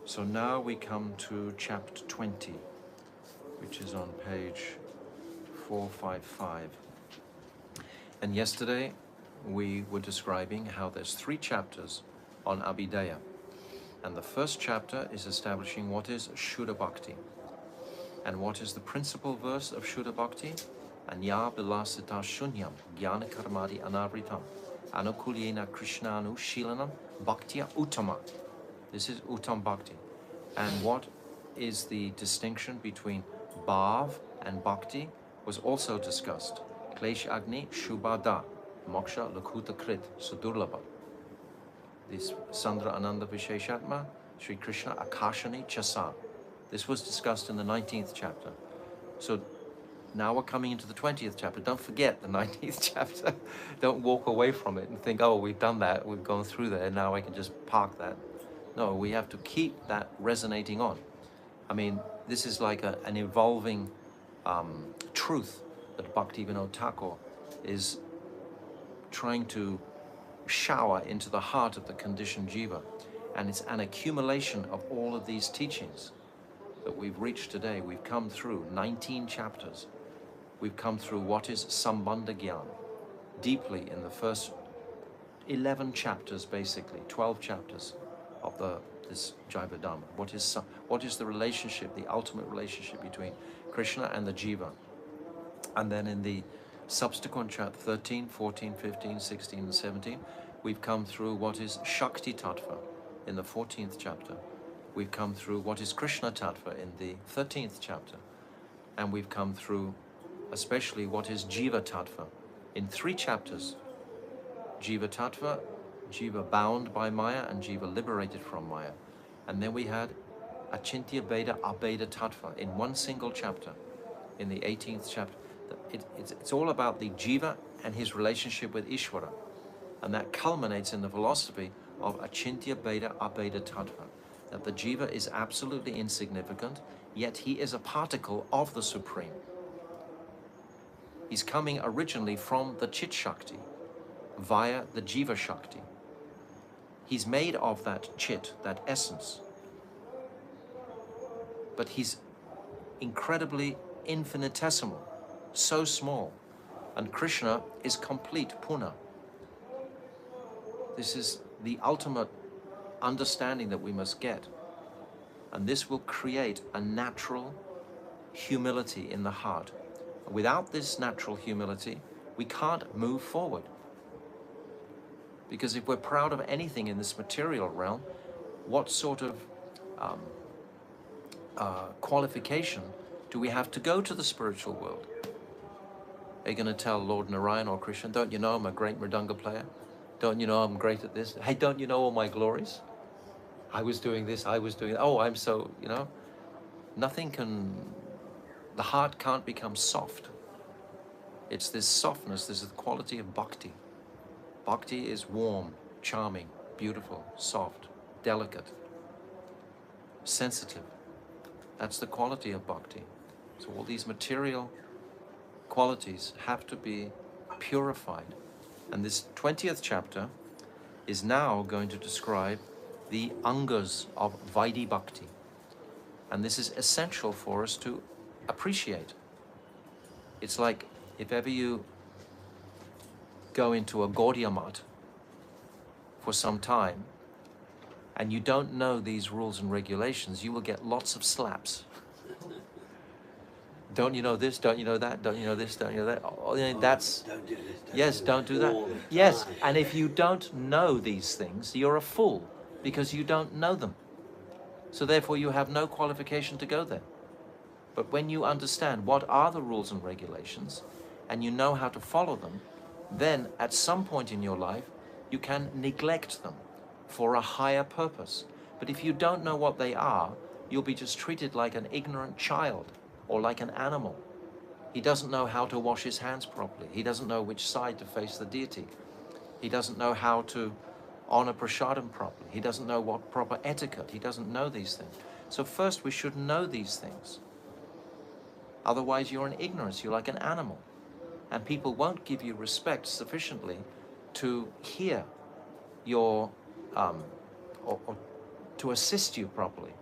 So now we come to chapter 20, which is on page 455. And yesterday we were describing how there's 3 chapters on Abhidheya. And the first chapter is establishing what is Shuddha Bhakti. And what is the principal verse of Shuddha Bhakti? Anya Bilasita Shunyam Jnana Karmadi Anavritam Anukulyena Krishnanu Shilanam Bhaktya Uttama. This is Uttam Bhakti. And what is the distinction between Bhav and Bhakti was also discussed. Klesh Agni Shubhada Moksha Lakhuta Krit Sudurlabha. This Sandra Ananda Visheshatma Sri Krishna Akashani Chasa. This was discussed in the 19th chapter. So now we're coming into the 20th chapter. Don't forget the 19th chapter. Don't walk away from it and think, oh, we've done that, we've gone through there, now I can just park that. No, we have to keep that resonating on. I mean, this is like an evolving truth that Bhaktivinoda Thakur is trying to shower into the heart of the conditioned jiva. And it's an accumulation of all of these teachings that we've reached today. We've come through 19 chapters. We've come through what is Sambandha Gyan, deeply in the first 11 chapters, basically, 12 chapters of this Jaiva Dhamma. What is the relationship, the ultimate relationship between Krishna and the jiva? And then in the subsequent chapter 13, 14, 15, 16, and 17, we've come through what is Shakti Tattva in the 14th chapter. We've come through what is Krishna Tattva in the 13th chapter. And we've come through especially what is Jiva Tattva in 3 chapters. Jiva Tattva, Jiva bound by Maya, and Jiva liberated from Maya. And then we had Achintya Bheda Abheda Tattva in one single chapter, in the 18th chapter. It's all about the Jiva and his relationship with Ishvara. And that culminates in the philosophy of Achintya Bheda Abheda Tattva, that the Jiva is absolutely insignificant, yet he is a particle of the Supreme. He's coming originally from the Chit Shakti, via the Jiva Shakti. He's made of that Chit, that essence. But he's incredibly infinitesimal, so small. And Krishna is complete, Puna. This is the ultimate understanding that we must get. And this will create a natural humility in the heart. Without this natural humility, we can't move forward. Because if we're proud of anything in this material realm, what sort of qualification do we have to go to the spiritual world? Are you going to tell Lord Narayan or Krishna, don't you know I'm a great Mridanga player? Don't you know I'm great at this? Hey, don't you know all my glories? I was doing this, I was doing that. Oh, I'm so, you know. Nothing can, the heart can't become soft. It's this softness, this is the quality of bhakti. Bhakti is warm, charming, beautiful, soft, delicate, sensitive. That's the quality of bhakti. So all these material qualities have to be purified. And this 20th chapter is now going to describe the angas of Vaidhi Bhakti. And this is essential for us to appreciate. It's like if ever you go into a Gaudiya Math for some time and you don't know these rules and regulations, you will get lots of slaps. Don't you know this? Don't you know that? Don't you know this? Don't you know that? Oh, that's, don't do this, yes, don't do that. Yes, and if you don't know these things, you're a fool because you don't know them. So therefore you have no qualification to go there. But when you understand what are the rules and regulations and you know how to follow them, then at some point in your life you can neglect them for a higher purpose. But if you don't know what they are, you'll be just treated like an ignorant child or like an animal. He doesn't know how to wash his hands properly. He doesn't know which side to face the deity. He doesn't know how to honor prasadam properly. He doesn't know what proper etiquette. He doesn't know these things. So first we should know these things. Otherwise you're in ignorance, you're like an animal. And people won't give you respect sufficiently to hear your, or to assist you properly.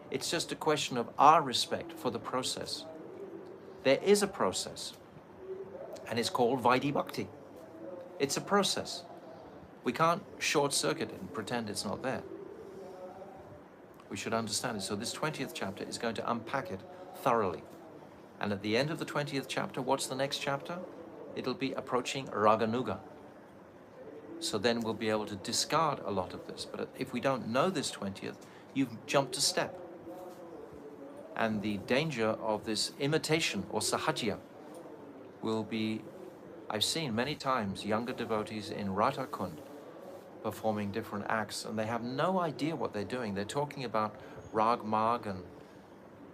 It's just a question of our respect for the process. There is a process, and it's called Vaidhi Bhakti. It's a process. We can't short circuit it and pretend it's not there. We should understand it. So this 20th chapter is going to unpack it thoroughly. And at the end of the 20th chapter, what's the next chapter? It'll be approaching Raganuga. So then we'll be able to discard a lot of this. But if we don't know this 20th, you've jumped a step. And the danger of this imitation or sahajya will be, I've seen many times younger devotees in Radha Kund performing different acts, and they have no idea what they're doing. They're talking about rag marg and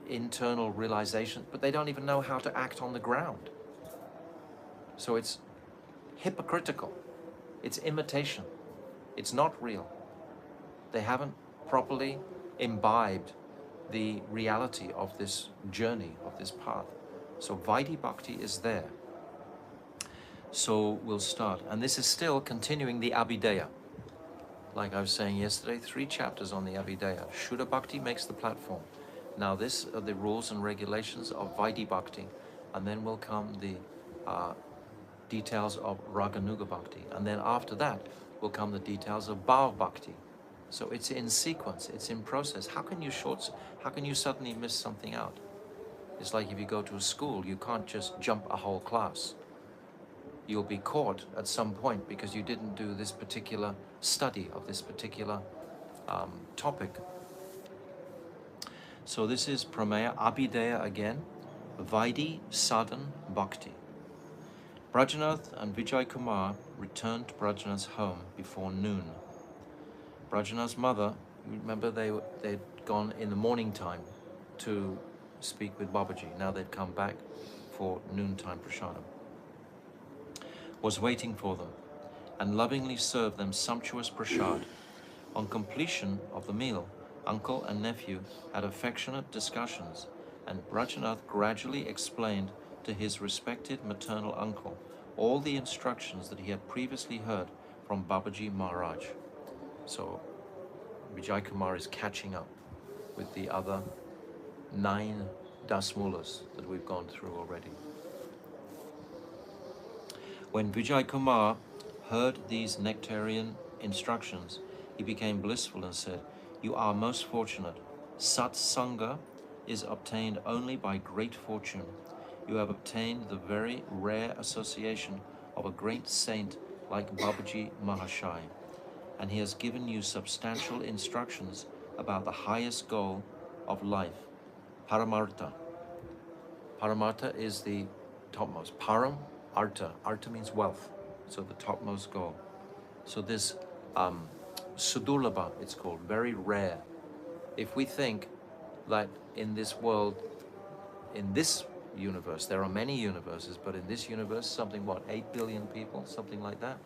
internal realization, but they don't even know how to act on the ground. So it's hypocritical. It's imitation. It's not real. They haven't properly imbibed the reality of this journey, of this path. So Vaidhi Bhakti is there. So we'll start. And this is still continuing the Abhideya. Like I was saying yesterday, 3 chapters on the Abhideya. Shuddha Bhakti makes the platform. Now this are the rules and regulations of Vaidhi Bhakti. And then will come the details of Raganuga Bhakti. And then after that will come the details of Bhav Bhakti. So it's in sequence, it's in process. How can you suddenly miss something out? It's like if you go to a school, you can't just jump a whole class. You'll be caught at some point because you didn't do this particular study of this particular topic. So this is Prameya, Abhideya again, Vaidhi Sadhan Bhakti. Brajanath and Vijay Kumar returned to Brajanath's home before noon. Brajanath's mother, you remember they'd gone in the morning time to speak with Babaji. Now they'd come back for noontime prasadam. Was waiting for them and lovingly served them sumptuous prasad. On completion of the meal, uncle and nephew had affectionate discussions, and Brajanath gradually explained to his respected maternal uncle all the instructions that he had previously heard from Babaji Maharaj. So Vijay Kumar is catching up with the other 9 dasmulas that we've gone through already. When Vijay Kumar heard these nectarian instructions, he became blissful and said, "You are most fortunate. Sat Sangha is obtained only by great fortune. You have obtained the very rare association of a great saint like Babaji Mahashai, and he has given you substantial instructions about the highest goal of life, Paramartha." Paramartha is the topmost. Param, Artha. Artha means wealth, so the topmost goal. So this Sudurlabha, it's called, very rare. If we think that in this world, in this universe, there are many universes, but in this universe, something, what, 8 billion people, something like that?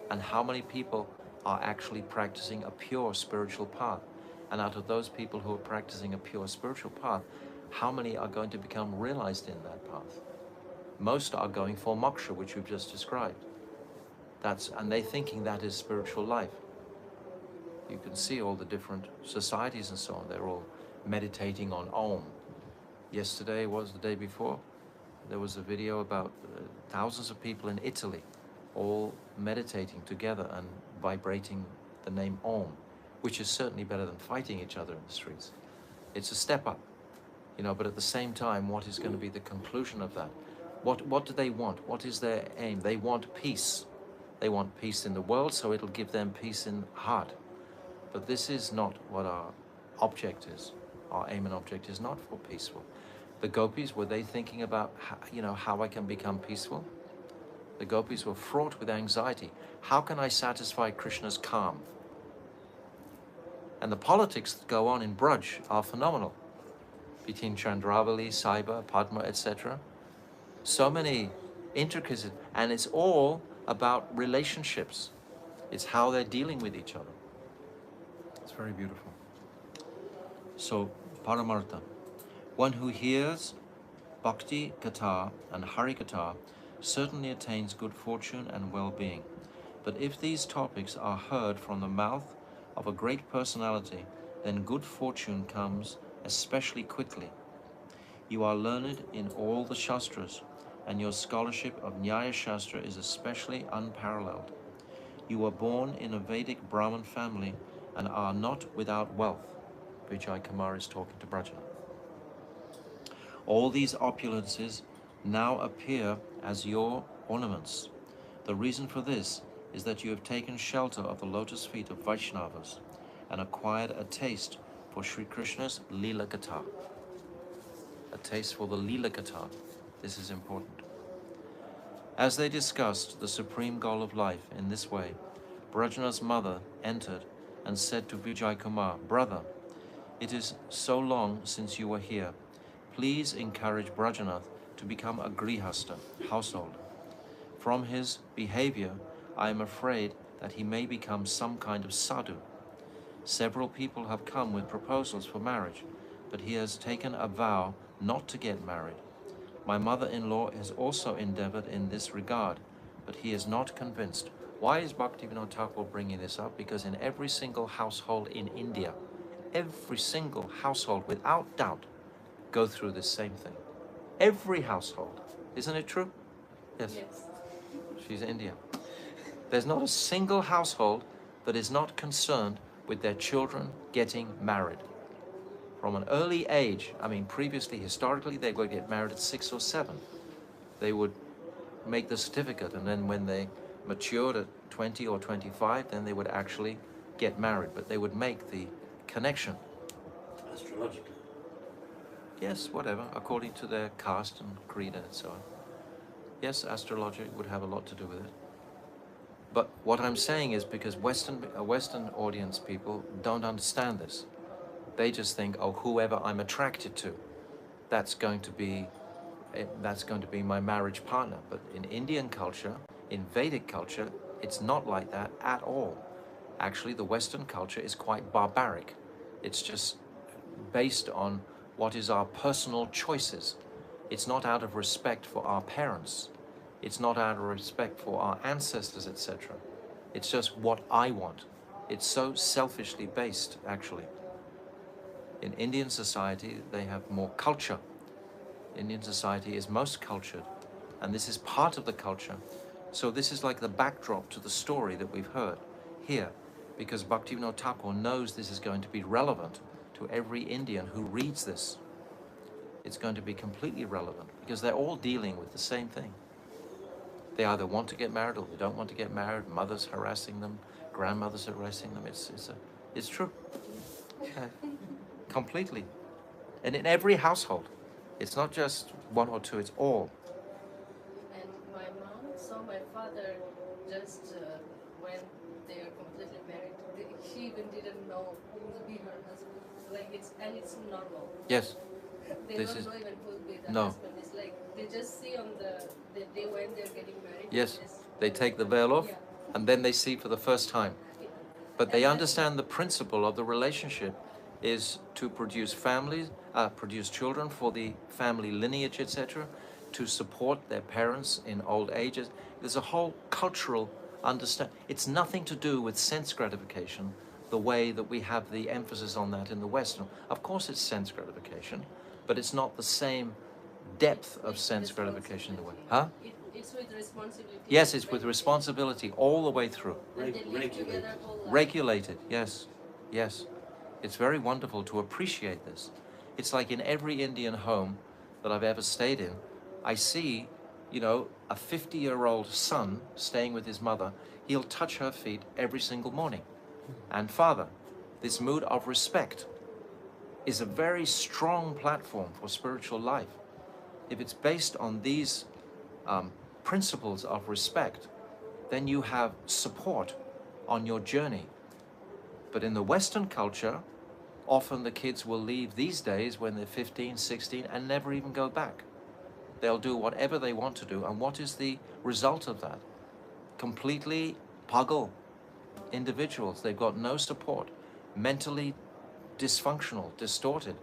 And how many people are actually practicing a pure spiritual path? And out of those people who are practicing a pure spiritual path, how many are going to become realized in that path? Most are going for moksha, which we've just described. And they're thinking that is spiritual life. You can see all the different societies and so on. They're all meditating on Om. Yesterday was the day before. There was a video about thousands of people in Italy all meditating together and vibrating the name Om, which is certainly better than fighting each other in the streets. It's a step up, but at the same time, what is going to be the conclusion of that? What do they want? What is their aim? They want peace. They want peace in the world, so it'll give them peace in heart. But this is not what our object is. Our aim and object is not for peaceful. The gopis, were they thinking about, how I can become peaceful? The gopis were fraught with anxiety. How can I satisfy Krishna's calm? And the politics that go on in Braj are phenomenal. Between Chandravali, Saiba, Padma, etc. So many intricacies, and it's all about relationships. It's how they're dealing with each other. It's very beautiful. So, Paramartha. One who hears Bhakti Katha and Hari Katha certainly attains good fortune and well-being. But if these topics are heard from the mouth of a great personality, then good fortune comes especially quickly. You are learned in all the Shastras, and your scholarship of Nyaya Shastra is especially unparalleled. You were born in a Vedic Brahmin family and are not without wealth. Vijay Kumar is talking to Brajana. All these opulences now appear as your ornaments. The reason for this is that you have taken shelter of the lotus feet of Vaishnavas and acquired a taste for Sri Krishna's Leela Katha. A taste for the Leela Katha. This is important. As they discussed the supreme goal of life in this way, Brajana's mother entered and said to Vijay Kumar, "Brother, it is so long since you were here. Please encourage Brajanath to become a grihasta, householder. From his behavior, I am afraid that he may become some kind of sadhu. Several people have come with proposals for marriage, but he has taken a vow not to get married. My mother-in-law has also endeavored in this regard, but he is not convinced." Why is Bhaktivinoda Thakur bringing this up? Because in every single household in India, every single household, without doubt, go through this same thing. Every household. Isn't it true? Yes. Yes. She's Indian. There's not a single household that is not concerned with their children getting married. From an early age, I mean, previously, historically, they would get married at 6 or 7. They would make the certificate, and then when they matured at 20 or 25, then they would actually get married, but they would make the connection. Astrologically. Yes, whatever, according to their caste and creed and so on. Yes, astrology would have a lot to do with it. But what I'm saying is because Western audience people don't understand this. They just think, oh, whoever I'm attracted to, that's going to be my marriage partner. But in Indian culture, in Vedic culture, it's not like that at all. Actually, the Western culture is quite barbaric. It's just based on what is our personal choices. It's not out of respect for our parents. It's not out of respect for our ancestors, etc. It's just what I want. It's so selfishly based, actually. In Indian society, they have more culture. Indian society is most cultured, and this is part of the culture. So this is like the backdrop to the story that we've heard here, because Bhaktivinoda Thakur knows this is going to be relevant to every Indian who reads this. It's going to be completely relevant, because they're all dealing with the same thing. They either want to get married or they don't want to get married. Mothers harassing them, grandmothers harassing them. It's true. Yeah. Completely. And in every household. It's not just one or two, it's all. And my mom saw my father just when they were completely married. She even didn't know who will be her husband. Like it's normal. Yes. They This don't is- know even who will be the No. husband. It's like they just see on the day when they're getting married. Yes. just- They take the veil off, Yeah. and then they see for the first time. But they And understand the principle of the relationship is to produce families, produce children for the family lineage, etc., to support their parents in old ages. There's a whole cultural understanding. It's nothing to do with sense gratification, the way that we have the emphasis on that in the West. Of course it's sense gratification, but it's not the same depth of with sense gratification in the West. responsibility. It's with responsibility. Yes, it's with responsibility all the way through. And they live together whole life. Regulated, yes, yes. It's very wonderful to appreciate this. It's like in every Indian home that I've ever stayed in, I see, a 50-year-old son staying with his mother. He'll touch her feet every single morning. And father, this mood of respect is a very strong platform for spiritual life. If it's based on these principles of respect, then you have support on your journey. But in the Western culture, often the kids will leave these days when they're 15, 16 and never even go back. They'll do whatever they want to do. And what is the result of that? Completely pagal individuals. They've got no support, mentally dysfunctional, distorted,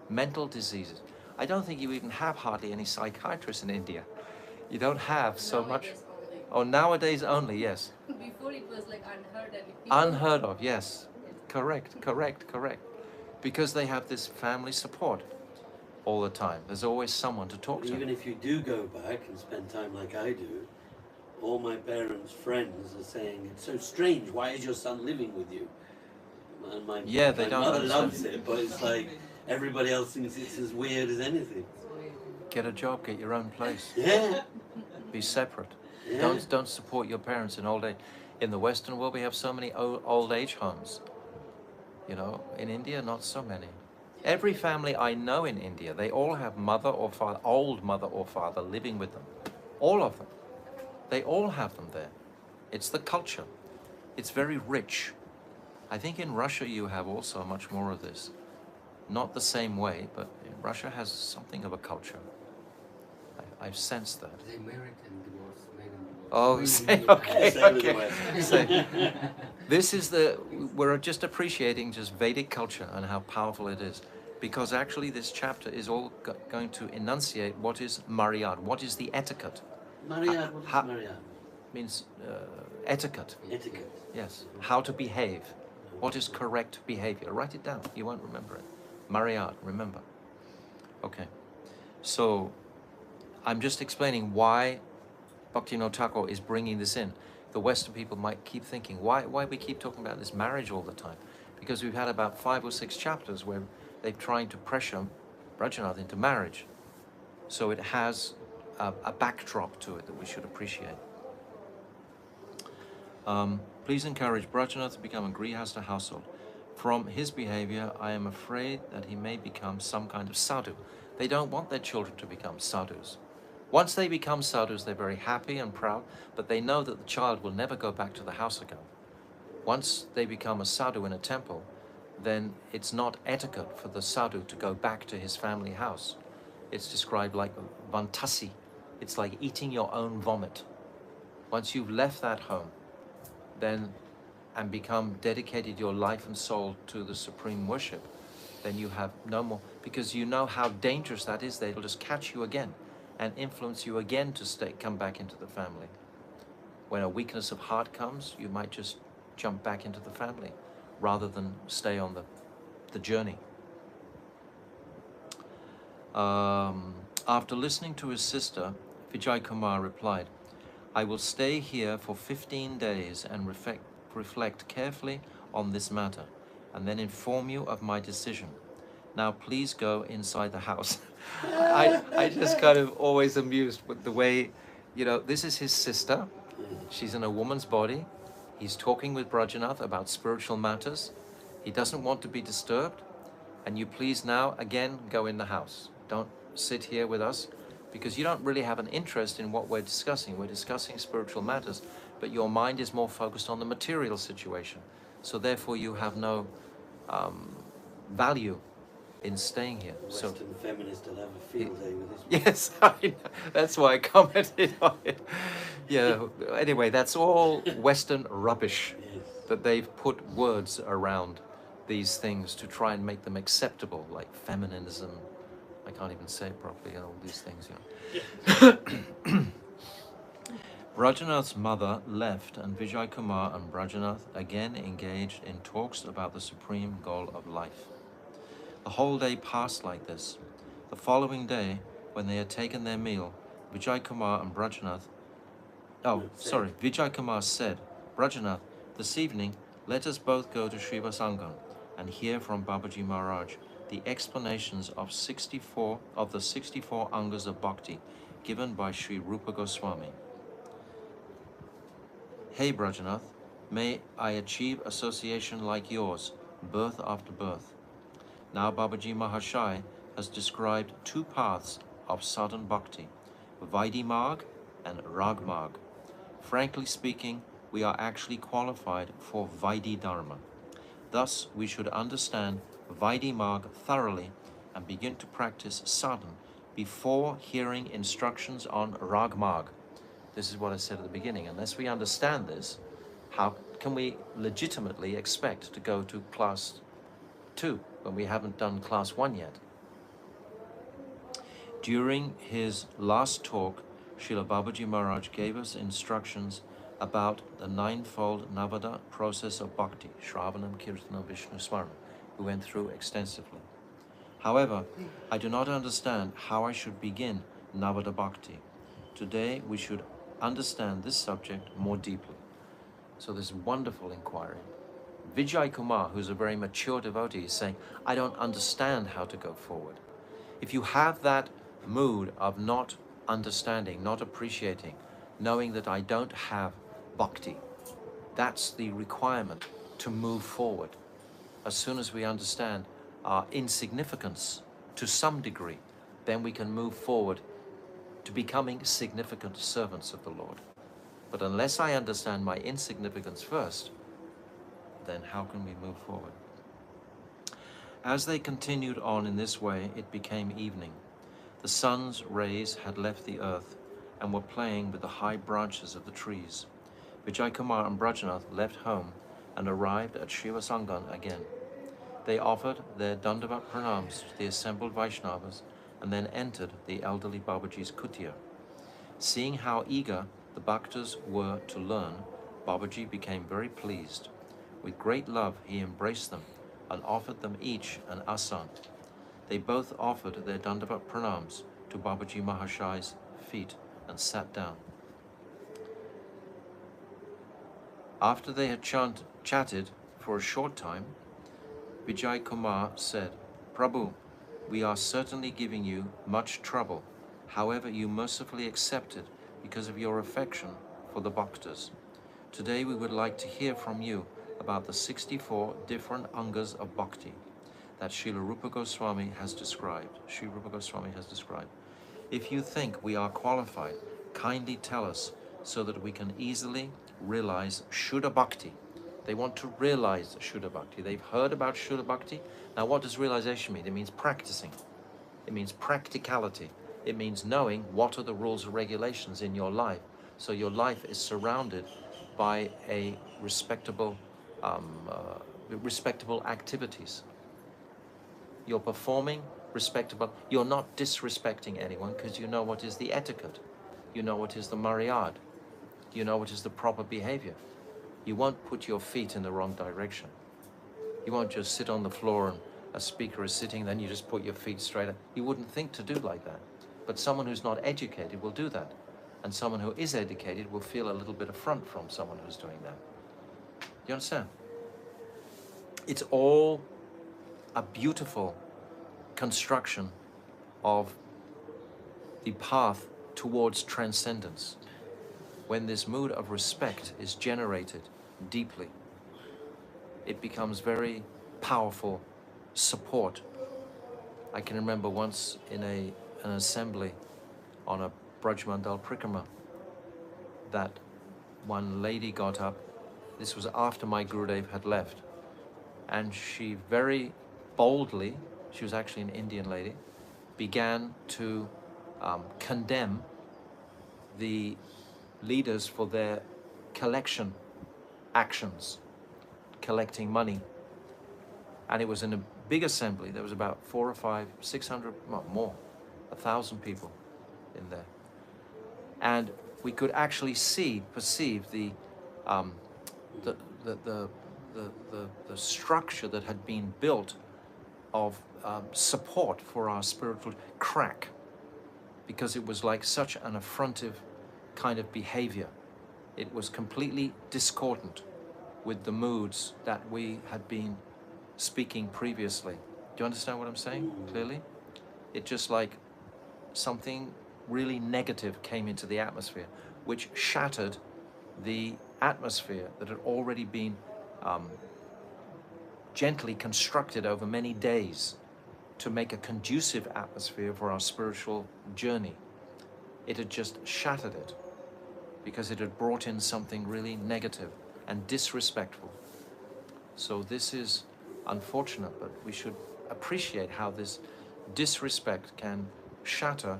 mental diseases. I don't think you even have hardly any psychiatrists in India. You don't have so much. Nowadays only. Oh, nowadays only, yes. Before it was like unheard of. Unheard of, yes. Correct, correct, correct. because they have this family support all the time. There's always someone to talk to. Even if you do go back and spend time like I do, all my parents' friends are saying, it's so strange, why is your son living with you? And my They don't mother understand. loves it, but it's like everybody else thinks it's as weird as anything. Get a job, get your own place, Yeah, be separate. yeah. Don't support your parents in old age. In the Western world, we have so many old age homes. You know, in India, not so many. Every family I know in India, they all have mother or father, old mother or father living with them. All of them. They all have them there. It's the culture. It's very rich. I think in Russia you have also much more of this. Not the same way, but Russia has something of a culture. I've sensed that. They married and divorced, married and divorced. Oh, say, okay, Same with the okay. West. So, this is we're just appreciating just Vedic culture and how powerful it is. Because actually this chapter is all going to enunciate what is Maryad, what is the etiquette. Maryad, what is Ha- Maryad? Means etiquette, Etiquette. yes. How to behave. What is correct behavior? Write it down, you won't remember it. Maryad, remember. Okay, so I'm just explaining why Bhaktivinoda Thakur is bringing this in. The Western people might keep thinking, why we keep talking about this marriage all the time? Because we've had about 5 or 6 chapters where they're trying to pressure Brajanath into marriage. So it has a backdrop to it that we should appreciate. Please encourage Brajanath to become a Grihastha household. From his behavior, I am afraid that he may become some kind of sadhu. They don't want their children to become sadhus. Once they become sadhus, they're very happy and proud, but they know that the child will never go back to the house again. Once they become a sadhu in a temple, then it's not etiquette for the sadhu to go back to his family house. It's described like vantasi. It's like eating your own vomit. Once you've left that home, then and become dedicated your life and soul to the supreme worship, then you have no more, because you know how dangerous that is. They'll just catch you again and influence you again to come back into the family. When a weakness of heart comes, you might just jump back into the family rather than stay on the journey. After listening to his sister, Vijay Kumar replied, I will stay here for 15 days and reflect carefully on this matter, and then inform you of my decision. Now please go inside the house. I just kind of always amused with the way, you know, this is his sister. She's in a woman's body. He's talking with Brajanath about spiritual matters. He doesn't want to be disturbed. And you please now, again, go in the house. Don't sit here with us, because you don't really have an interest in what we're discussing. We're discussing spiritual matters, but your mind is more focused on the material situation. So therefore you have no value in staying here. So Western feminists will have a field day with this. yes, I know. That's why I commented on it. Yeah, anyway, that's all Western rubbish, Yes. that they've put words around these things to try and make them acceptable, like feminism. I can't even say it properly, and all these things, you know. Brajanath's mother left, and Vijay Kumar and Brajanath again engaged in talks about the supreme goal of life. The whole day passed like this. The following day, when they had taken their meal, Vijay Kumar and Brajanath... Vijay Kumar said, Brajanath, this evening, let us both go to Srivasangam and hear from Babaji Maharaj the explanations of the 64 Angas of Bhakti given by Sri Rupa Goswami. Hey Brajanath, may I achieve association like yours, birth after birth. Now Babaji Mahashai has described 2 paths of sadhan bhakti, Vaidhi Marg and Rag Marg. Frankly speaking, we are actually qualified for Vaidhi Dharma. Thus, we should understand Vaidhi Marg thoroughly and begin to practice sadhan before hearing instructions on Rag Marg. This is what I said at the beginning. Unless we understand this, how can we legitimately expect to go to class 2 when we haven't done class 1 yet? During his last talk, Srila Babaji Maharaj gave us instructions about the 9-fold Navada process of bhakti, Shravanam, Kirtanam, Vishnu Smarana. we went through extensively. However, I do not understand how I should begin Navada Bhakti. Today we should understand this subject more deeply. So this wonderful inquiry. Vijay Kumar, who's a very mature devotee, is saying, I don't understand how to go forward. If you have that mood of not understanding, not appreciating, knowing that I don't have bhakti, that's the requirement to move forward. As soon as we understand our insignificance to some degree, then we can move forward to becoming significant servants of the Lord. But unless I understand my insignificance first, then how can we move forward? As they continued on in this way, it became evening. The sun's rays had left the earth and were playing with the high branches of the trees. Vijay Kumar and Brajanath left home and arrived at Shiva Sangan again. They offered their Dandavat pranams to the assembled Vaishnavas and then entered the elderly Babaji's kutir. Seeing how eager the Bhaktas were to learn, Babaji became very pleased. With great love, he embraced them and offered them each an asan. They both offered their Dandavat pranams to Babaji Mahashai's feet and sat down. After they had chatted for a short time, Vijay Kumar said, Prabhu, we are certainly giving you much trouble. However, you mercifully accepted because of your affection for the Bhaktas. Today we would like to hear from you about the 64 different angas of bhakti that Srila Rupa Goswami has described. Srila Rupa Goswami has described. If you think we are qualified, kindly tell us so that we can easily realize Shuddha Bhakti. They want to realize Shuddha Bhakti. They've heard about Shuddha Bhakti. Now what does realization mean? It means practicing. It means practicality. It means knowing what are the rules and regulations in your life. So your life is surrounded by a respectable activities. You're performing respectable. You're not disrespecting anyone because you know what is the etiquette. You know what is the maryad. You know what is the proper behavior. You won't put your feet in the wrong direction. You won't just sit on the floor and a speaker is sitting, then you just put your feet straight up. You wouldn't think to do like that. But someone who's not educated will do that. And someone who is educated will feel a little bit affront from someone who's doing that. Do you understand? It's all a beautiful construction of the path towards transcendence. When this mood of respect is generated deeply, it becomes very powerful support. I can remember once in an assembly on a Braj Mandal Prikrama that one lady got up. This was after my Gurudev had left, and she very boldly, she was actually an Indian lady, began to condemn the leaders for their collection actions, collecting money. And it was in a big assembly. There was about 400 or 500, 600, not more, 1,000 people in there. And we could actually perceive the structure that had been built of support for our spiritual crack, because it was like such an affrontive kind of behavior. It was completely discordant with the moods that we had been speaking previously. Do you understand what I'm saying clearly? It just like something really negative came into the atmosphere, which shattered the atmosphere that had already been gently constructed over many days to make a conducive atmosphere for our spiritual journey. It had just shattered it because it had brought in something really negative and disrespectful. So this is unfortunate, but we should appreciate how this disrespect can shatter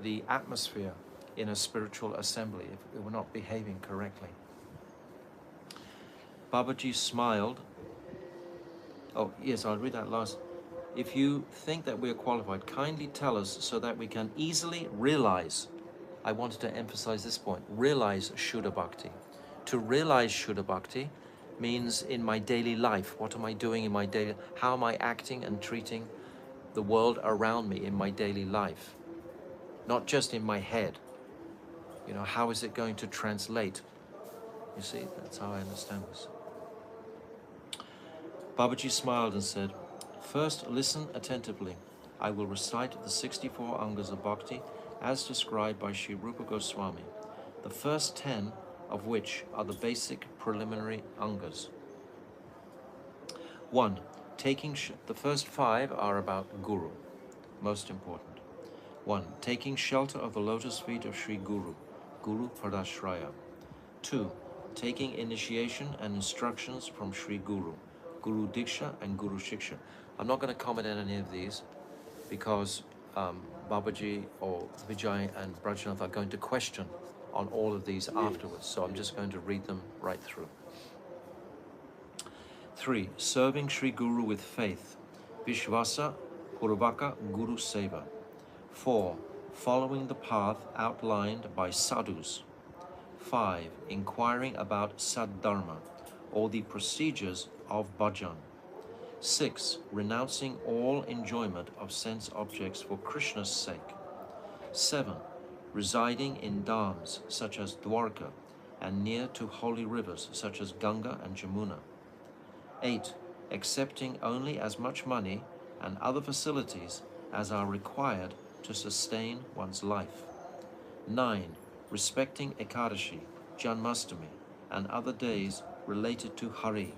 the atmosphere in a spiritual assembly if we're not behaving correctly. Babaji smiled. Oh, yes, I'll read that last. If you think that we are qualified, kindly tell us so that we can easily realize. I wanted to emphasize this point. Realize Shuddha Bhakti. To realize Shuddha Bhakti means in my daily life. What am I doing in my daily, how am I acting and treating the world around me in my daily life? Not just in my head. You know, how is it going to translate? You see, that's how I understand this. Babaji smiled and said, "First, listen attentively. I will recite the 64 Angas of Bhakti as described by Sri Rupa Goswami, the first 10 of which are the basic preliminary Angas. 1. The first 5 are about Guru, most important. 1. Taking shelter of the lotus feet of Sri Guru, Guru Padashraya. 2. Taking initiation and instructions from Sri Guru, Guru Diksha and Guru Shiksha. I'm not going to comment on any of these because Babaji or Vijay and Brajanath are going to question on all of these afterwards, so I'm just going to read them right through. 3. Serving Sri Guru with faith, Vishvasa Purvaka Guru Seva. 4. Following the path outlined by sadhus. 5. Inquiring about Saddharma, or the procedures of bhajan. 6. Renouncing all enjoyment of sense objects for Krishna's sake. 7. Residing in dhams such as Dwarka and near to holy rivers such as Ganga and Jamuna. 8. Accepting only as much money and other facilities as are required to sustain one's life. 9. Respecting Ekadashi, Janmashtami, and other days related to Hari.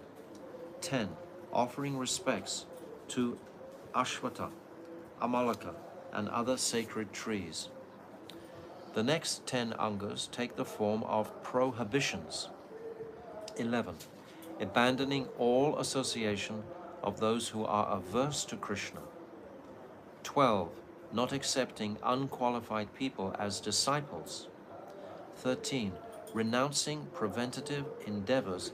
10. Offering respects to Ashwatha, Amalaka, and other sacred trees. The next 10 Angas take the form of prohibitions. 11. Abandoning all association of those who are averse to Krishna. 12. Not accepting unqualified people as disciples. 13. Renouncing preventative endeavors.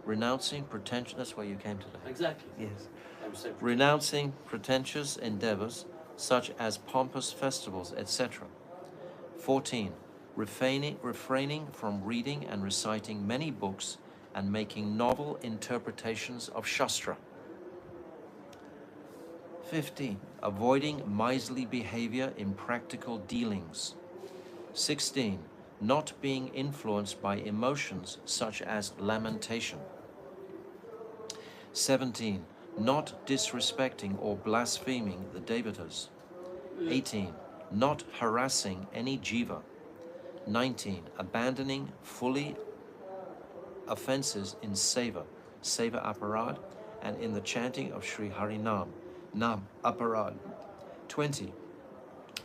Renouncing pretentious, that's where you came today. Exactly. Yes. I'm so Renouncing pretentious endeavors such as pompous festivals, etc. 14. Refraining from reading and reciting many books and making novel interpretations of Shastra. 15. Avoiding miserly behavior in practical dealings. 16. Not being influenced by emotions such as lamentation. 17. Not disrespecting or blaspheming the devatas. 18. Not harassing any jiva. 19. Abandoning fully offenses in seva aparad, and in the chanting of Sri Harinam, Nam aparad. 20.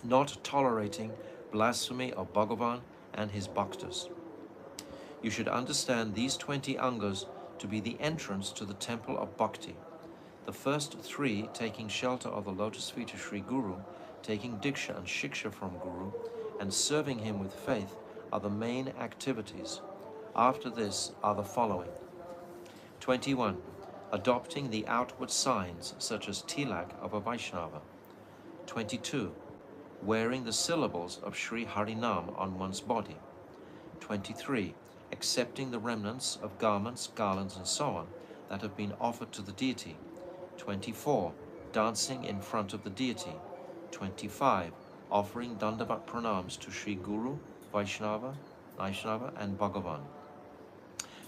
Not tolerating blasphemy of Bhagavan and his bhaktas. You should understand these 20 Angas to be the entrance to the temple of Bhakti. The first 3, taking shelter of the lotus feet of Sri Guru, taking Diksha and Shiksha from Guru, and serving him with faith, are the main activities. After this are the following. 21. Adopting the outward signs such as tilak of a Vaishnava. 22. Wearing the syllables of Sri Harinam on one's body. 23. Accepting the remnants of garments, garlands, and so on that have been offered to the deity. 24. Dancing in front of the deity. 25. Offering Dandavat pranams to Sri Guru, Vaishnava, and Bhagavan.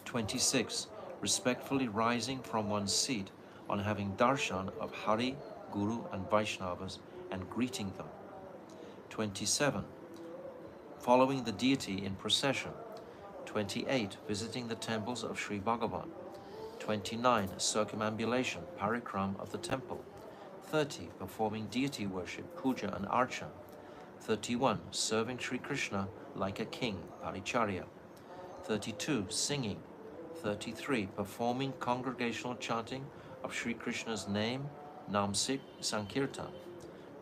26. Respectfully rising from one's seat on having darshan of Hari, Guru, and Vaishnavas and greeting them. 27. Following the deity in procession. 28. Visiting the temples of Sri Bhagavan. 29. Circumambulation, parikram of the temple. 30. Performing deity worship, puja and archa. 31. Serving Sri Krishna like a king, paricharya. 32. Singing. 33. Performing congregational chanting of Sri Krishna's name, Namsik Sankirtan.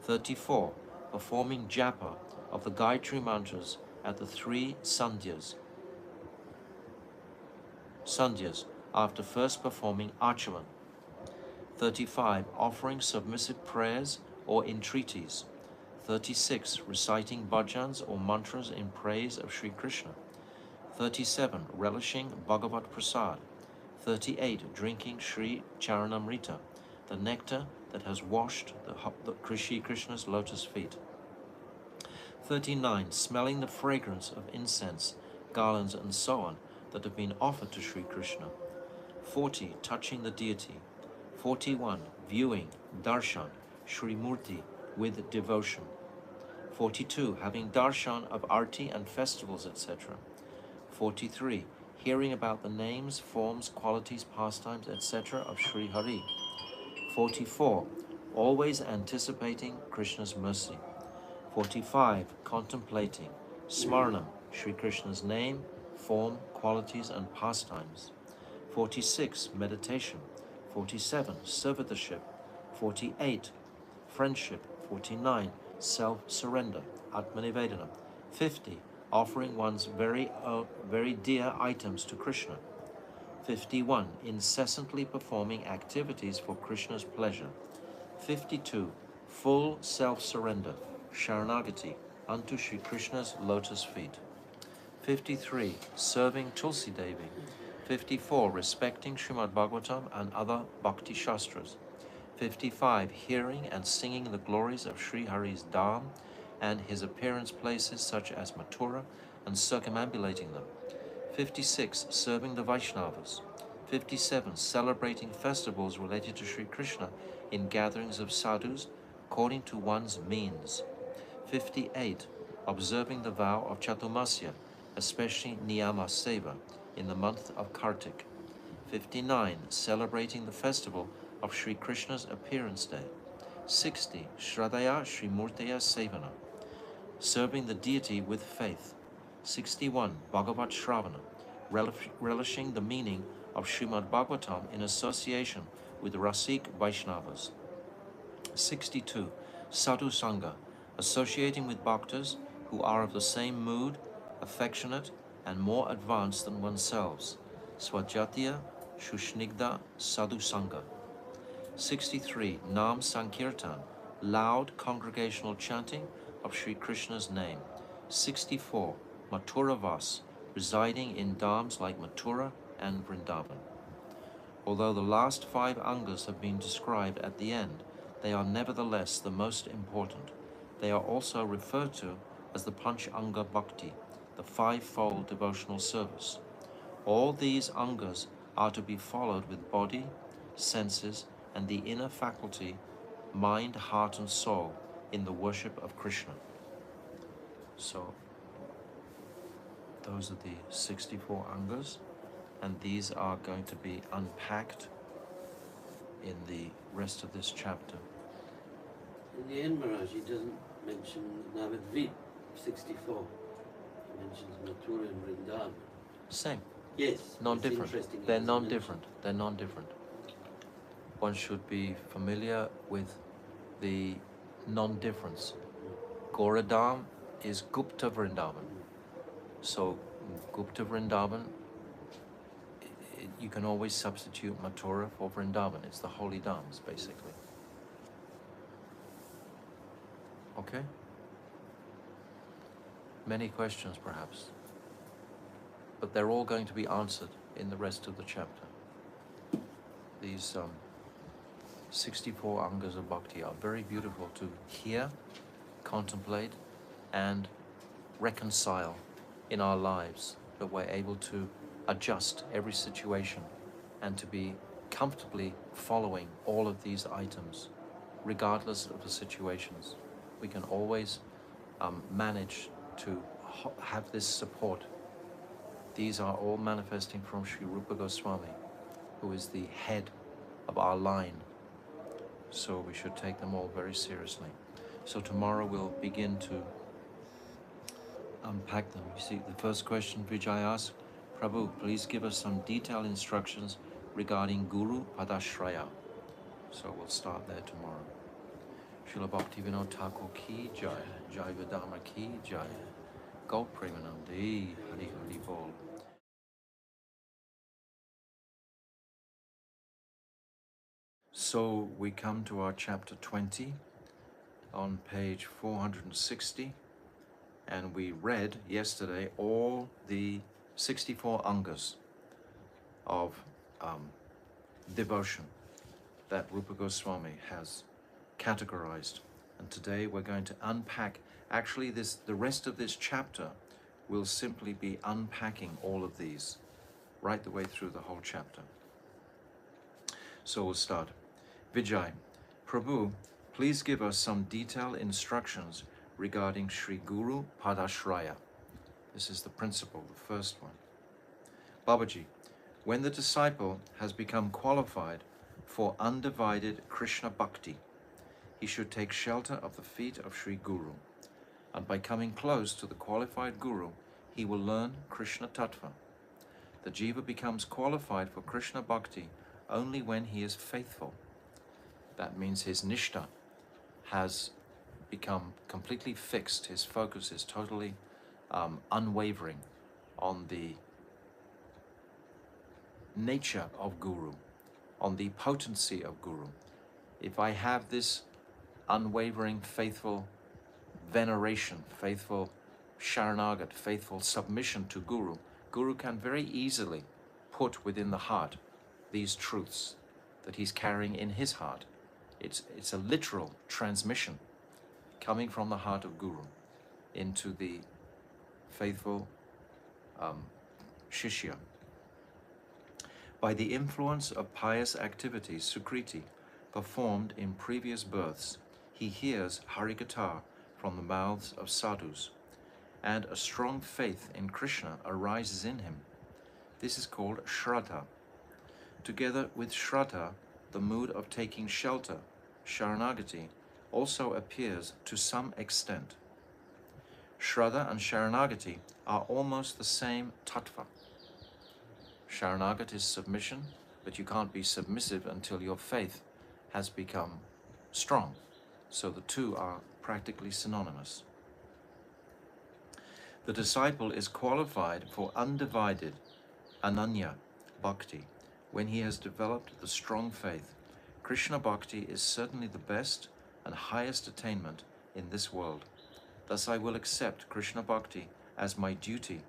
34. Performing japa of the Gayatri mantras at the 3 sandhyas after first performing archavan. 35. Offering submissive prayers or entreaties. 36. Reciting bhajans or mantras in praise of Sri Krishna. 37. Relishing Bhagavat Prasad. 38. Drinking Sri Charanamrita, the nectar that has washed the Shri Krishna's lotus feet. 39. Smelling the fragrance of incense, garlands and so on that have been offered to Sri Krishna. 40. Touching the deity. 41. Viewing, darshan, Sri Murti with devotion. 42. Having darshan of arti and festivals, etc. 43. Hearing about the names, forms, qualities, pastimes, etc. of Sri Hari. 44. Always anticipating Krishna's mercy. 45. Contemplating, smaranam, Sri Krishna's name, form, qualities, and pastimes. 46. Meditation. 47. Servitorship. 48. Friendship. 49. Self-surrender, Atmanivedana. 50. Offering one's very dear items to Krishna. 51. Incessantly performing activities for Krishna's pleasure. 52. Full self-surrender, Sharanagati, unto Sri Krishna's lotus feet. 53. Serving Tulsi Devi. 54. Respecting Srimad Bhagavatam and other Bhakti Shastras. 55. Hearing and singing the glories of Sri Hari's Dham and his appearance places such as Mathura and circumambulating them. 56. Serving the Vaishnavas. 57. Celebrating festivals related to Sri Krishna in gatherings of sadhus according to one's means. 58. Observing the vow of Chaturmasya, especially Niyama Seva, in the month of Kartik. 59. Celebrating the festival of Sri Krishna's appearance day. 60. Shraddhaya Sri Murtaya Sevana, serving the deity with faith. 61. Bhagavat Shravana, relishing the meaning of Srimad Bhagavatam in association with Rasik Vaishnavas. 62. Sadhu Sangha, associating with bhaktas who are of the same mood, affectionate, and more advanced than oneself. Swajatiya Shushnigda Sadhu Sangha. 63. Nam Sankirtan, loud congregational chanting of Sri Krishna's name. 64. Mathura Vas, residing in dhams like Mathura and Vrindavan. Although the last 5 angas have been described at the end, they are nevertheless the most important. They are also referred to as the Panch Anga Bhakti, the 5-fold devotional service. All these angas are to be followed with body, senses, and the inner faculty, mind, heart, and soul in the worship of Krishna. So, those are the 64 angas, and these are going to be unpacked in the rest of this chapter. In the end, Maharaj, he doesn't mention Navadvip 64. He mentions Mathura and Vrindavan. Same. Yes. Non-different. Interesting They're he doesn't non-different. They're non-different. One should be familiar with the non-difference. Goradam is Gupta Vrindavan. So Gupta Vrindavan, you can always substitute Mathura for Vrindavan. It's the holy dhams, basically. Okay? Many questions, perhaps. But they're all going to be answered in the rest of the chapter. These 64 angas of bhakti are very beautiful to hear, contemplate, and reconcile in our lives, that we're able to adjust every situation and to be comfortably following all of these items, regardless of the situations. We can always manage to have this support. These are all manifesting from Sri Rupa Goswami, who is the head of our line. So we should take them all very seriously. So tomorrow we'll begin to unpack them. You see, the first question Vijay asked, Prabhu, please give us some detailed instructions regarding Guru Padashraya. So we'll start there tomorrow. Srila Bhaktivinoda Thakur ki jai, Jai Vedama ki jai, Gaur Premanandi, Hari Hari Bol. So we come to our chapter 20 on page 460, and we read yesterday all the 64 angas of devotion that Rupa Goswami has categorized. And today we're going to unpack, actually the rest of this chapter will simply be unpacking all of these, right the way through the whole chapter. So we'll start. Vijay, Prabhu, please give us some detailed instructions regarding Sri Guru Padashraya. This is the principle, the first one. Babaji, when the disciple has become qualified for undivided Krishna Bhakti, he should take shelter of the feet of Sri Guru, and by coming close to the qualified Guru, he will learn Krishna Tattva. The Jiva becomes qualified for Krishna Bhakti only when he is faithful. That means his Nishtha has become completely fixed, his focus is totally unwavering on the nature of Guru, on the potency of Guru. If I have this unwavering, faithful veneration, faithful Sharanagat, faithful submission to Guru, Guru can very easily put within the heart these truths that he's carrying in his heart. It's a literal transmission coming from the heart of Guru into the faithful Shishya. By the influence of pious activities, Sukriti, performed in previous births, he hears Harikatha from the mouths of sadhus, and a strong faith in Krishna arises in him. This is called Shraddha. Together with Shraddha, the mood of taking shelter, Sharanagati, also appears to some extent. Shraddha and Sharanagati are almost the same tattva. Sharanagati is submission, but you can't be submissive until your faith has become strong. So the two are practically synonymous. The disciple is qualified for undivided Ananya Bhakti when he has developed the strong faith. Krishna Bhakti is certainly the best and highest attainment in this world. Thus I will accept Krishna Bhakti as my duty,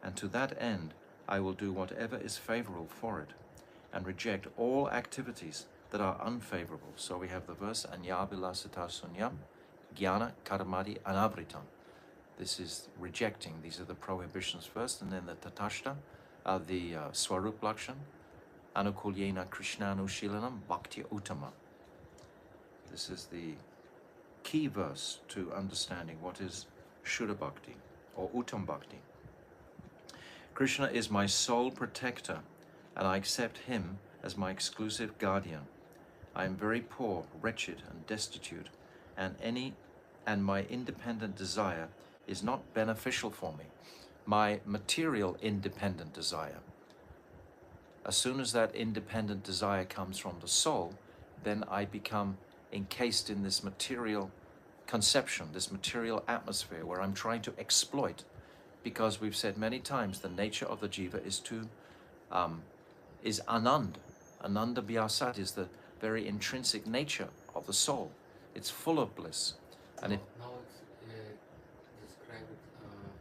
and to that end I will do whatever is favorable for it, and reject all activities that are unfavorable. So we have the verse, Anyabhilasita sunyam, jnana karmadi anavritam. This is rejecting. These are the prohibitions first, and then the tatashta, the Swarup Lakshan, Anukulyena Krishnanushilanam Bhakti Uttama. This is the key verse to understanding what is Shuddha Bhakti or Uttam Bhakti. Krishna is my sole protector, and I accept him as my exclusive guardian. I am very poor, wretched, and destitute, and my independent desire is not beneficial for me. My material independent desire. As soon as that independent desire comes from the soul, then I become encased in this material conception, this material atmosphere where I'm trying to exploit, because we've said many times the nature of the jiva is anand. Ananda Vyasat is the very intrinsic nature of the soul. It's full of bliss. And now it's described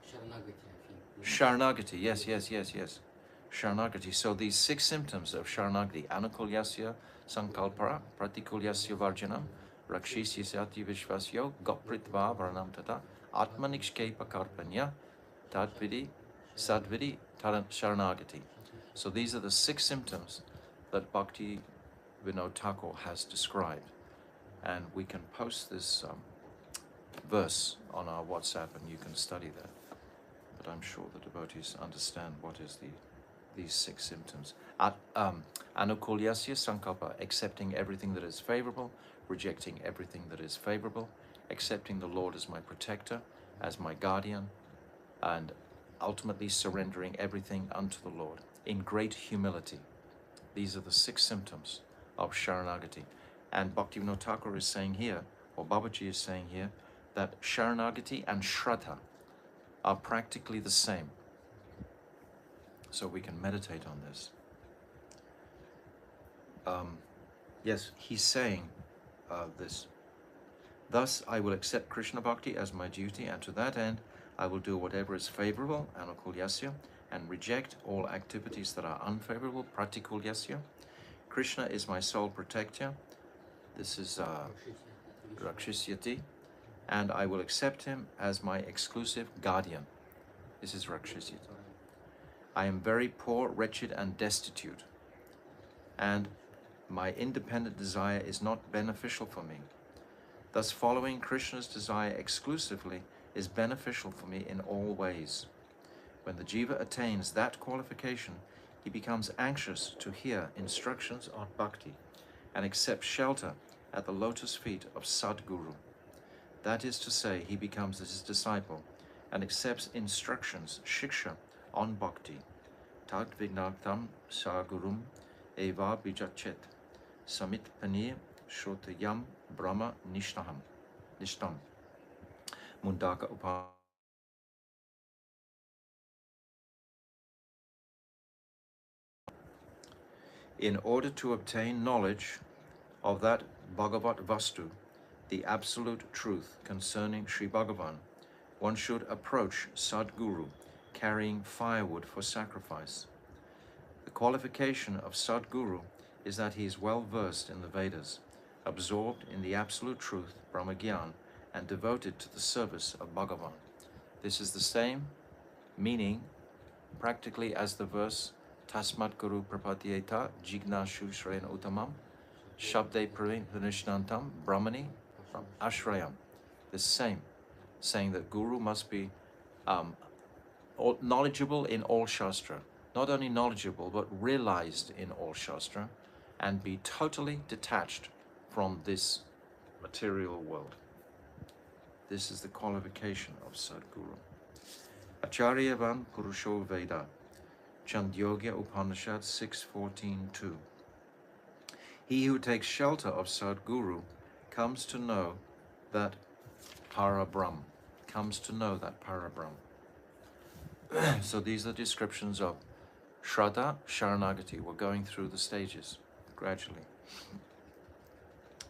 Sharanagati, I think. Sharanagati, yes. Sharanagati. So these 6 symptoms of Sharanagati: Anukulyasya Sankalpara, Pratikulyasya Varjanam, Rakshisyasyati Vishvasyo, Gopritva Varanam Tata, Atmanikshkepa Karpanya, Tadvidi, Sadvidi, Sharanagati. So these are the 6 symptoms that Bhakti Vinod Thakur has described. And we can post this verse on our WhatsApp and you can study that. But I'm sure the devotees understand what is these 6 symptoms. Anukulyasya Sankalpa, accepting everything that is favorable, rejecting everything that is favorable, accepting the Lord as my protector, as my guardian, and ultimately surrendering everything unto the Lord in great humility. These are the 6 symptoms of Sharanagati. And Bhaktivinoda Thakur is saying here, or Babaji is saying here, that Sharanagati and Shraddha are practically the same. So we can meditate on this. Yes, he's saying this. Thus, I will accept Krishna Bhakti as my duty, and to that end, I will do whatever is favorable, Anukulyasya, and reject all activities that are unfavorable, pratikulyasya. Krishna is my sole protector. This is Rakshisyati. And I will accept him as my exclusive guardian. This is Rakshisyati. I am very poor, wretched, and destitute. And my independent desire is not beneficial for me. Thus, following Krishna's desire exclusively is beneficial for me in all ways. When the jiva attains that qualification, he becomes anxious to hear instructions on bhakti and accept shelter at the lotus feet of Sadguru. That is to say, he becomes his disciple and accepts instructions, shiksha, on bhakti. Tad vignaktam sagurum eva bijachet samit panir shrotayam brahma nishtam mundaka upa. In order to obtain knowledge of that Bhagavat Vastu, the absolute truth concerning Sri Bhagavan, one should approach Sadguru carrying firewood for sacrifice. The qualification of Sadguru is that he is well versed in the Vedas, absorbed in the absolute truth, Brahmagyan, and devoted to the service of Bhagavan. This is the same meaning practically as the verse Tasmat Guru Prapadyeta Jignashu Shrayan Uttamam Shabde Pranishnantam Brahmani Ashrayam. The same, saying that Guru must be knowledgeable in all Shastra, not only knowledgeable but realized in all Shastra, and be totally detached from this material world. This is the qualification of Sadguru. Acharyavan Purusho Veda, Chandogya Upanishad 6.14.2. He who takes shelter of Sadguru comes to know that Parabrahm, So these are descriptions of Shraddha, Sharanagati. We're going through the stages gradually.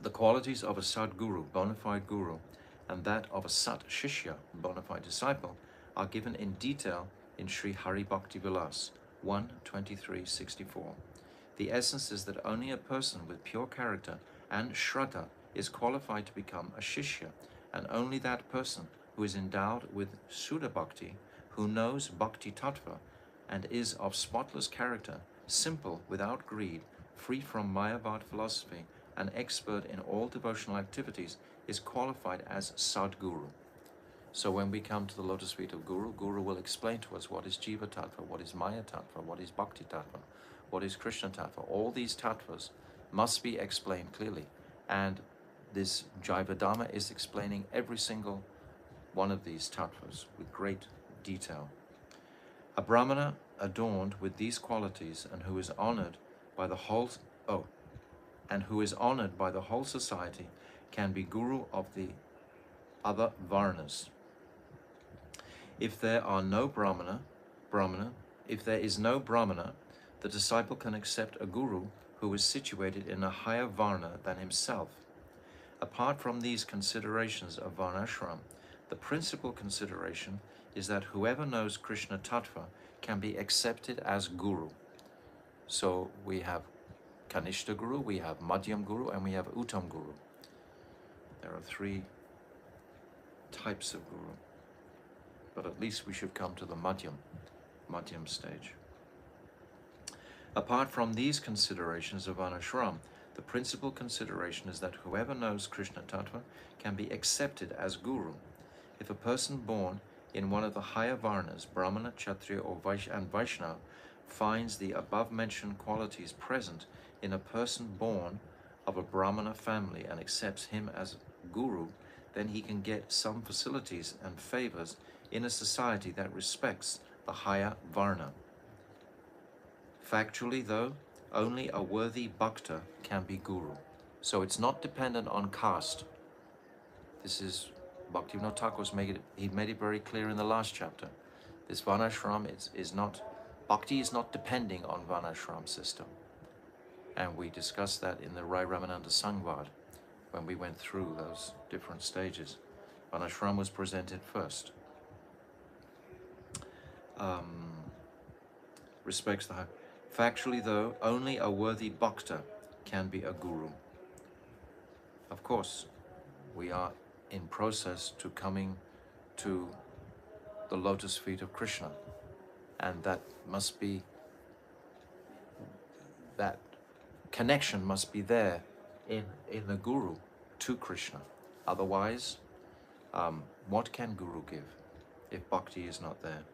The qualities of a Sadguru, bona fide guru, and that of a Sat Shishya, bona fide disciple, are given in detail in Sri Hari Bhakti Vilas 1.23.64. The essence is that only a person with pure character and Shraddha is qualified to become a Shishya, and only that person who is endowed with Sudha Bhakti, who knows Bhakti Tattva, and is of spotless character, simple, without greed, free from Mayavad philosophy, and expert in all devotional activities, is qualified as Sadguru. So when we come to the lotus feet of Guru, Guru will explain to us what is Jiva Tattva, what is Maya Tattva, what is Bhakti Tattva, what is Krishna Tattva. All these tattvas must be explained clearly. And this Jaiva Dharma is explaining every single one of these tattvas with great detail. A Brahmana adorned with these qualities and who is honored by the whole society can be Guru of the other Varnas. If there is no Brahmana, the disciple can accept a Guru who is situated in a higher Varna than himself. Apart from these considerations of Varnashram, the principal consideration is that whoever knows Krishna Tattva can be accepted as Guru. So we have Kanishta Guru, we have Madhyam Guru, and we have Uttam Guru. There are three types of Guru. But at least we should come to the Madhyam stage. Apart from these considerations of Varnashram, the principal consideration is that whoever knows Krishna Tattva can be accepted as Guru. If a person born in one of the higher Varnas, Brahmana, Kshatriya, and Vaishnava, finds the above-mentioned qualities present in a person born of a Brahmana family and accepts him as Guru, then he can get some facilities and favors in a society that respects the higher Varna. Factually, though, only a worthy Bhakta can be Guru. So it's not dependent on caste. This is, Bhaktivinoda Thakur's made it very clear in the last chapter. This Varnashram is not, Bhakti is not depending on Varnashram system. And we discussed that in the Rai Ramananda Sangvad when we went through those different stages. Varnashram was presented first. respects the higher. Factually, though, only a worthy bhakta can be a guru. Of course, we are in process to coming to the lotus feet of Krishna, and that connection must be there in the guru to Krishna. Otherwise, what can guru give if bhakti is not there?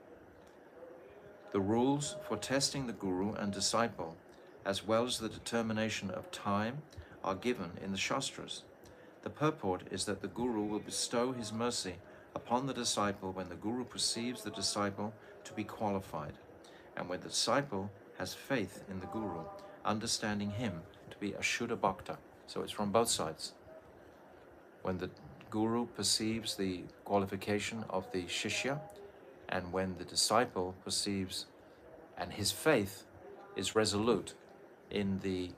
The rules for testing the guru and disciple, as well as the determination of time, are given in the Shastras. The purport is that the guru will bestow his mercy upon the disciple when the guru perceives the disciple to be qualified, and when the disciple has faith in the guru, understanding him to be a Shuddha Bhakta. So it's from both sides. When the guru perceives the qualification of the Shishya, and when the disciple perceives and his faith is resolute in the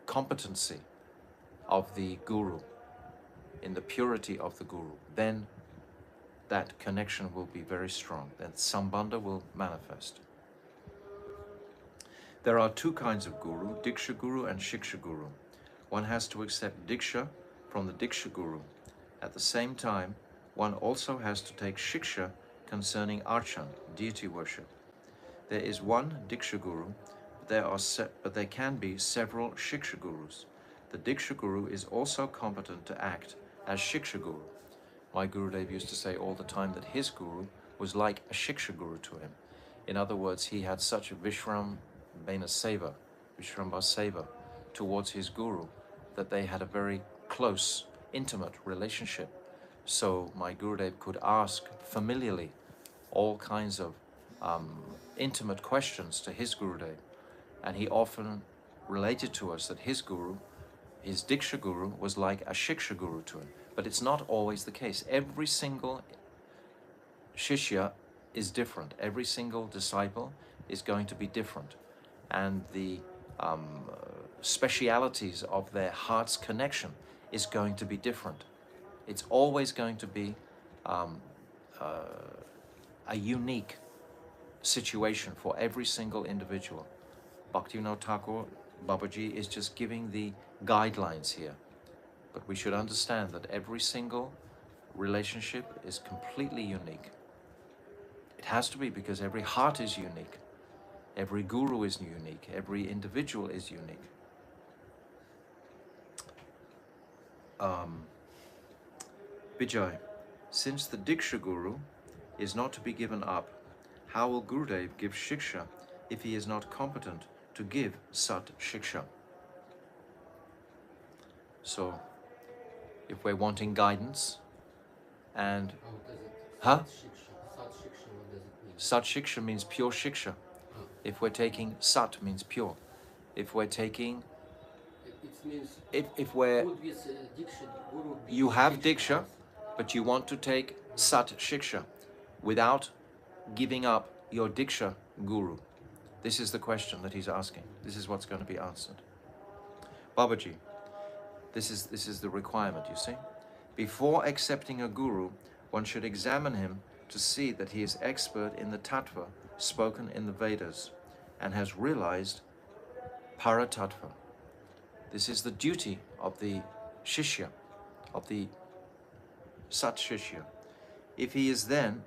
competency of the guru, in the purity of the guru, then that connection will be very strong. Then sambandha will manifest. There are two kinds of guru, Diksha Guru and Shiksha Guru. One has to accept Diksha from the Diksha Guru. At the same time, one also has to take Shiksha concerning Archan, deity worship. There is one Diksha Guru, but there can be several Shiksha Gurus. The Diksha Guru is also competent to act as Shiksha Guru. My Gurudev used to say all the time that his Guru was like a Shiksha Guru to him. In other words, he had such a Vishrambhana Seva towards his Guru that they had a very close, intimate relationship. So my Gurudev could ask familiarly all kinds of intimate questions to his Gurudev. And he often related to us that his Guru, his Diksha Guru, was like a Shiksha Guru to him. But it's not always the case. Every single Shishya is different. Every single disciple is going to be different. And the specialities of their heart's connection is going to be different. It's always going to be a unique situation for every single individual. Bhaktivinoda Thakur Babaji is just giving the guidelines here. But we should understand that every single relationship is completely unique. It has to be, because every heart is unique. Every guru is unique. Every individual is unique. Vijay, since the Diksha Guru is not to be given up, how will Gurudev give Shiksha if he is not competent to give Sat Shiksha? So, if we're wanting guidance, and How does it? Huh? Sat Shiksha, what does it mean? Sat Shiksha means pure Shiksha. Oh. If we're taking Sat means pure. If we're taking, It means if we're, would be Diksha, Guru be you have Shiksha Diksha, also. but you want to take Sat Shiksha without giving up your Diksha Guru. This is the question that he's asking. This is what's going to be answered. Babaji, this is the requirement, you see. Before accepting a Guru, one should examine him to see that he is expert in the Tattva spoken in the Vedas and has realized Paratattva. This is the duty of the Shishya, of the Sat Shishya. If he is, then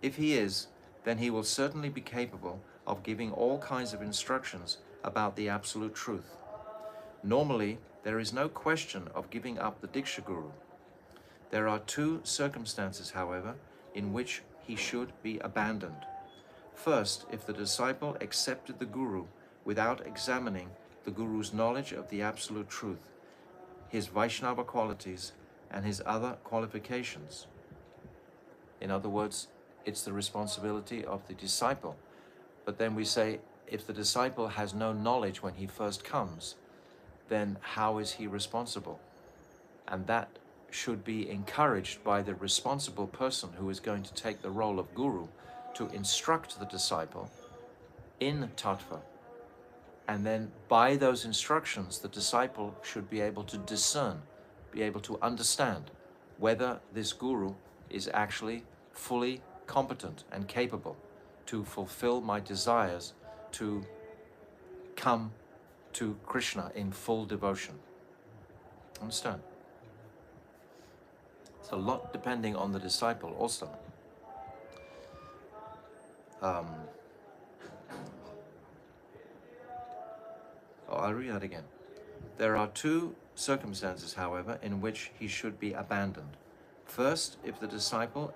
he will certainly be capable of giving all kinds of instructions about the absolute truth. Normally, there is no question of giving up the Diksha Guru. There are two circumstances, however, in which he should be abandoned. First, if the disciple accepted the Guru without examining the Guru's knowledge of the absolute truth, his Vaishnava qualities, and his other qualifications. In other words, it's the responsibility of the disciple. But then we say, if the disciple has no knowledge when he first comes, then how is he responsible? And that should be encouraged by the responsible person who is going to take the role of Guru to instruct the disciple in Tattva. And then by those instructions, the disciple should be able to discern, be able to understand whether this Guru is actually fully competent and capable to fulfill my desires to come to Krishna in full devotion. Understand? It's a lot depending on the disciple also. I'll read that again. There are two circumstances, however, in which he should be abandoned. First, if the disciple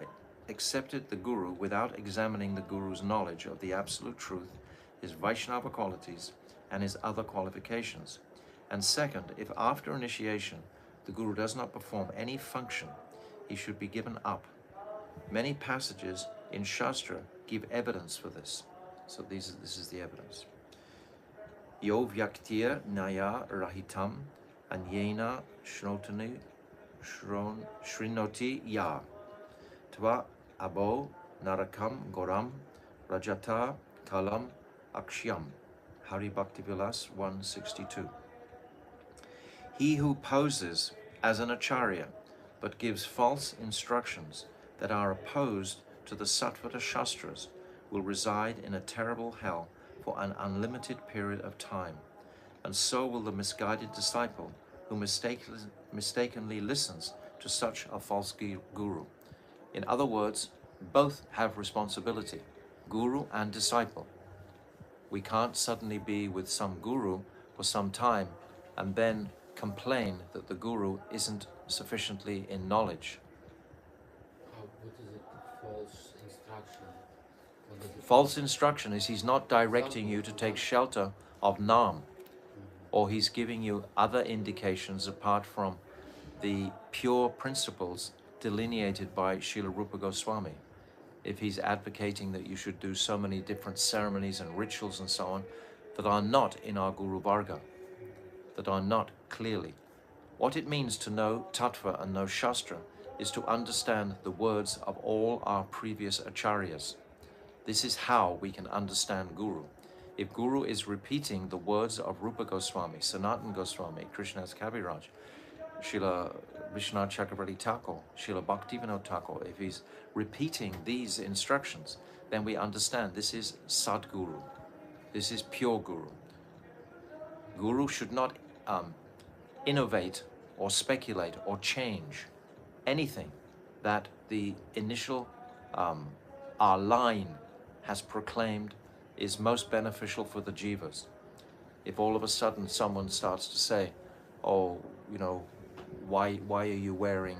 accepted the Guru without examining the Guru's knowledge of the absolute truth, his Vaishnava qualities, and his other qualifications. And second, if after initiation the Guru does not perform any function, he should be given up. Many passages in Shastra give evidence for this. So this is the evidence. Yo vyaktir naya rahitam anyena shrinoti ya tva abo narakam goram rajata kalam akshyam. Hari Bhaktivilas 162. He who poses as an acharya but gives false instructions that are opposed to the Sattvata Shastras will reside in a terrible hell for an unlimited period of time, and so will the misguided disciple who mistakenly listens to such a false guru. In other words, both have responsibility, guru and disciple. We can't suddenly be with some guru for some time and then complain that the guru isn't sufficiently in knowledge. What is it? False instruction. What is it? False instruction is he's not directing you to take shelter of Nam, or he's giving you other indications apart from the pure principles delineated by Srila Rupa Goswami. If he's advocating that you should do so many different ceremonies and rituals and so on that are not in our Guru Varga, that are not clearly. What it means to know Tattva and know Shastra is to understand the words of all our previous acharyas. This is how we can understand Guru. If Guru is repeating the words of Rupa Goswami, Sanatana Goswami, Krishnadas Kaviraj, Srila Vishwanath Chakravarti Thakur, Srila Bhaktivinoda Thakur, if he's repeating these instructions, then we understand this is Sadguru. This is pure Guru. Guru should not innovate or speculate or change anything that the initial our line has proclaimed is most beneficial for the jivas. If all of a sudden someone starts to say, oh, you know, why are you wearing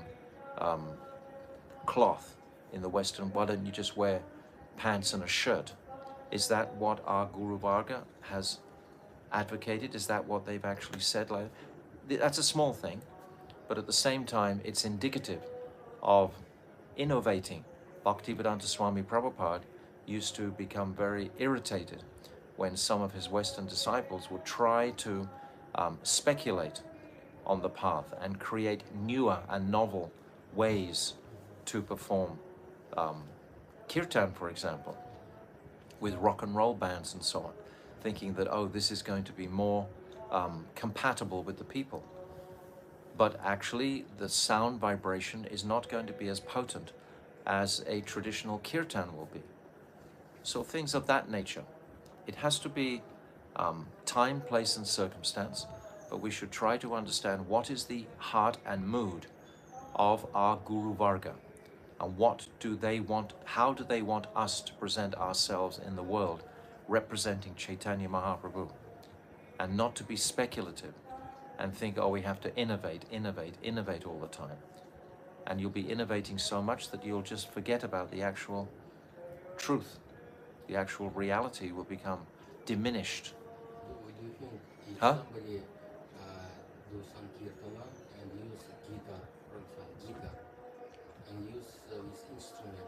cloth in the Western? Why don't you just wear pants and a shirt? Is that what our Guru Varga has advocated? Is that what they've actually said? Like, that's a small thing, but at the same time, it's indicative of innovating. Bhaktivedanta Swami Prabhupada used to become very irritated when some of his Western disciples would try to speculate on the path and create newer and novel ways to perform kirtan, for example, with rock and roll bands and so on, thinking that, oh, this is going to be more compatible with the people. But actually, the sound vibration is not going to be as potent as a traditional kirtan will be. So things of that nature. It has to be time, place, and circumstance, but we should try to understand what is the heart and mood of our Guru Varga, and what do they want, how do they want us to present ourselves in the world, representing Chaitanya Mahaprabhu, and not to be speculative and think, oh, we have to innovate all the time. And you'll be innovating so much that you'll just forget about the actual truth. The actual reality will become diminished. What do you think? If Huh? somebody do some kirtana and use guitar, for example, guitar, and use this instrument,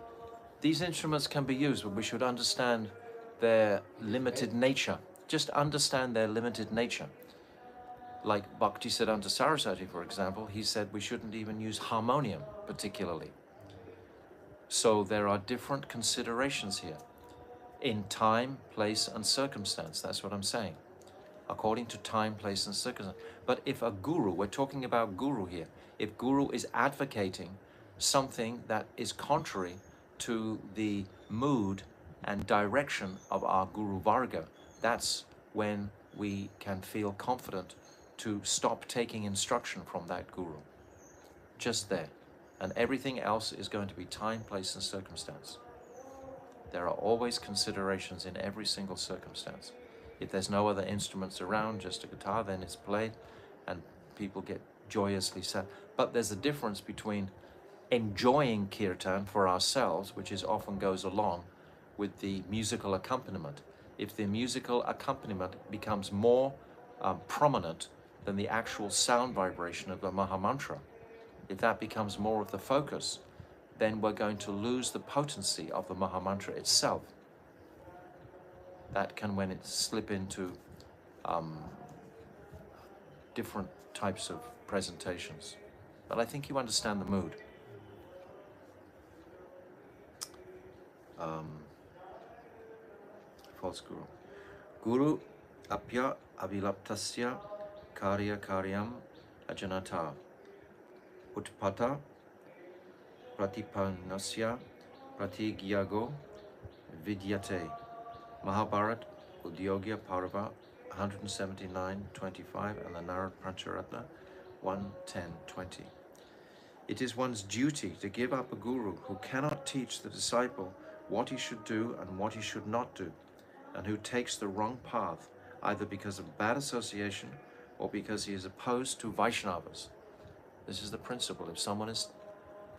These instruments can be used, but we should understand their limited nature. Just understand their limited nature. Like Bhaktisiddhanta Saraswati, for example, he said we shouldn't even use harmonium particularly. So there are different considerations here in time, place, and circumstance. That's what I'm saying. According to time, place, and circumstance. But if a guru, we're talking about guru here, if guru is advocating something that is contrary to the mood and direction of our Guru Varga, that's when we can feel confident to stop taking instruction from that Guru. Just there. And everything else is going to be time, place, and circumstance. There are always considerations in every single circumstance. If there's no other instruments around, just a guitar, then it's played and people get joyously sad. But there's a difference between enjoying kirtan for ourselves, which is often goes along with the musical accompaniment. If the musical accompaniment becomes more prominent than the actual sound vibration of the Mahamantra, if that becomes more of the focus, then we're going to lose the potency of the Mahamantra itself. That can, when it slip into different types of presentations. But I think you understand the mood. False Guru. Guru apya avilaptasya karya karyam ajanata utpata pratipannasya pratigyago vidyate. Mahabharat Udyogya Parva 179.25 and the Narad Pancharatna 110.20. It is one's duty to give up a guru who cannot teach the disciple what he should do and what he should not do, and who takes the wrong path, either because of bad association or because he is opposed to Vaishnavas. This is the principle. If someone is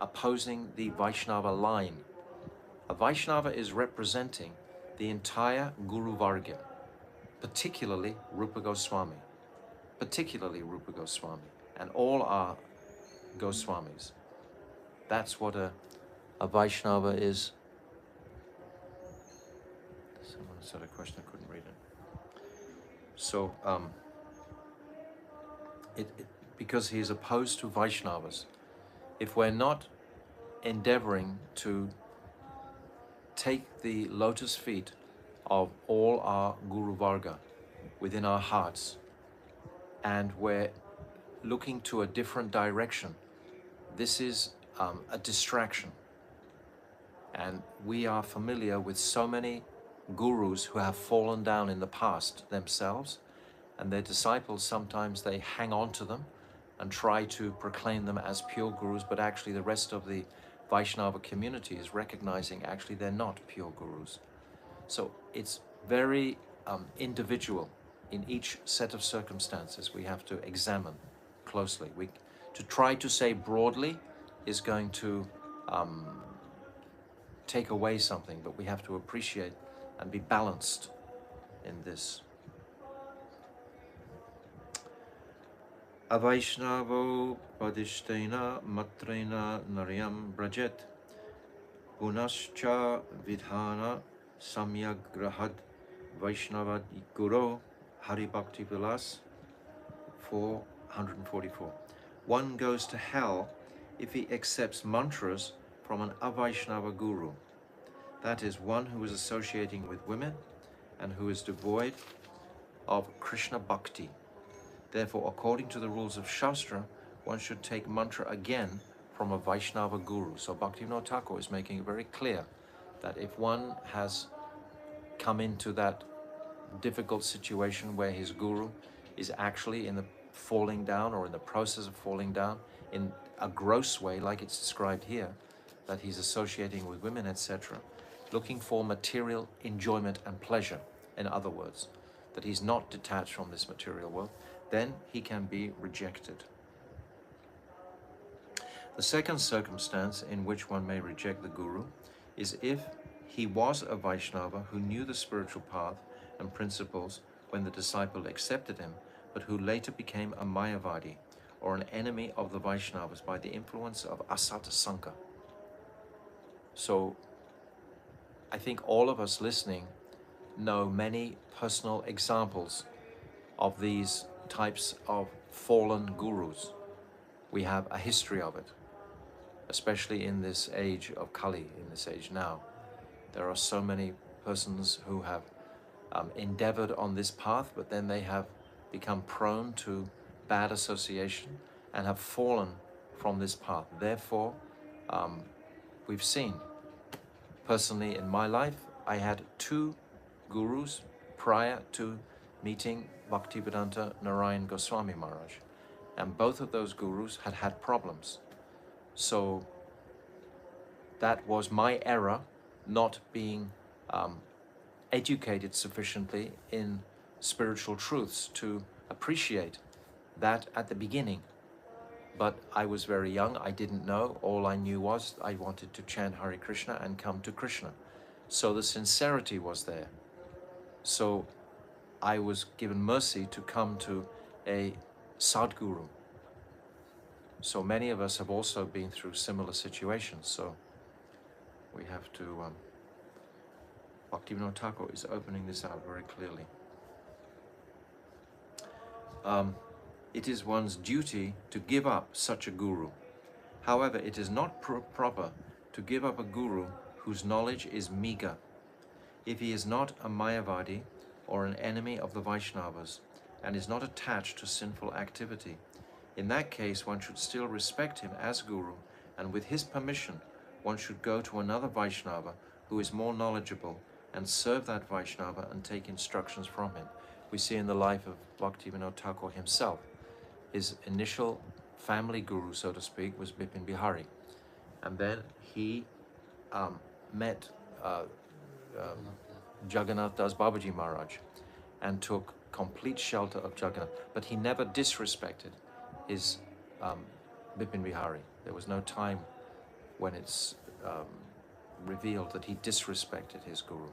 opposing the Vaishnava line, a Vaishnava is representing the entire Guru Varga, particularly Rupa Goswami, and all our Goswamis. That's what a Vaishnava is. Someone said a question, I couldn't read it. So, because he is opposed to Vaishnavas, if we're not endeavoring to take the lotus feet of all our Guru Varga within our hearts, and we're looking to a different direction, this is a distraction. And we are familiar with so many gurus who have fallen down in the past themselves, and their disciples, sometimes they hang on to them and try to proclaim them as pure gurus, but actually the rest of the Vaishnava community is recognizing actually they're not pure gurus. So it's very individual in each set of circumstances. We have to examine closely. To try to say broadly is going to take away something, but we have to appreciate and be balanced in this. Avaishnavo padishtena matrena naryam brajet punascha vidhana samyagrahad Vaishnava Guru Hari Bhakti Vilas 444. One goes to hell if he accepts mantras from an Avaishnava Guru. That is, one who is associating with women and who is devoid of Krishna Bhakti. Therefore, according to the rules of Shastra, one should take mantra again from a Vaishnava Guru. So Bhaktivinoda Thakur is making it very clear that if one has come into that difficult situation where his Guru is actually in the falling down or in the process of falling down in a gross way, like it's described here, that he's associating with women, etc., looking for material enjoyment and pleasure, in other words, that he's not detached from this material world, then he can be rejected. The second circumstance in which one may reject the Guru is if he was a Vaishnava who knew the spiritual path and principles when the disciple accepted him, but who later became a Mayavadi or an enemy of the Vaishnavas by the influence of Asata Sangha. So I think all of us listening know many personal examples of these types of fallen gurus. We have a history of it, especially in this age of Kali, in this age now. There are so many persons who have endeavored on this path, but then they have become prone to bad association and have fallen from this path. Therefore, we've seen, personally in my life, I had two gurus prior to meeting Bhaktivedanta Narayan Goswami Maharaj, and both of those gurus had had problems. So that was my error, not being educated sufficiently in spiritual truths to appreciate that at the beginning. But I was very young, I didn't know. All I knew was I wanted to chant Hare Krishna and come to Krishna. So the sincerity was there. So I was given mercy to come to a Sadguru. So many of us have also been through similar situations. So we have to, Bhaktivinoda Thakur is opening this out very clearly. It is one's duty to give up such a guru. However, it is not proper to give up a guru whose knowledge is meager. If he is not a Mayavadi or an enemy of the Vaishnavas and is not attached to sinful activity, in that case one should still respect him as guru, and with his permission one should go to another Vaishnava who is more knowledgeable and serve that Vaishnava and take instructions from him. We see in the life of Bhaktivinoda Thakur himself, his initial family guru, so to speak, was Bipin Bihari. And then he met Jagannath Das Babaji Maharaj and took complete shelter of Jagannath. But he never disrespected his Bipin Bihari. There was no time when it's revealed that he disrespected his guru.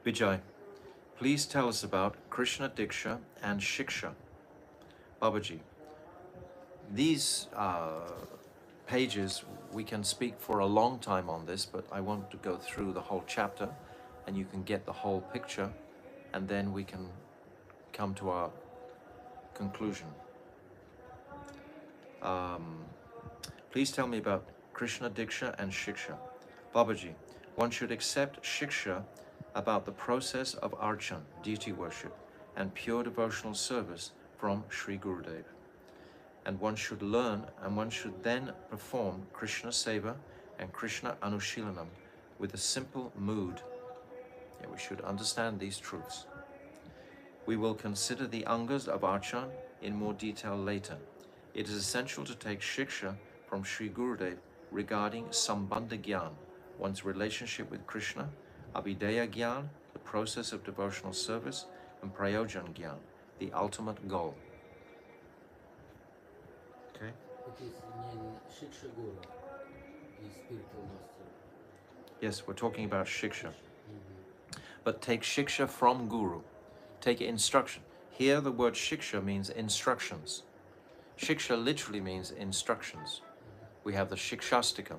Vijay, please tell us about Krishna Diksha and Shiksha. Babaji, these pages, we can speak for a long time on this, but I want to go through the whole chapter and you can get the whole picture, and then we can come to our conclusion. Please tell me about Krishna Diksha and Shiksha. Babaji, one should accept Shiksha about the process of Archan, deity worship, and pure devotional service from Sri Gurudev. And one should learn, and one should then perform Krishna Seva and Krishna Anushilanam with a simple mood. Yeah, we should understand these truths. We will consider the Angas of Archan in more detail later. It is essential to take Shiksha from Sri Gurudev regarding Sambandha Gyan, one's relationship with Krishna, Abhideya Gyan, the process of devotional service, and Prayojan Gyan, the ultimate goal. Okay? It is mean Shiksha Guru, is spiritual master. Yes, we're talking about Shiksha. But take Shiksha from Guru. Take instruction. Here the word Shiksha means instructions. Shiksha literally means instructions. We have the Shikshastikam,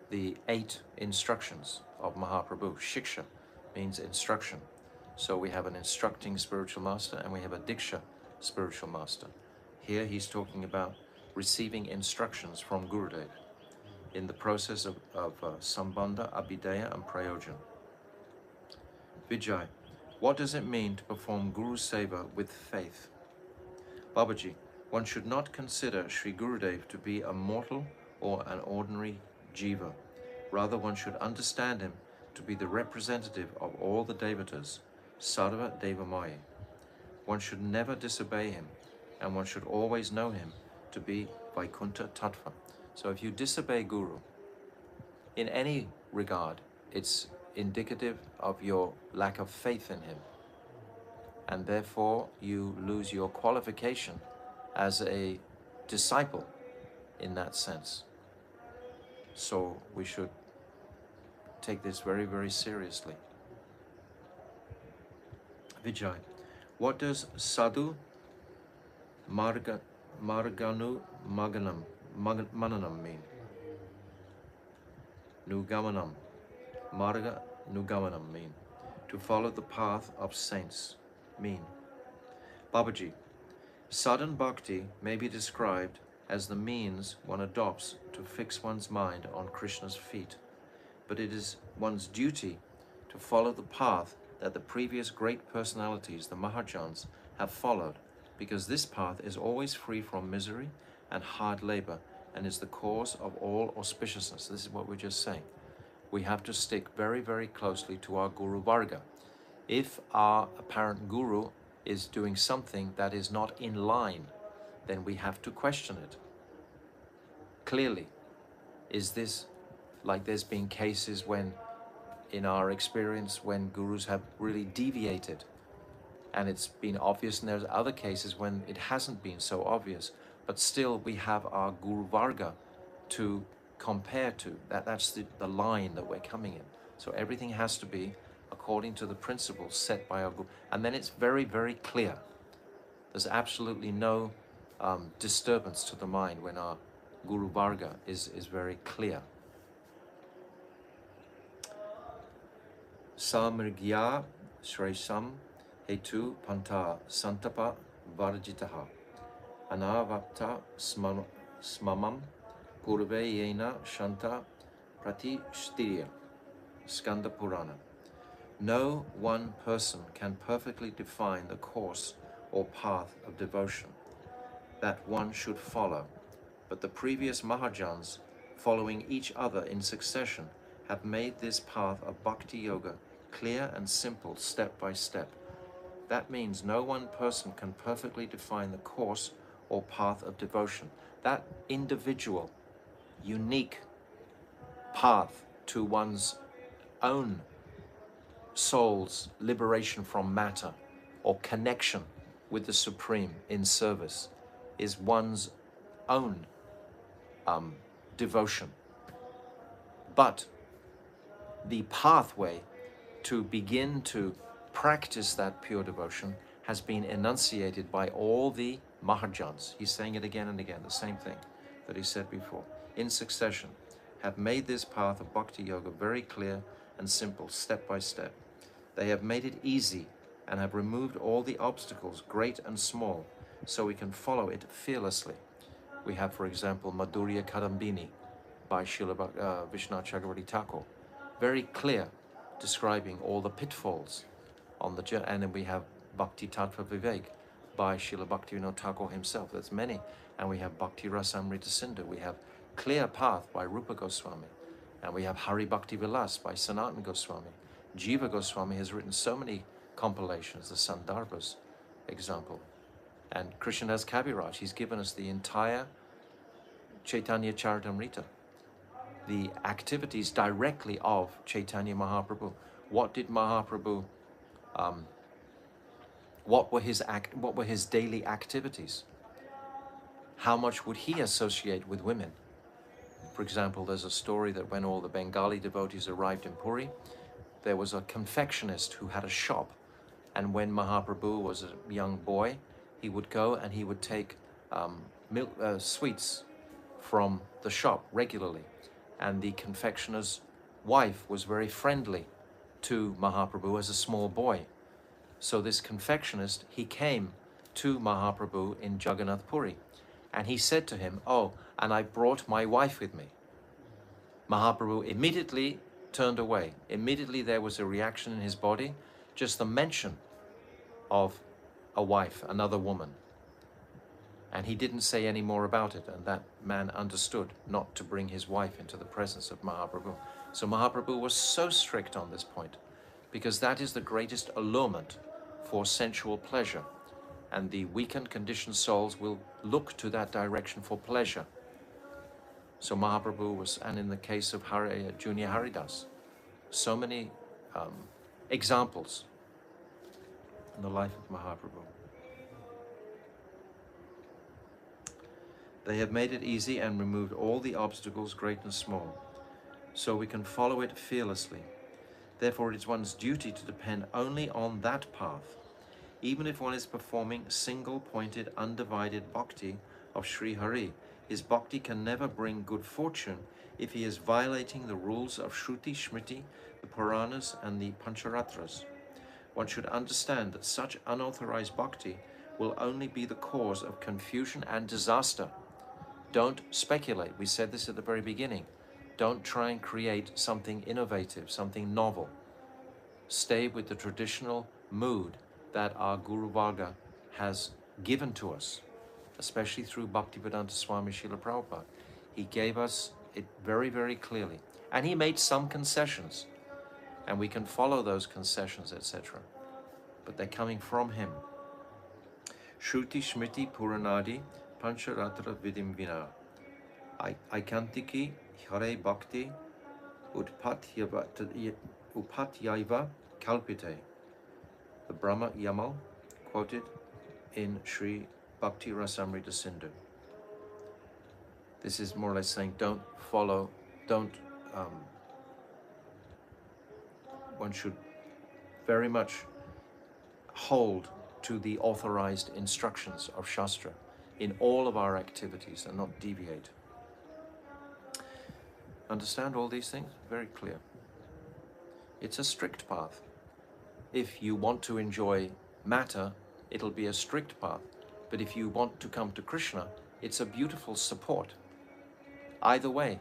the 8 instructions of Mahaprabhu. Shiksha means instruction. So we have an instructing spiritual master and we have a Diksha spiritual master. Here he's talking about receiving instructions from Gurudev in the process of Sambandha, Abhideya and Prayojan. Vijay, what does it mean to perform Guru Seva with faith? Babaji, one should not consider Sri Gurudev to be a mortal or an ordinary jiva. Rather, one should understand him to be the representative of all the devatas, Sarva Devamaya. One should never disobey him, and one should always know him to be Vaikuntha Tattva. So if you disobey Guru, in any regard, it's indicative of your lack of faith in him. And therefore, you lose your qualification as a disciple in that sense. So we should take this very, very seriously. Vijay, what does sadhu marganu mananam mean? Nugamanam, marga nugamanam mean? To follow the path of saints mean? Babaji, sadhan bhakti may be described as the means one adopts to fix one's mind on Krishna's feet, but it is one's duty to follow the path that the previous great personalities, the Mahajans, have followed, because this path is always free from misery and hard labor and is the cause of all auspiciousness. This is what we're just saying. we have to stick very, very closely to our Guru Varga. If our apparent Guru is doing something that is not in line, then we have to question it. Clearly, is this, like there's been cases when, in our experience, when Gurus have really deviated and it's been obvious, and there's other cases when it hasn't been so obvious, but still we have our Guru Varga to compare to. That's the line that we're coming in. So everything has to be according to the principles set by our Guru. And then it's very, very clear. There's absolutely no disturbance to the mind when our Guru Varga is very clear. Samirgya Shresham Hetu Panta Santapa Varjitaha Anavapta Smamam Purve Yena Shanta Pratishtirya Skanda Purana. No one person can perfectly define the course or path of devotion that one should follow, but the previous Mahajans, following each other in succession, have made this path of Bhakti Yoga clear and simple step by step. That means no one person can perfectly define the course or path of devotion. That individual, unique path to one's own soul's liberation from matter or connection with the Supreme in service is one's own devotion. But the pathway to begin to practice that pure devotion has been enunciated by all the Mahajans. He's saying it again and again, the same thing that he said before. In succession, have made this path of Bhakti Yoga very clear and simple, step by step. They have made it easy and have removed all the obstacles, great and small, so we can follow it fearlessly. We have, for example, Madhurya Kadambini by Srila Vishwanath Chakravarti Thakur, very clear, describing all the pitfalls on the journey. And then we have Bhakti Tattva Vivek by Srila Bhaktivinoda Thakur himself. There's many. And we have Bhakti Rasamrita Sindhu. We have Clear Path by Rupa Goswami. And we have Hari Bhakti Vilas by Sanatana Goswami. Jiva Goswami has written so many compilations, the Sandarbhas example. And Krishnadas Kaviraj, he's given us the entire Chaitanya Charitamrita, the activities directly of Chaitanya Mahaprabhu. What did Mahaprabhu, what were his daily activities? How much would he associate with women? For example, there's a story that when all the Bengali devotees arrived in Puri, there was a confectionist who had a shop, and when Mahaprabhu was a young boy, he would go and he would take sweets from the shop regularly. And the confectioner's wife was very friendly to Mahaprabhu as a small boy. So this confectionist, he came to Mahaprabhu in Jagannath Puri, and he said to him, "Oh, and I brought my wife with me." Mahaprabhu immediately turned away. Immediately there was a reaction in his body, just the mention of a wife, another woman. And he didn't say any more about it, and that man understood not to bring his wife into the presence of Mahaprabhu. So Mahaprabhu was so strict on this point, because that is the greatest allurement for sensual pleasure. And the weakened, conditioned souls will look to that direction for pleasure. So Mahaprabhu was, and in the case of Junior Haridas, so many examples in the life of Mahaprabhu. They have made it easy and removed all the obstacles, great and small, so we can follow it fearlessly. Therefore, it is one's duty to depend only on that path. Even if one is performing single-pointed, undivided bhakti of Sri Hari, his bhakti can never bring good fortune if he is violating the rules of Shruti, Smriti, the Puranas, and the Pancharatras. One should understand that such unauthorized bhakti will only be the cause of confusion and disaster. Don't speculate. We said this at the very beginning. Don't try and create something innovative, something novel. Stay with the traditional mood that our Guru Varga has given to us, especially through Bhaktivedanta Swami Srila Prabhupada. He gave us it very, very clearly. And he made some concessions, and we can follow those concessions, etc. But they're coming from him. Shruti Smriti Puranadi Pancharatra Vidim Vina Aikantiki Hare Bhakti Upatyaiva Kalpite. The Brahma Yamal quoted in Sri Bhakti Rasamrita Sindhu. This is more or less saying one should very much hold to the authorized instructions of Shastra in all of our activities and not deviate. Understand all these things? Very clear. It's a strict path. If you want to enjoy matter, it'll be a strict path. But if you want to come to Krishna, it's a beautiful support. Either way,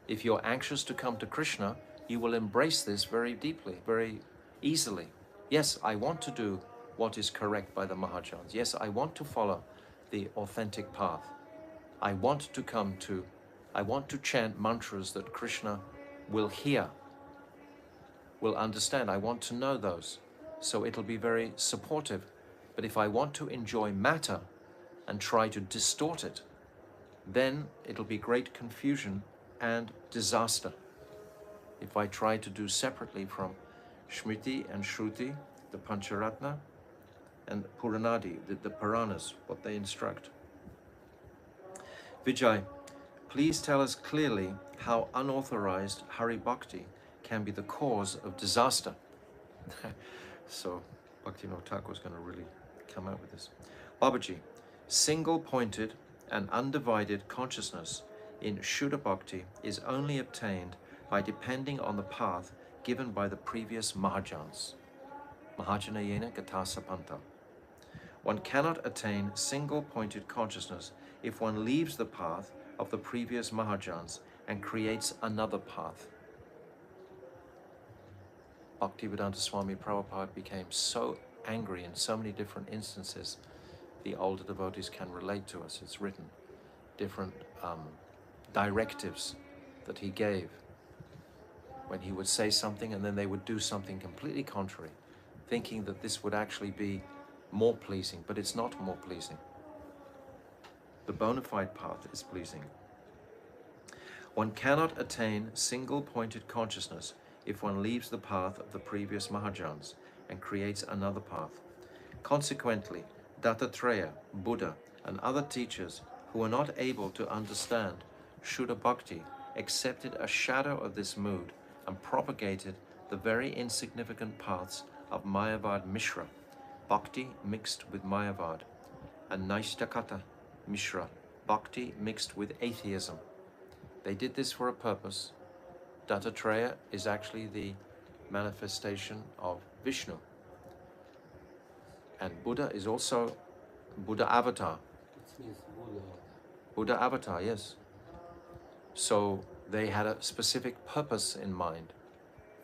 if you're anxious to come to Krishna, you will embrace this very deeply, very easily. Yes, I want to do what is correct by the Mahajans. Yes, I want to follow the authentic path. I want to chant mantras that Krishna will hear, will understand. I want to know those. So it'll be very supportive. But if I want to enjoy matter and try to distort it, then it'll be great confusion and disaster. If I try to do separately from Smriti and Shruti, the Pancharatna, and Puranadi, the Puranas, what they instruct. Vijay, please tell us clearly how unauthorized Hari Bhakti can be the cause of disaster. So Bhaktivinoda Thakur is going to really come out with this. Babaji, single-pointed and undivided consciousness in Shuddha Bhakti is only obtained by depending on the path given by the previous Mahajans. Mahajanayena Gatasa Panta. One cannot attain single-pointed consciousness if one leaves the path of the previous Mahajans and creates another path. Bhaktivedanta Swami Prabhupada became so angry in so many different instances. The older devotees can relate to us. It's written. Different directives that he gave when he would say something and then they would do something completely contrary, thinking that this would actually be more pleasing, but it's not more pleasing. The bona fide path is pleasing. One cannot attain single-pointed consciousness if one leaves the path of the previous Mahajans and creates another path. Consequently, Dattatreya, Buddha, and other teachers who were not able to understand Shuddha Bhakti accepted a shadow of this mood and propagated the very insignificant paths of Mayavad Mishra, Bhakti mixed with Mayavad, and Naishtakata Mishra, Bhakti mixed with atheism. They did this for a purpose. Dattatreya is actually the manifestation of Vishnu. And Buddha is also Buddha avatar. It means Buddha. Buddha avatar, yes. So they had a specific purpose in mind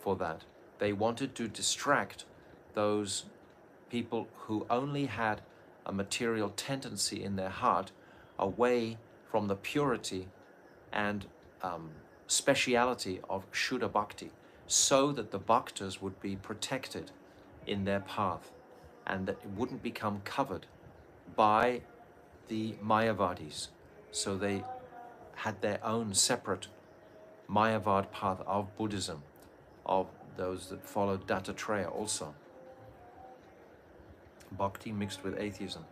for that. They wanted to distract those people who only had a material tendency in their heart away from the purity and speciality of Shuddha Bhakti, so that the bhaktas would be protected in their path and that it wouldn't become covered by the Mayavadis. So they had their own separate Mayavad path of Buddhism, of those that followed Dattatreya also. Bhakti mixed with atheism.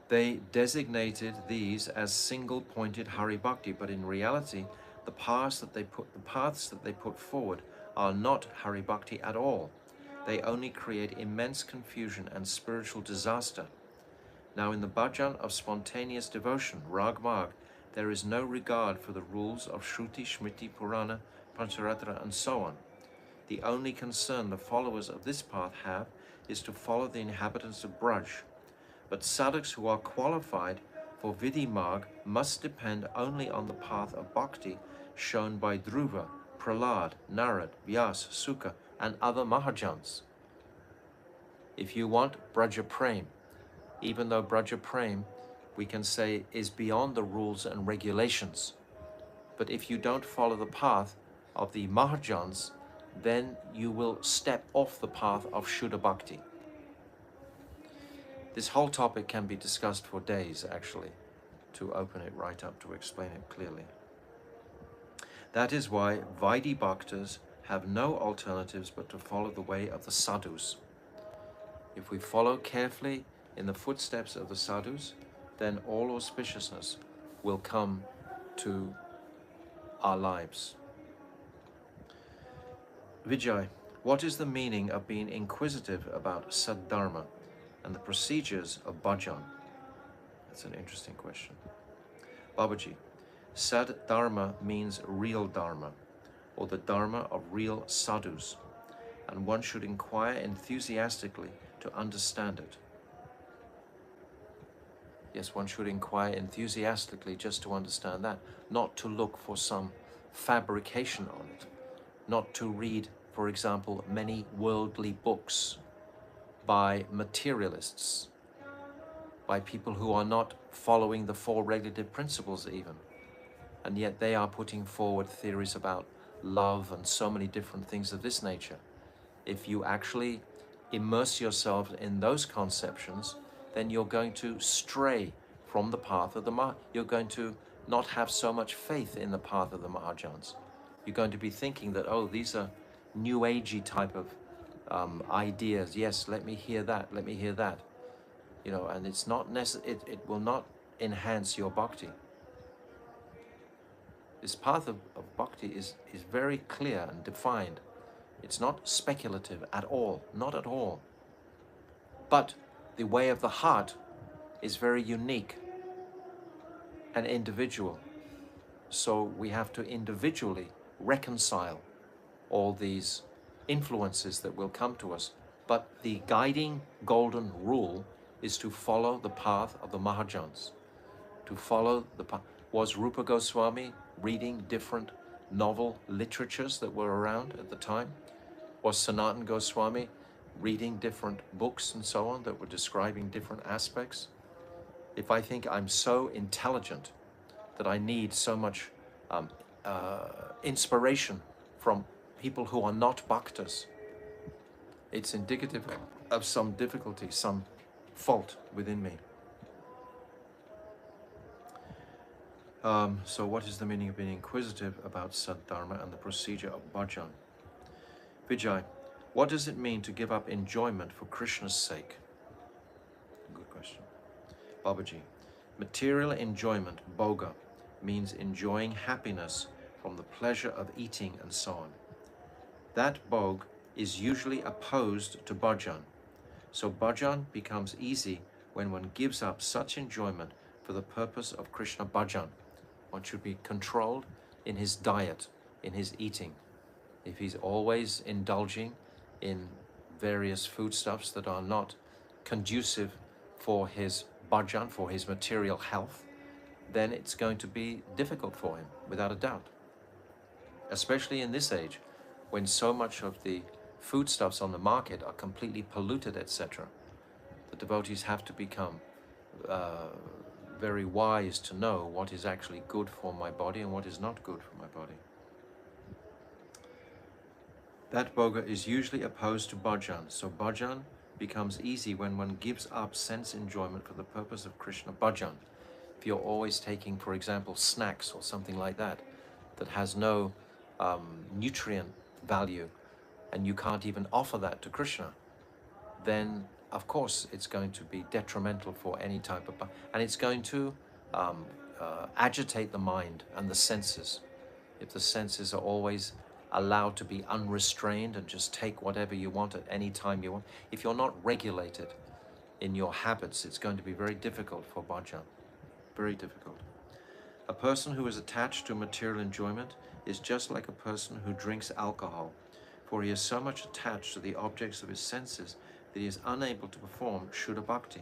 They designated these as single-pointed Hari Bhakti, but in reality, the paths that they put forward are not Hari Bhakti at all. They only create immense confusion and spiritual disaster. Now, in the bhajan of spontaneous devotion, Rag Marg, there is no regard for the rules of Shruti, Smriti, Purana, Pancharatra, and so on. The only concern the followers of this path have is to follow the inhabitants of Braj. But sadhaks who are qualified for Vidhi Marg must depend only on the path of Bhakti shown by Dhruva, Prahlad, Narad, Vyas, Sukha, and other Mahajans. If you want Braja Prem, even though Braja Prem, we can say, is beyond the rules and regulations, But if you don't follow the path of the Mahajans, then you will step off the path of Shuddha Bhakti. This whole topic can be discussed for days, actually, to open it right up, to explain it clearly. That is why Vaidhi Bhaktas have no alternatives but to follow the way of the sadhus. If we follow carefully in the footsteps of the sadhus, then all auspiciousness will come to our lives. Vijay, what is the meaning of being inquisitive about Saddharma and the procedures of bhajan? That's an interesting question. Babaji, Saddharma means real dharma, or the dharma of real sadhus, and one should inquire enthusiastically to understand it. Yes, one should inquire enthusiastically just to understand that, not to look for some fabrication on it, not to read, for example, many worldly books by materialists, by people who are not following the four regulative principles even, and yet they are putting forward theories about love and so many different things of this nature. If you actually immerse yourself in those conceptions, then you're going to stray from the path of the you're going to not have so much faith in the path of the Mahajans. You're going to be thinking that, oh, these are new agey type of ideas. Yes, let me hear that, let me hear that. You know, and it's not it will not enhance your bhakti. This path of bhakti is very clear and defined. It's not speculative at all, not at all. But the way of the heart is very unique and individual. So we have to individually reconcile all these influences that will come to us. But the guiding golden rule is to follow the path of the Mahajans. To follow the path. Was Rupa Goswami reading different novel literatures that were around at the time? Was Sanatana Goswami reading different books and so on that were describing different aspects? If I think I'm so intelligent that I need so much inspiration from people who are not bhaktas, it's indicative of some difficulty, some fault within me. So what is the meaning of being inquisitive about Saddharma and the procedure of bhajan? Vijay, what does it mean to give up enjoyment for Krishna's sake? Good question. Babaji, material enjoyment, bhoga, means enjoying happiness from the pleasure of eating and so on. That bhog is usually opposed to bhajan. So bhajan becomes easy when one gives up such enjoyment for the purpose of Krishna bhajan. One should be controlled in his diet, in his eating. If he's always indulging in various foodstuffs that are not conducive for his bhajan, for his material health, then it's going to be difficult for him, without a doubt. Especially in this age, when so much of the foodstuffs on the market are completely polluted, etc. The devotees have to become very wise to know what is actually good for my body and what is not good for my body. That bhoga is usually opposed to bhajan, so bhajan becomes easy when one gives up sense enjoyment for the purpose of Krishna bhajan. If you're always taking, for example, snacks or something like that, that has no nutrient value, and you can't even offer that to Krishna, then of course it's going to be detrimental for any type of, and it's going to agitate the mind and the senses. If the senses are always allowed to be unrestrained and just take whatever you want at any time you want, if you're not regulated in your habits, it's going to be very difficult for bhajan. Very difficult. A person who is attached to material enjoyment is just like a person who drinks alcohol, for he is so much attached to the objects of his senses that he is unable to perform Shuddha Bhakti.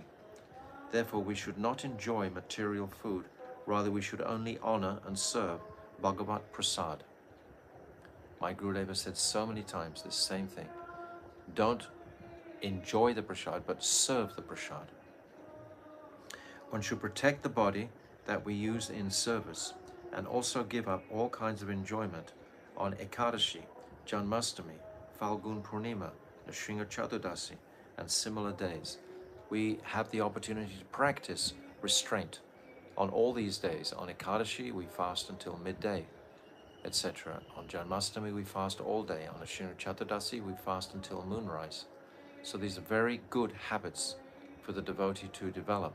Therefore, we should not enjoy material food, rather we should only honor and serve Bhagavat Prasad. My Gurudeva said so many times this same thing. Don't enjoy the prasad, but serve the prasad. One should protect the body that we use in service and also give up all kinds of enjoyment on Ekadashi, Janmastami, Falgun Purnima, Nrsimha Chaturdasi, and similar days. We have the opportunity to practice restraint. On all these days, on Ekadashi we fast until midday, etc. On Janmastami we fast all day. On Nrsimha Chaturdasi we fast until moonrise. So these are very good habits for the devotee to develop.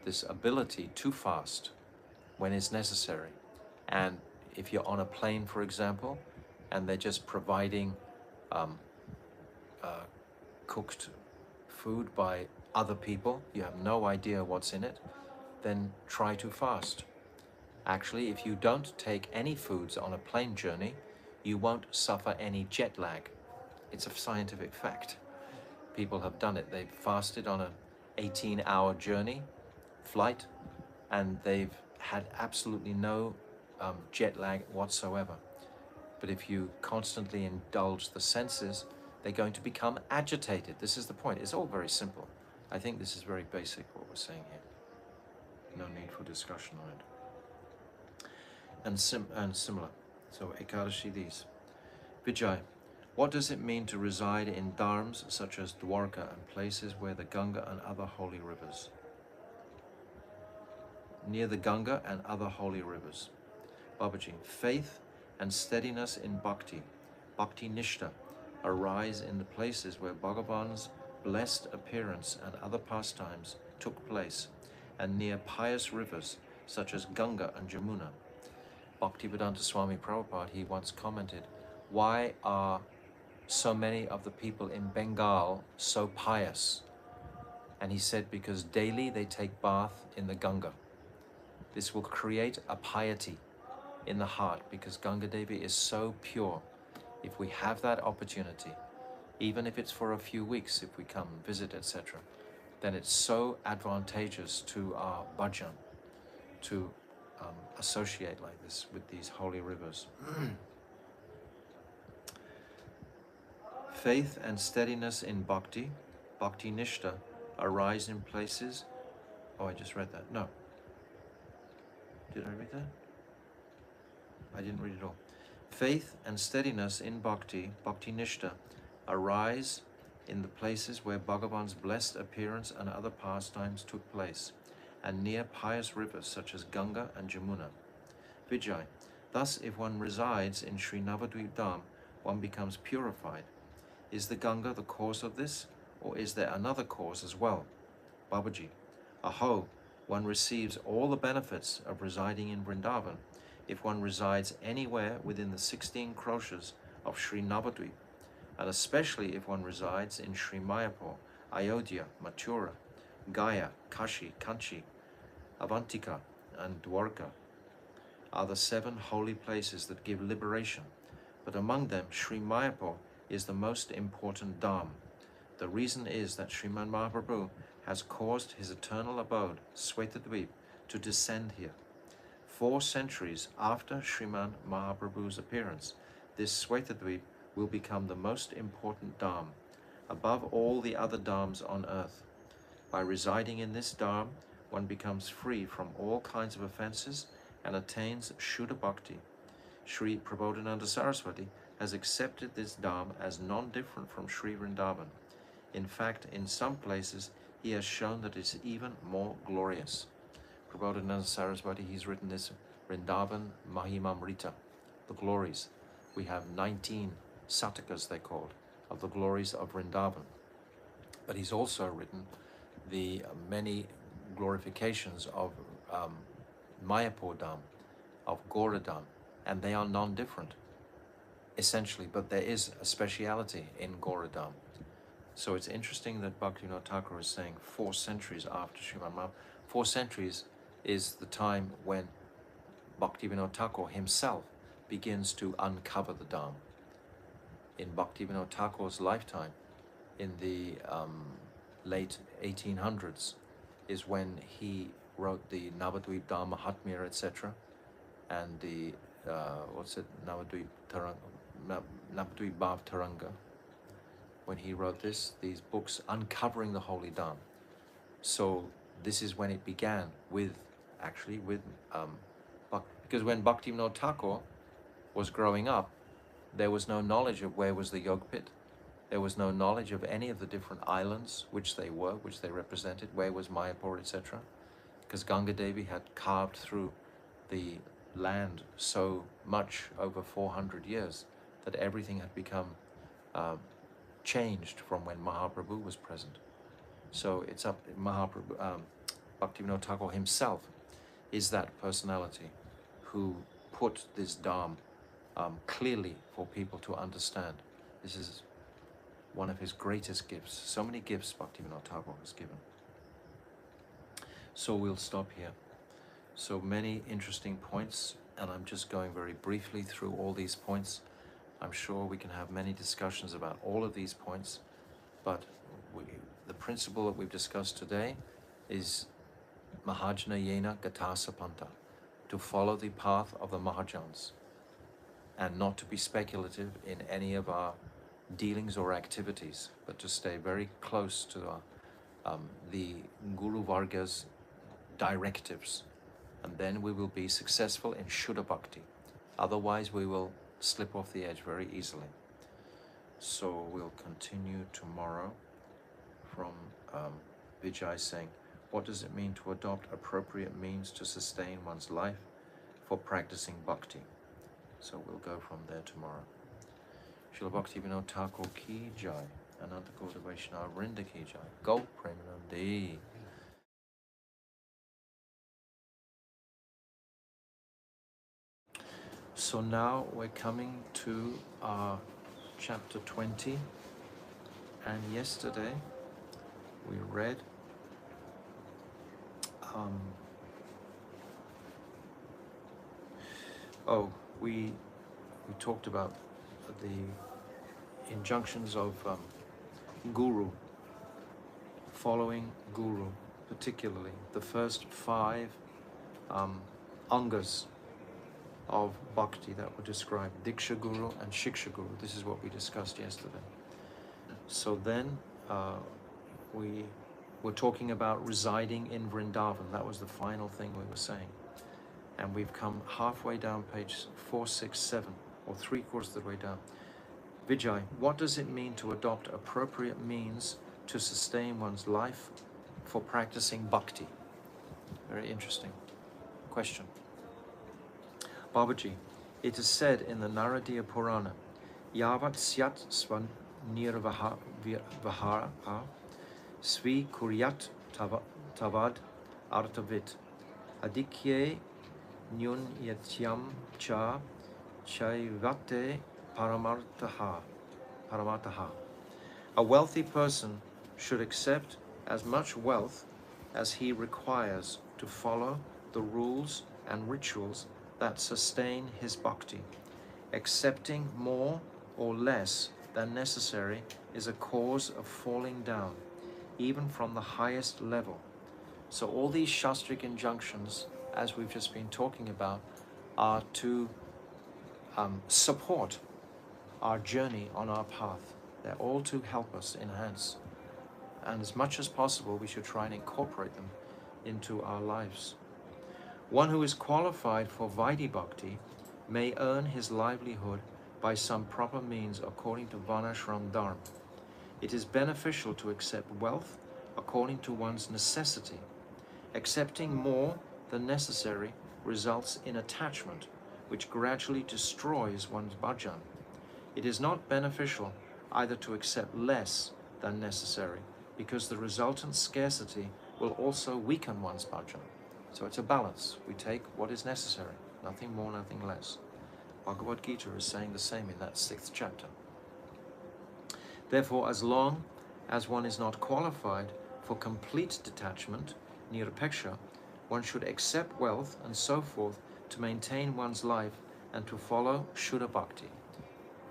This ability to fast when it's necessary. And if you're on a plane, for example, and they're just providing cooked food by other people, you have no idea what's in it, then try to fast. Actually, if you don't take any foods on a plane journey, you won't suffer any jet lag. It's a scientific fact. People have done it. They've fasted on an 18-hour journey, flight, and they've had absolutely no jet lag whatsoever. But if you constantly indulge the senses, they're going to become agitated. This is the point. It's all very simple. I think this is very basic, what we're saying here. No need for discussion on it. And similar. So Ekadashi, these. Vijay. What does it mean to reside in dharms such as Dwarka and places where the Ganga and other holy rivers? Near the Ganga and other holy rivers. Babaji, faith and steadiness in bhakti, bhakti nishta, arise in the places where Bhagavan's blessed appearance and other pastimes took place, and near pious rivers such as Ganga and Jamuna. Bhaktivedanta Swami Prabhupada, he once commented, why are so many of the people in Bengal so pious? And he said, because daily they take bath in the Ganga. This will create a piety in the heart, because Ganga Devi is so pure. If we have that opportunity, even if it's for a few weeks, if we come visit, etc., then it's so advantageous to our bhajan to associate like this with these holy rivers. Faith and steadiness in bhakti, bhakti nishta, arise in places. Oh, I just read that. No. Did I read that? I didn't read it all. Faith and steadiness in bhakti, bhakti nishta, arise in the places where Bhagavan's blessed appearance and other pastimes took place, and near pious rivers such as Ganga and Jamuna. Vijay. Thus, if one resides in Sri Navadvip Dham, one becomes purified. Is the Ganga the cause of this, or is there another cause as well? Babaji. Aho, one receives all the benefits of residing in Vrindavan if one resides anywhere within the 16 kroshas of Sri Navadvip, and especially if one resides in Sri Mayapur, Ayodhya, Mathura, Gaya, Kashi, Kanchi, Avantika, and Dwarka are the 7 holy places that give liberation, but among them Sri Mayapur is the most important dham. The reason is that Sriman Mahaprabhu has caused his eternal abode, Svetadvip, to descend here. 4 centuries after Sriman Mahaprabhu's appearance, this Svetadvip will become the most important dham, above all the other dhams on earth. By residing in this dham, one becomes free from all kinds of offenses and attains Shuddha Bhakti. Sri Prabodhananda Saraswati has accepted this dham as non-different from Sri Vrindavan. In fact, in some places, he has shown that it's even more glorious. Prabodhananda Saraswati, he's written this Vrindavan Mahimamrita, the glories. We have 19 satakas, they're called, of the glories of Vrindavan. But he's also written the many glorifications of Mayapur Dham, of Gaura Dham, and they are non-different, essentially, but there is a speciality in Gaura Dham. So it's interesting that Bhaktivinoda Thakur is saying 4 centuries after Sriman Mahaprabhu. 4 centuries is the time when Bhaktivinoda Thakur himself begins to uncover the Dham. In Bhaktivinoda Thakur's lifetime, in the late 1800s, is when he wrote the Navadvip Dham Mahatmya, etc., and the Navadvip Bhav Taranga. When he wrote these books uncovering the holy Dham. So this is when it began with Because when Bhaktivinoda Thakur was growing up, there was no knowledge of where was the Yog Pit. There was no knowledge of any of the different islands which they were, which they represented, where was Mayapur, etc. Because Ganga Devi had carved through the land so much over 400 years that everything had become changed from when Mahaprabhu was present. So it's up, Mahaprabhu, Bhaktivinoda Thakur himself is that personality who put this Dham clearly for people to understand. This is one of his greatest gifts. So many gifts Bhaktivinoda Thakur has given. So we'll stop here. So many interesting points, and I'm just going very briefly through all these points. I'm sure we can have many discussions about all of these points, but the principle that we've discussed today is Mahajana Yena Gata Sapanta, to follow the path of the Mahajans and not to be speculative in any of our dealings or activities, but to stay very close to the Guru Varga's directives, and then we will be successful in Shuddha Bhakti. Otherwise we will slip off the edge very easily. So we'll continue tomorrow from Vijay saying, what does it mean to adopt appropriate means to sustain one's life for practicing bhakti? So we'll go from there tomorrow. Srila Bhaktivinoda Thakur ki jai, Ananta Gauda Vaishnava Vrinda ki jai, Go Premanande. So now we're coming to our chapter 20, and yesterday we read we talked about the injunctions of Guru, following Guru, particularly the first 5 angas of bhakti that were described, Diksha Guru and Shiksha Guru. This is what we discussed yesterday. So then we were talking about residing in Vrindavan. That was the final thing we were saying. And we've come halfway down page 467, or 3/4 of the way down. Vijay, what does it mean to adopt appropriate means to sustain one's life for practicing bhakti? Very interesting question. Babaji, it is said in the Naradiya Purana, Yavat Syat Svan Nirvahara Svi Kuryat Tavad Artavit Adikye Nyun Yatyam Cha Chaivate Paramartaha. A wealthy person should accept as much wealth as he requires to follow the rules and rituals that sustain his bhakti. Accepting more or less than necessary is a cause of falling down, even from the highest level. So all these Shastric injunctions, as we've just been talking about, are to support our journey on our path. They're all to help us enhance. And as much as possible, we should try and incorporate them into our lives. One who is qualified for Vaidhi Bhakti may earn his livelihood by some proper means according to Varnashram Dharma. It is beneficial to accept wealth according to one's necessity. Accepting more than necessary results in attachment, which gradually destroys one's bhajan. It is not beneficial either to accept less than necessary, because the resultant scarcity will also weaken one's bhajan. So it's a balance. We take what is necessary, nothing more, nothing less. Bhagavad Gita is saying the same in that 6th chapter. Therefore, as long as one is not qualified for complete detachment, nirapeksha, one should accept wealth and so forth to maintain one's life and to follow Shuddha Bhakti.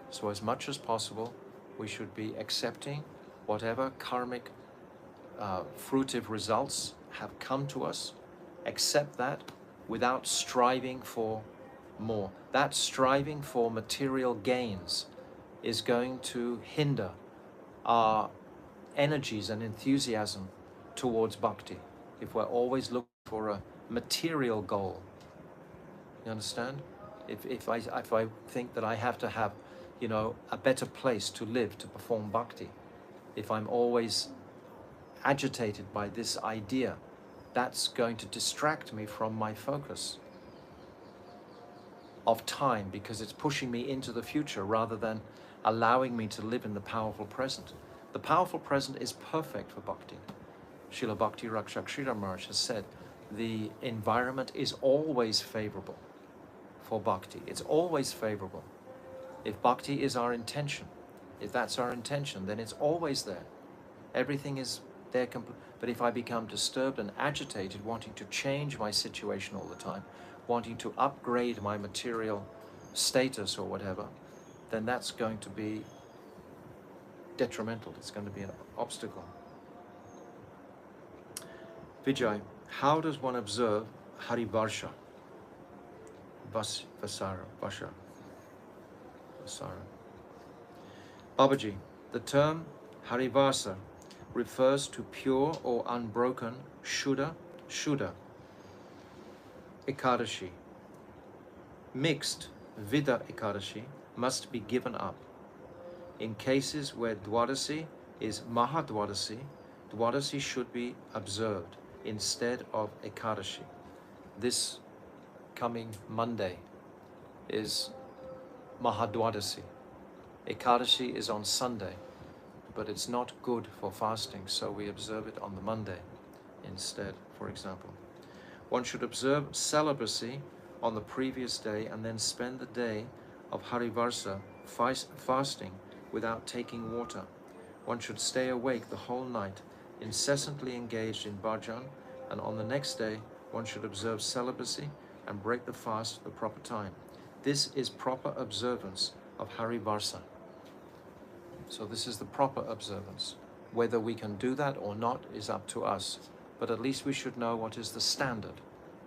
So as much as possible, we should be accepting whatever karmic fruitive results have come to us. Accept that without striving for more. That striving for material gains is going to hinder our energies and enthusiasm towards bhakti. If we're always looking for a material goal, You understand? If I think that I have to have, you know, a better place to live to perform bhakti, if I'm always agitated by this idea, that's going to distract me from my focus of time, because it's pushing me into the future rather than allowing me to live in the powerful present. The powerful present is perfect for bhakti. Srila Bhakti Rakshak Sridhar Maharaj has said the environment is always favorable for bhakti. It's always favorable. If bhakti is our intention, if that's our intention, then it's always there. Everything is there. But if I become disturbed and agitated, wanting to change my situation all the time, wanting to upgrade my material status or whatever, then that's going to be detrimental. It's going to be an obstacle. Vijay, how does one observe Harivarsha? Vasara. Babaji, the term Harivarsa refers to pure or unbroken Shuddha Ekadashi. Mixed Vida Ekadashi must be given up. In cases where Dwadasi is Mahadwadasi, Dwadasi should be observed instead of Ekadashi. This coming Monday is Mahadwadasi. Ekadashi is on Sunday, but it's not good for fasting, so we observe it on the Monday instead, for example. One should observe celibacy on the previous day and then spend the day of Harivarsa fasting without taking water. One should stay awake the whole night, incessantly engaged in bhajan, and on the next day one should observe celibacy and break the fast at the proper time. This is proper observance of Harivarsa. So this is the proper observance. Whether we can do that or not is up to us, but at least we should know what is the standard.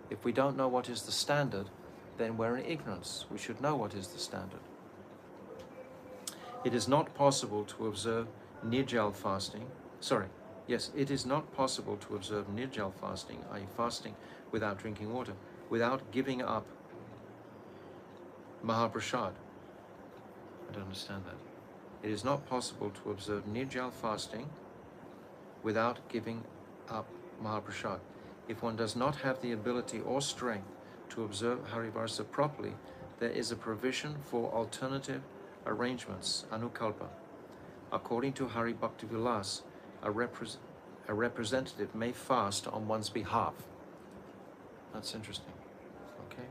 If we don't know what is the standard, then we're in ignorance. We should know what is the standard. It is not possible to observe Nirjal fasting. It is not possible to observe Nirjal fasting, i.e. fasting without drinking water, without giving up Mahaprasad. I don't understand that. It is not possible to observe Nirjal fasting without giving up Mahaprasad. If one does not have the ability or strength to observe Harivarsa properly, there is a provision for alternative arrangements, Anukalpa. According to Hari Bhakti Vilas, a representative may fast on one's behalf. That's interesting. Okay?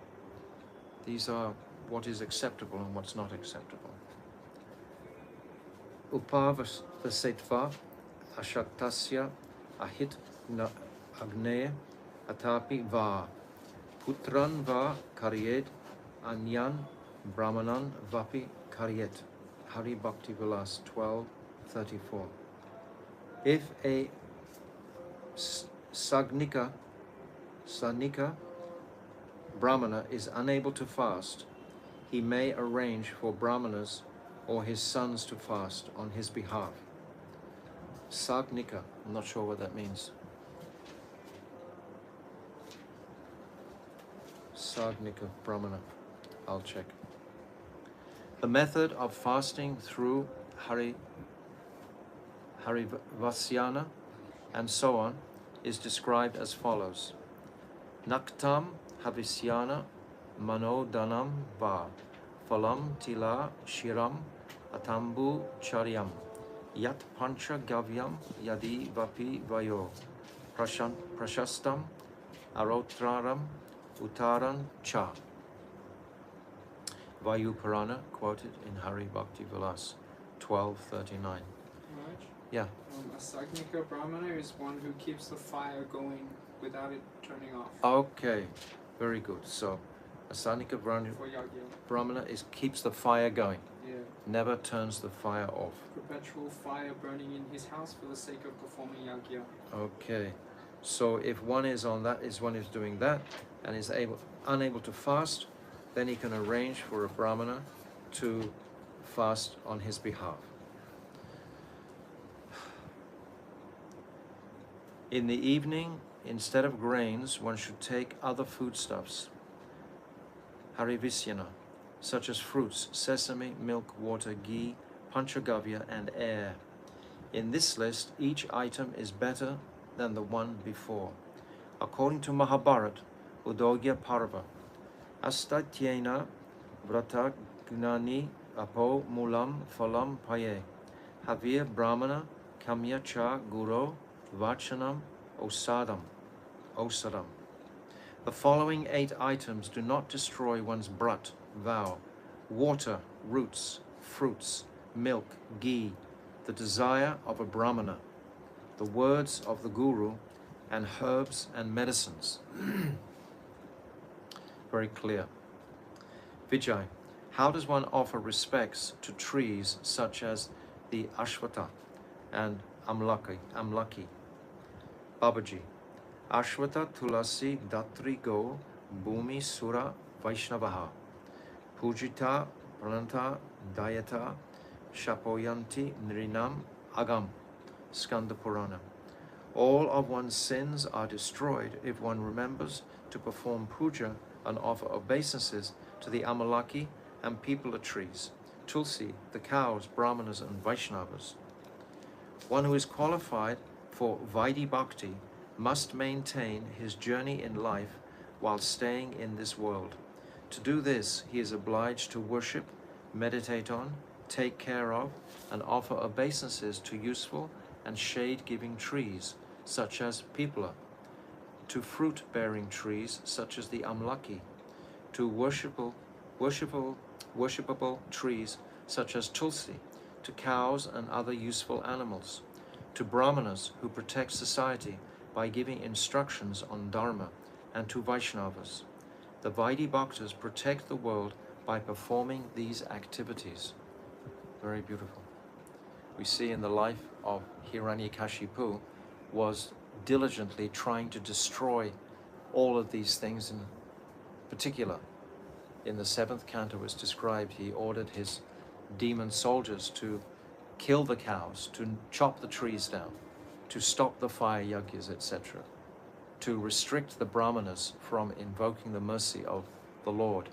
These are what is acceptable and what's not acceptable. Upavasetva ashaktasya ahit agneya atapi va putran va karyet anyan brahmanan vapi karyet. Hari Bhakti Vilas 12:34. If a Sagnika Brahmana is unable to fast, he may arrange for Brahmanas or his sons to fast on his behalf. Sagnika, I'm not sure what that means. Sagnika Brahmana, I'll check. The method of fasting through Harivasyana and so on is described as follows. Naktam Havisyana Manodanam Va Phalam Tila Shiram Atambu Charyam Yat Pancha Gavyam Yadi Vapi Vayo Prashastam Arotraram Uttaran Cha. Vayu Purana, quoted in Hari Bhakti Vilas 12:39. Raj? Yeah. A Sagnika Brahmana is one who keeps the fire going without it turning off. Okay, very good. So, a Sagnika For yagya. Brahmana keeps the fire going, Yeah. never turns the fire off. Perpetual fire burning in his house for the sake of performing yagya. Okay, so if one is doing that and is unable to fast, then he can arrange for a Brahmana to fast on his behalf. In the evening, instead of grains, one should take other foodstuffs. harivisyana, such as fruits, sesame, milk, water, ghee, panchagavya, and air. In this list, each item is better than the one before. According to Mahabharat, Udogya Parva, Astatyena Vrata Gnani Apo Mulam Phalam Paye, Havir Brahmana Kamya Cha Guru Vachanam Osadam. The following 8 items do not destroy one's brat, vow: water, roots, fruits, milk, ghee, the desire of a brahmana, the words of the guru, and herbs and medicines. Very clear. Vijay, how does one offer respects to trees such as the Ashwatha and Amlaki? Babaji, Ashwatha Tulasi Datri Go Bhumi Sura Vaishnavaha Pujita Prananta Dayata Shapoyanti Nrinam Agam. Skanda Purana. All of one's sins are destroyed if one remembers to perform puja and offer obeisances to the Amalaki and Pipala trees, Tulsi, the cows, Brahmanas and Vaishnavas. One who is qualified for Vaidhi Bhakti must maintain his journey in life while staying in this world. To do this, he is obliged to worship, meditate on, take care of, and offer obeisances to useful and shade-giving trees, such as Pipala, to fruit-bearing trees, such as the Amlaki, to worshipable trees, such as Tulsi, to cows and other useful animals, to Brahmanas who protect society by giving instructions on Dharma, and to Vaishnavas. The Vaidhi Bhaktas protect the world by performing these activities. Very beautiful. We see in the life of Hiranyakashipu was diligently trying to destroy all of these things. In particular, in the 7th canto it's described he ordered his demon soldiers to kill the cows, to chop the trees down, to stop the fire yajnas, etc., to restrict the Brahmanas from invoking the mercy of the Lord.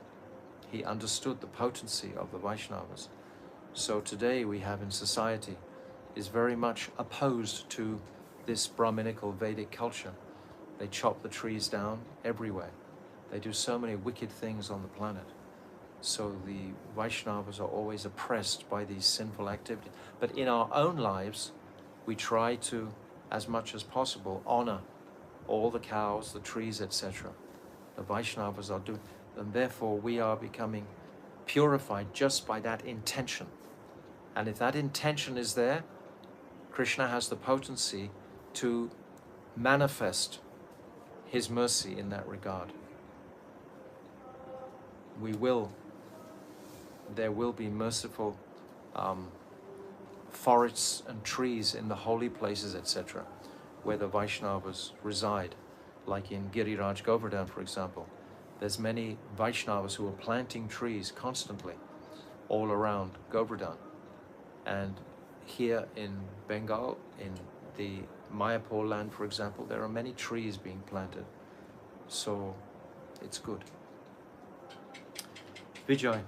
He understood the potency of the Vaishnavas. So today we have in society is very much opposed to this Brahminical Vedic culture. They chop the trees down everywhere. They do so many wicked things on the planet. So the Vaishnavas are always oppressed by these sinful activities. But in our own lives, we try to, as much as possible, honor all the cows, the trees, etc. The Vaishnavas are doing, and therefore we are becoming purified just by that intention. And if that intention is there, Krishna has the potency to manifest his mercy in that regard. There will be merciful forests and trees in the holy places, etc., where the Vaishnavas reside, like in Giriraj Govardhan, for example. There's many Vaishnavas who are planting trees constantly all around Govardhan. And here in Bengal, in the Mayapur land, for example, there are many trees being planted. So it's good. Vijay,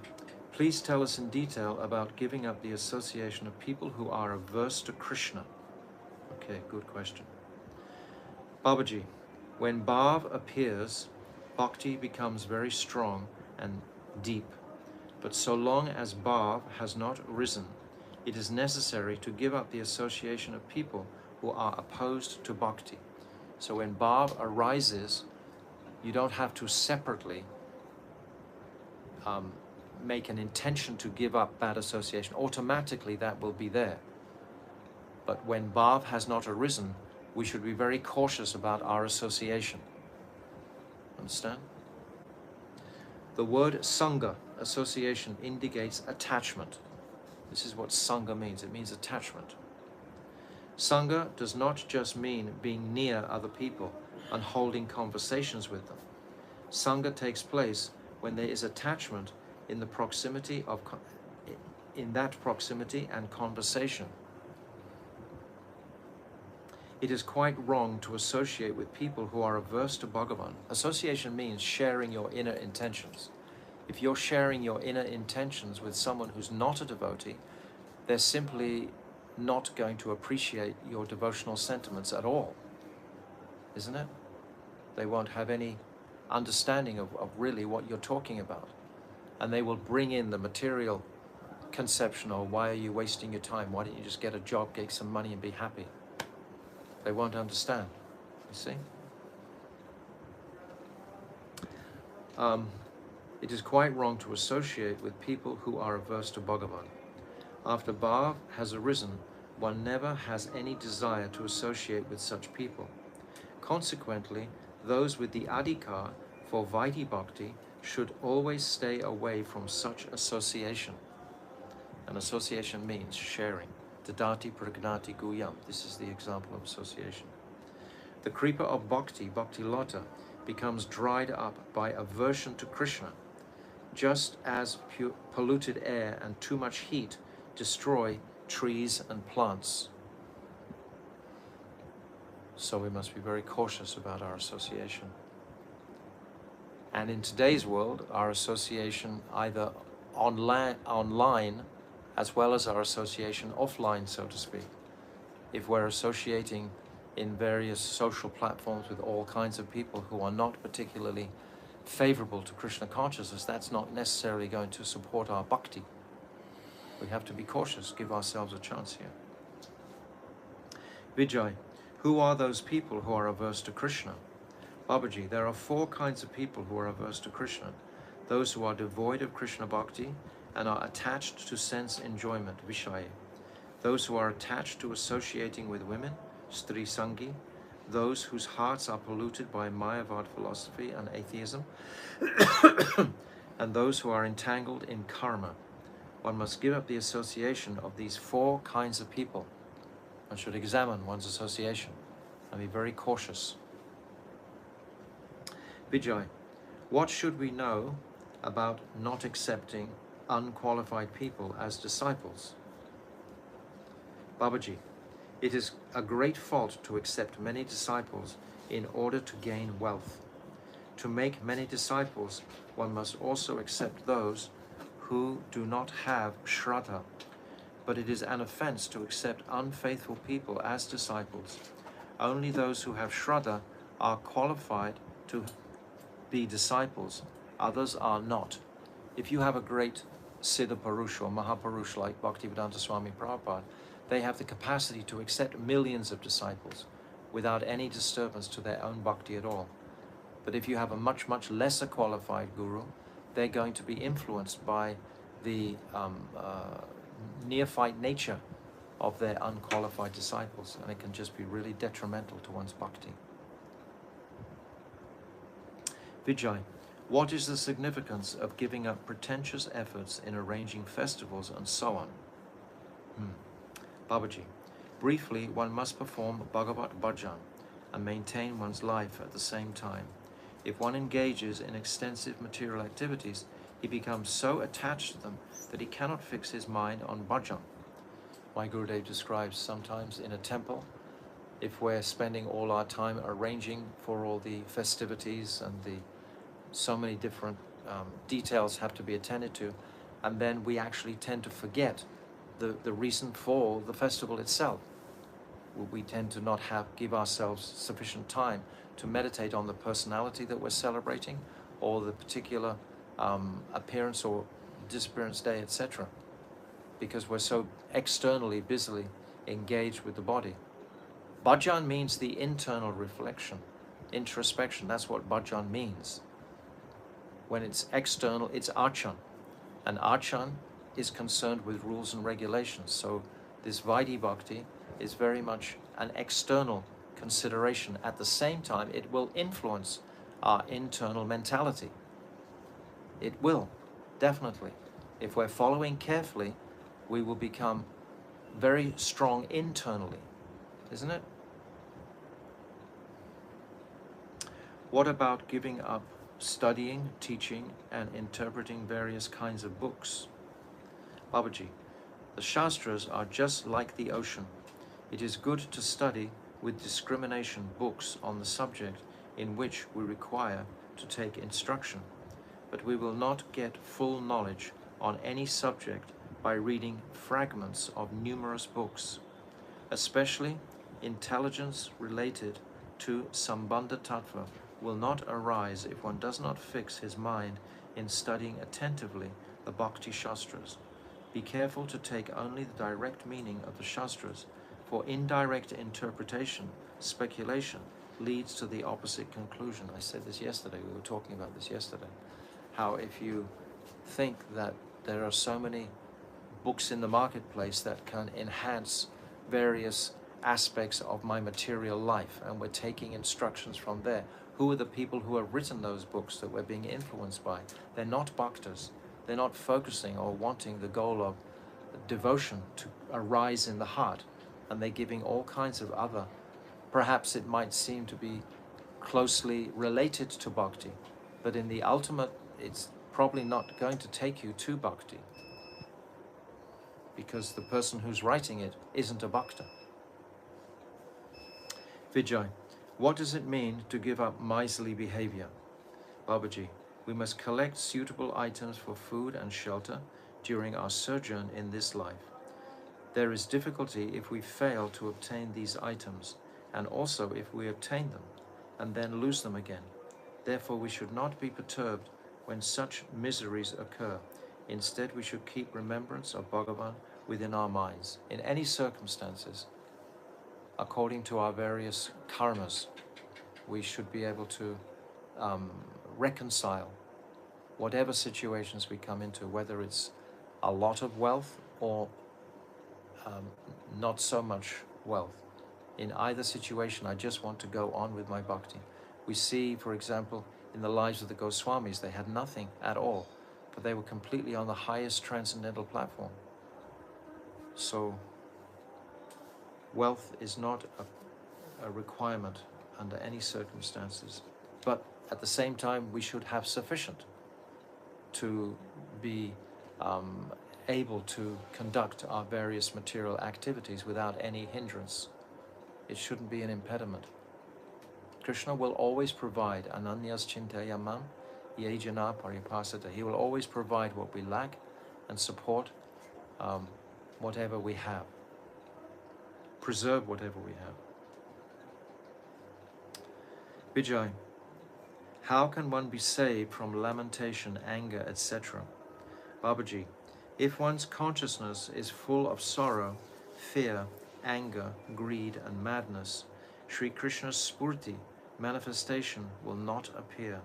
please tell us in detail about giving up the association of people who are averse to Krishna. Okay, good question. Babaji, when Bhav appears, Bhakti becomes very strong and deep. But so long as Bhav has not risen, it is necessary to give up the association of people who are opposed to Bhakti. So when Bhav arises, you don't have to separately make an intention to give up bad association. Automatically that will be there. But when Bhav has not arisen, we should be very cautious about our association. Understand? The word Sangha, association, indicates attachment. This is what Sangha means. It means attachment. Sangha does not just mean being near other people and holding conversations with them. Sangha takes place when there is attachment in the proximity of, in that proximity and conversation. It is quite wrong to associate with people who are averse to Bhagavan. Association means sharing your inner intentions. If you're sharing your inner intentions with someone who's not a devotee, they're simply not going to appreciate your devotional sentiments at all, isn't it? They won't have any understanding of really what you're talking about. And they will bring in the material conception of, why are you wasting your time? Why don't you just get a job, get some money and be happy? They won't understand, you see? It is quite wrong to associate with people who are averse to Bhagavan. After Bhav has arisen, one never has any desire to associate with such people. Consequently, those with the adhikar for Vaidhi Bhakti should always stay away from such association. And association means sharing. Dadati pragnati guyam. This is the example of association. The creeper of bhakti, bhakti lata, becomes dried up by aversion to Krishna, just as polluted air and too much heat destroy trees and plants. So we must be very cautious about our association. And in today's world, our association either online as well as our association offline, so to speak. If we're associating in various social platforms with all kinds of people who are not particularly favorable to Krishna consciousness, that's not necessarily going to support our bhakti. We have to be cautious, give ourselves a chance here. Vijay, who are those people who are averse to Krishna? Babaji, there are 4 kinds of people who are averse to Krishna. Those who are devoid of Krishna bhakti and are attached to sense enjoyment, Vishaya. Those who are attached to associating with women, Stri Sangi. Those whose hearts are polluted by Mayavad philosophy and atheism. And those who are entangled in karma. One must give up the association of these 4 kinds of people. One should examine one's association and be very cautious. Vijay, what should we know about not accepting unqualified people as disciples? Babaji, it is a great fault to accept many disciples in order to gain wealth. To make many disciples, one must also accept those who do not have shraddha. But it is an offense to accept unfaithful people as disciples. Only those who have shraddha are qualified to be disciples. Others are not. If you have a great Siddha Purush or Mahapurush like Bhaktivedanta Swami Prabhupada, they have the capacity to accept millions of disciples without any disturbance to their own bhakti at all. But if you have a much, much lesser qualified guru, they're going to be influenced by the neophyte nature of their unqualified disciples, and it can just be really detrimental to one's bhakti. Vijay, what is the significance of giving up pretentious efforts in arranging festivals and so on? Babaji, briefly, one must perform Bhagavat Bhajan and maintain one's life at the same time. If one engages in extensive material activities, he becomes so attached to them that he cannot fix his mind on bhajan. My Gurudev describes sometimes in a temple, if we're spending all our time arranging for all the festivities and so many different details have to be attended to, and then we actually tend to forget the reason for the festival itself. We tend to not give ourselves sufficient time to meditate on the personality that we're celebrating, or the particular appearance or disappearance day, etc. Because we're so externally, busily engaged with the body. Bhajan means the internal reflection, introspection. That's what bhajan means. When it's external, it's archan. And archan is concerned with rules and regulations. So this Vaidhi Bhakti is very much an external consideration. At the same time, it will influence our internal mentality. It will, definitely. If we're following carefully, we will become very strong internally, isn't it? What about giving up studying, teaching, and interpreting various kinds of books? Babaji, the Shastras are just like the ocean. It is good to study with discrimination books on the subject in which we require to take instruction. but we will not get full knowledge on any subject by reading fragments of numerous books. Especially intelligence related to Sambandha Tattva will not arise if one does not fix his mind in studying attentively the Bhakti Shastras. Be careful to take only the direct meaning of the Shastras, for indirect interpretation, speculation, leads to the opposite conclusion. I said this yesterday, we were talking about this yesterday, how if you think that there are so many books in the marketplace that can enhance various aspects of my material life, and we're taking instructions from there. Who are the people who have written those books that we're being influenced by? They're not bhaktas. They're not focusing or wanting the goal of devotion to arise in the heart, and they're giving all kinds of other, perhaps it might seem to be closely related to bhakti, but in the ultimate it's probably not going to take you to bhakti, because the person who's writing it isn't a bhakta. Vijay, what does it mean to give up miserly behavior? Babaji, we must collect suitable items for food and shelter during our sojourn in this life. There is difficulty if we fail to obtain these items, and also if we obtain them and then lose them again. Therefore we should not be perturbed when such miseries occur. Instead we should keep remembrance of Bhagavan within our minds. In any circumstances, according to our various karmas, we should be able to reconcile whatever situations we come into, whether it's a lot of wealth or not so much wealth. In either situation, I just want to go on with my bhakti. We see, for example, in the lives of the Goswamis, they had nothing at all, but they were completely on the highest transcendental platform. So wealth is not a requirement under any circumstances, but at the same time we should have sufficient to be able to conduct our various material activities without any hindrance. It shouldn't be an impediment. Krishna will always provide ananyas chintayamam yejana paripasata. He will always provide what we lack and support whatever we have. Preserve whatever we have. Vijay, how can one be saved from lamentation, anger, etc.? Babaji, if one's consciousness is full of sorrow, fear, anger, greed and madness, Sri Krishna's spurti, manifestation, will not appear.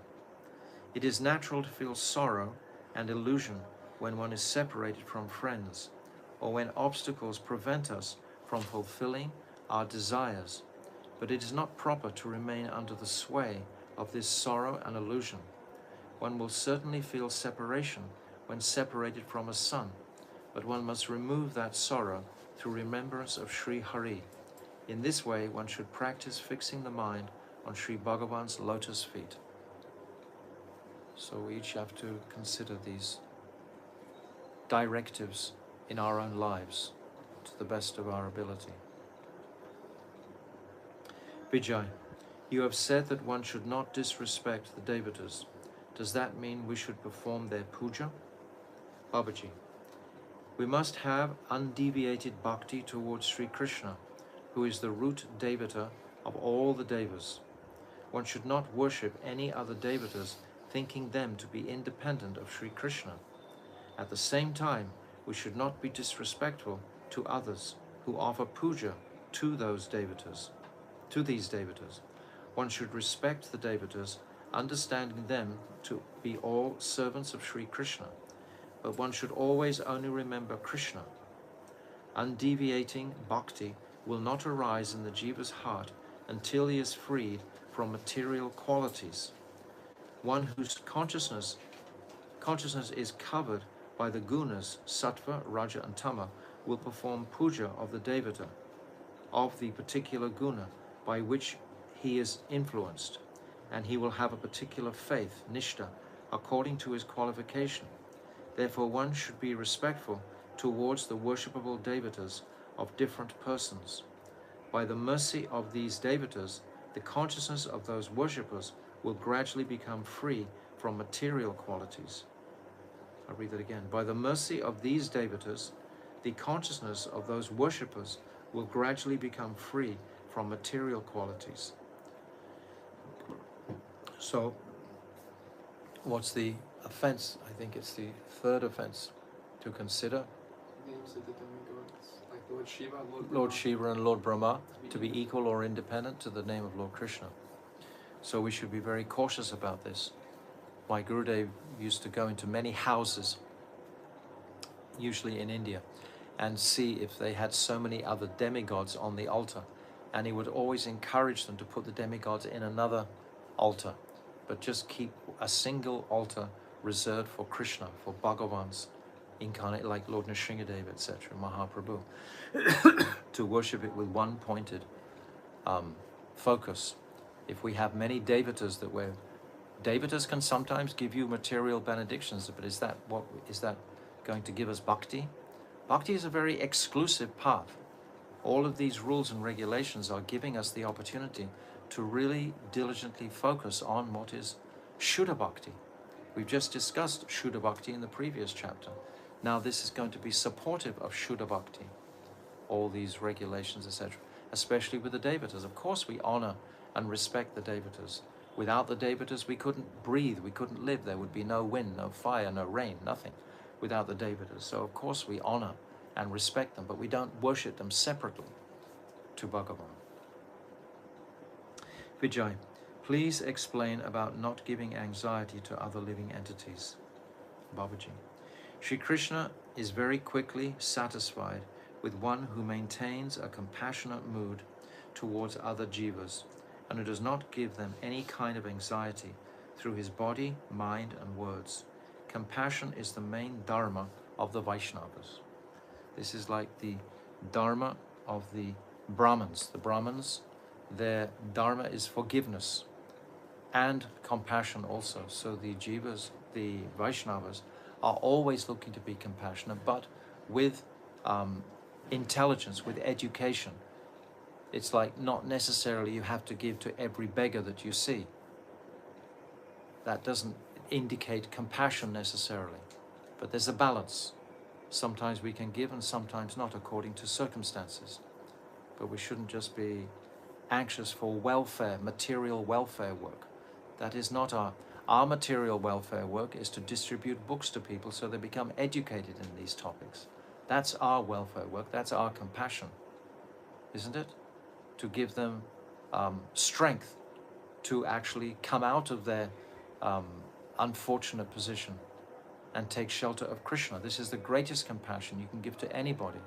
It is natural to feel sorrow and illusion when one is separated from friends, or when obstacles prevent us from fulfilling our desires, but it is not proper to remain under the sway of this sorrow and illusion. One will certainly feel separation when separated from a son, but one must remove that sorrow through remembrance of Sri Hari. In this way, one should practice fixing the mind on Sri Bhagavan's lotus feet. So we each have to consider these directives in our own lives to the best of our ability. Vijay, you have said that one should not disrespect the Devatas. Does that mean we should perform their puja? Babaji, we must have undeviated bhakti towards Sri Krishna, who is the root Devata of all the Devas. One should not worship any other Devatas, thinking them to be independent of Sri Krishna. At the same time, we should not be disrespectful to others who offer puja to those Devatas, to these Devatas. One should respect the Devatas, understanding them to be all servants of Sri Krishna, but one should always only remember Krishna. Undeviating bhakti will not arise in the jiva's heart until he is freed from material qualities. One whose consciousness is covered by the gunas, sattva, raja and tama, will perform puja of the devata, of the particular guna by which he is influenced, and he will have a particular faith, nishta, according to his qualification. Therefore one should be respectful towards the worshipable devatas of different persons. By the mercy of these devatas, the consciousness of those worshippers will gradually become free from material qualities. I'll read that again. By the mercy of these devatas, the consciousness of those worshippers will gradually become free from material qualities. So, what's the offense? I think it's the third offense to consider. Names of the demigods, like Lord Shiva, Lord Lord Brahma. Shiva and Lord Brahma to be equal or independent to the name of Lord Krishna. So we should be very cautious about this. My Gurudev used to go into many houses, usually in India, and see if they had so many other demigods on the altar. And he would always encourage them to put the demigods in another altar, but just keep a single altar reserved for Krishna, for Bhagavan's incarnate, like Lord Nrsingadev, etc., Mahaprabhu, to worship it with one pointed focus. If we have many devatas that we're devatas can sometimes give you material benedictions, but is that going to give us bhakti? Bhakti is a very exclusive path. All of these rules and regulations are giving us the opportunity to really diligently focus on what is Shuddha Bhakti. We've just discussed Shuddha Bhakti in the previous chapter. Now this is going to be supportive of Shuddha Bhakti, all these regulations, etc., especially with the devatas. Of course we honor and respect the devatas. Without the devatas we couldn't breathe, we couldn't live. There would be no wind, no fire, no rain, nothing without the devatas. So of course we honor and respect them, but we don't worship them separately to Bhagavan. Vijay, please explain about not giving anxiety to other living entities. Babaji. Shri Krishna is very quickly satisfied with one who maintains a compassionate mood towards other jivas and who does not give them any kind of anxiety through his body, mind and words. Compassion is the main dharma of the Vaishnavas. This is like the dharma of the Brahmins. The Brahmins, their dharma is forgiveness and compassion also. So the jivas, the Vaishnavas, are always looking to be compassionate, but with intelligence, with education. It's like not necessarily you have to give to every beggar that you see. That doesn't indicate compassion necessarily, but there's a balance. Sometimes we can give and sometimes not, according to circumstances. But we shouldn't just be anxious for welfare, material welfare work. That is not our material welfare work is to distribute books to people so they become educated in these topics. That's our welfare work, that's our compassion, isn't it? To give them strength to actually come out of their unfortunate position and take shelter of Krishna. This is the greatest compassion you can give to anybody.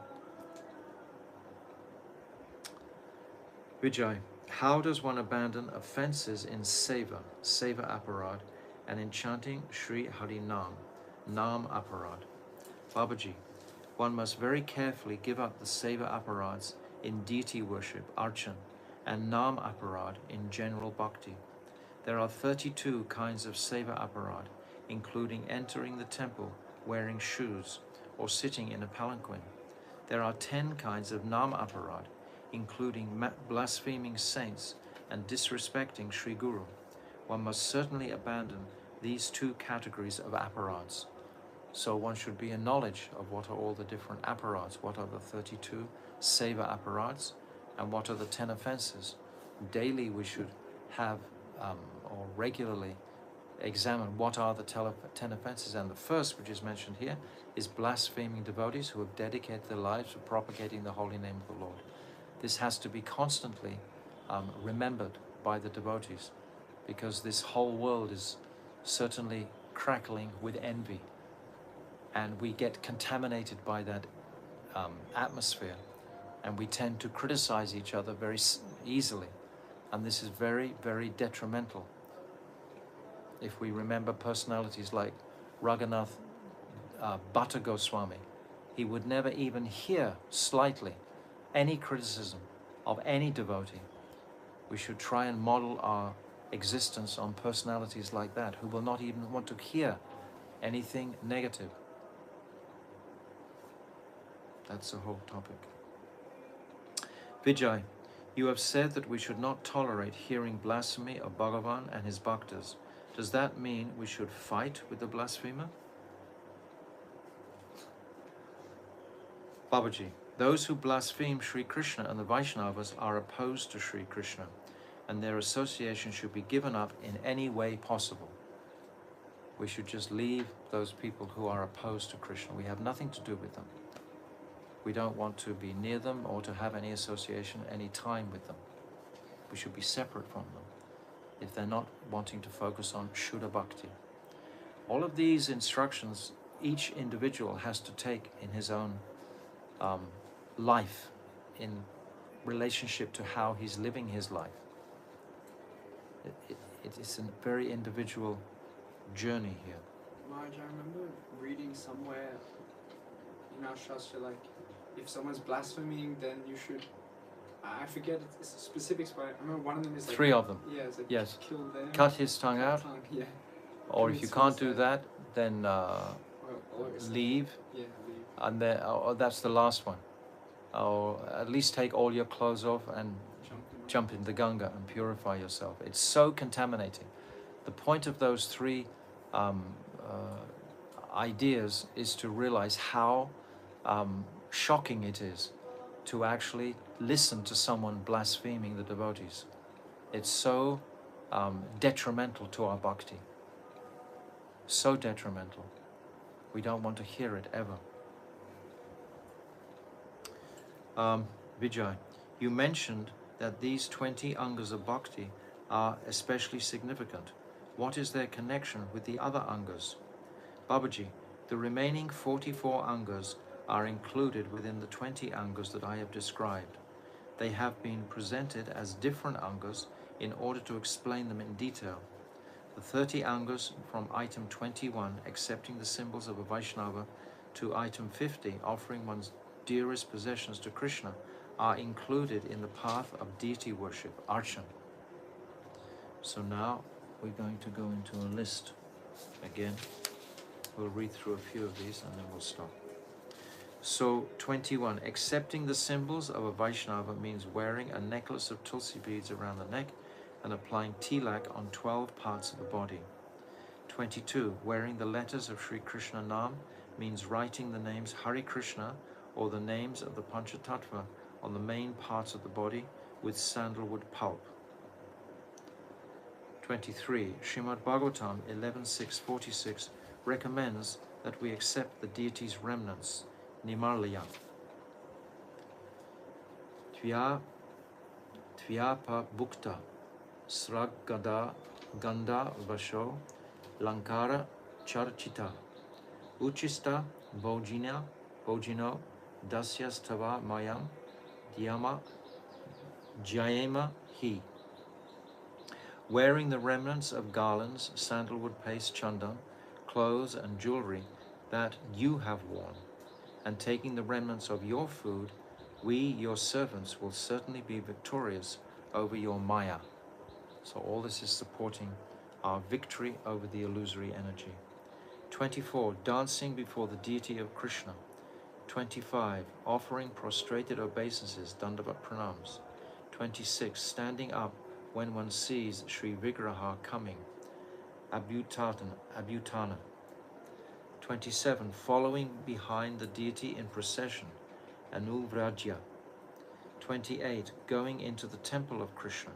Vijay, how does one abandon offenses in seva aparad, and in chanting Sri Hari Nam aparad? Babaji, one must very carefully give up the seva aparads in deity worship, archan, and nam aparad in general bhakti. There are 32 kinds of seva aparad, including entering the temple, wearing shoes, or sitting in a palanquin. There are 10 kinds of nam aparad, including blaspheming saints and disrespecting Sri Guru. One must certainly abandon these two categories of aparads. So one should be in knowledge of what are all the different aparads, what are the 32 seva aparads, and what are the 10 offenses. Daily we should have, or regularly examine what are the 10 offenses. And the first, which is mentioned here, is blaspheming devotees who have dedicated their lives to propagating the holy name of the Lord. This has to be constantly remembered by the devotees, because this whole world is certainly crackling with envy, and we get contaminated by that atmosphere, and we tend to criticize each other very easily, and this is very, very detrimental. If we remember personalities like Raghunath Bhatta Goswami, he would never even hear slightly any criticism of any devotee. We should try and model our existence on personalities like that, who will not even want to hear anything negative. That's the whole topic. Vijay, you have said that we should not tolerate hearing blasphemy of Bhagavan and his bhaktas, Does that mean we should fight with the blasphemer? Babaji, those who blaspheme Sri Krishna and the Vaishnavas are opposed to Sri Krishna, and their association should be given up in any way possible. We should just leave those people who are opposed to Krishna. We have nothing to do with them. We don't want to be near them or to have any association, any time with them. We should be separate from them if they're not wanting to focus on Shuddha Bhakti. All of these instructions, each individual has to take in his own life, in relationship to how he's living his life. It is a very individual journey here. Maharaj, I remember reading somewhere in our Shastra, like, if someone's blaspheming, then you should, I forget the specifics, but I remember one of them is like... 3 of them. Yeah, it's like, Yes. kill them. Cut his tongue out, Yeah. or if Commit you can't do suicide. that, then Or leave, Yeah, leave. and then that's the last one. Or at least take all your clothes off and jump in the Ganga and purify yourself. It's so contaminating. The point of those 3 ideas is to realize how shocking it is to actually listen to someone blaspheming the devotees. It's so detrimental to our bhakti. So detrimental. We don't want to hear it ever. Vijay, you mentioned that these 20 angas of bhakti are especially significant. What is their connection with the other angas? Babaji, the remaining 44 angas are included within the 20 angas that I have described. They have been presented as different angas in order to explain them in detail. The 30 angas from item 21, accepting the symbols of a Vaishnava, to item 50, offering one's dearest possessions to Krishna, are included in the path of deity worship, Archan. So now we're going to go into a list again. We'll read through a few of these and then we'll stop. So 21, accepting the symbols of a Vaishnava means wearing a necklace of tulsi beads around the neck and applying tilak on 12 parts of the body. 22, wearing the letters of Sri Krishna Nam means writing the names Hare Krishna or the names of the Panchatattva on the main parts of the body with sandalwood pulp. 23, Srimad Bhagavatam 11.6.46 recommends that we accept the deity's remnants, Nimarlaya. Tvyapa Bhukta Sragada Ganda Vasho Lankara Charchita Uchista Bojino Dasyastava Mayam Dhyama Jayema Hi. Wearing the remnants of garlands, sandalwood paste, chandan, clothes and jewelry that you have worn, and taking the remnants of your food, we, your servants, will certainly be victorious over your maya. So all this is supporting our victory over the illusory energy. 24, dancing before the deity of Krishna. 25, offering prostrated obeisances, dandavat pranams. 26, standing up when one sees Sri Vigraha coming, abhutana. 27, following behind the deity in procession, anuvrajya. 28, going into the temple of Krishna.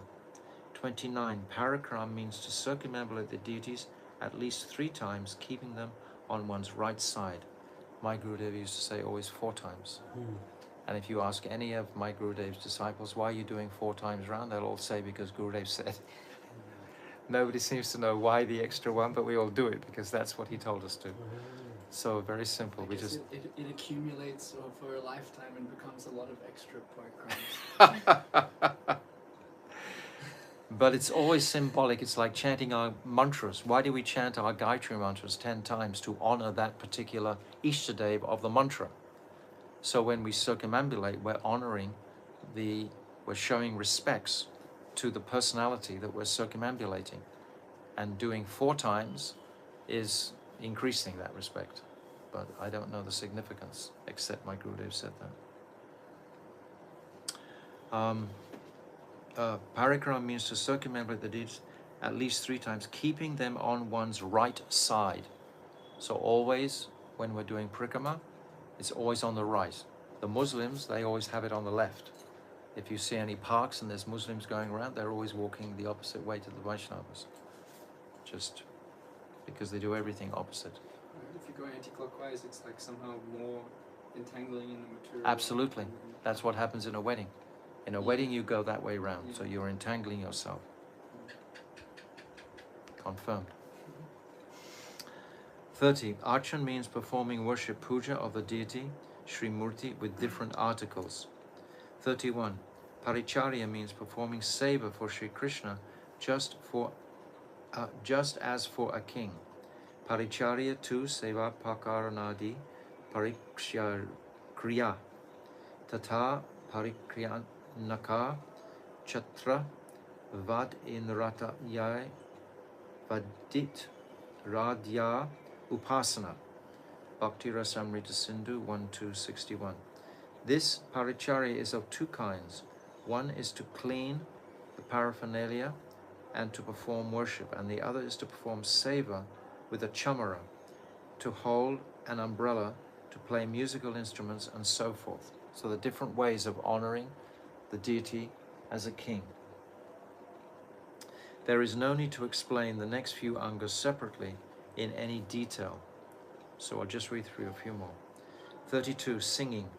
29, parakram means to circumambulate the deities at least 3 times, keeping them on one's right side. My Gurudev used to say always 4 times. And if you ask any of my Gurudev's disciples, why are you doing 4 times round? They'll all say, because Gurudev said. Nobody seems to know why the extra one, but we all do it because that's what he told us to. So very simple. I We guess just it accumulates over a lifetime and becomes a lot of extra parkrams. But it's always symbolic. It's like chanting our mantras. Why do we chant our Gayatri mantras 10 times? To honor that particular Ishtadev of the mantra. So when we circumambulate, we're honoring we're showing respects to the personality that we're circumambulating. And doing 4 times is increasing that respect. But I don't know the significance, except my Gurudev said that. Parikram means to circumambulate the deities at least 3 times, keeping them on one's right side. So always, when we're doing parikrama, it's always on the right. The Muslims, they always have it on the left. If you see any parks and there's Muslims going around, they're always walking the opposite way to the Vaishnavas. Just because they do everything opposite. If you go anti-clockwise, it's like somehow more entangling in the material. Absolutely. That's what happens in a wedding. In a wedding, you go that way round, so you're entangling yourself. Confirmed. 30. Archan means performing worship puja of the deity, Sri Murti, with different articles. 31. Paricharya means performing seva for Sri Krishna just as for a king. Paricharya tu seva pakaranadi parikriya tata parikriyanaka chatra vad inrata yai vadit radya upasana. Bhakti Rasamrita Sindhu 1-261. This paricharya is of 2 kinds. One is to clean the paraphernalia and to perform worship, and the other is to perform seva with a chamara, to hold an umbrella, to play musical instruments, and so forth. So the different ways of honoring the deity as a king. There is no need to explain the next few angas separately in any detail. So I'll just read through a few more. 32. Singing.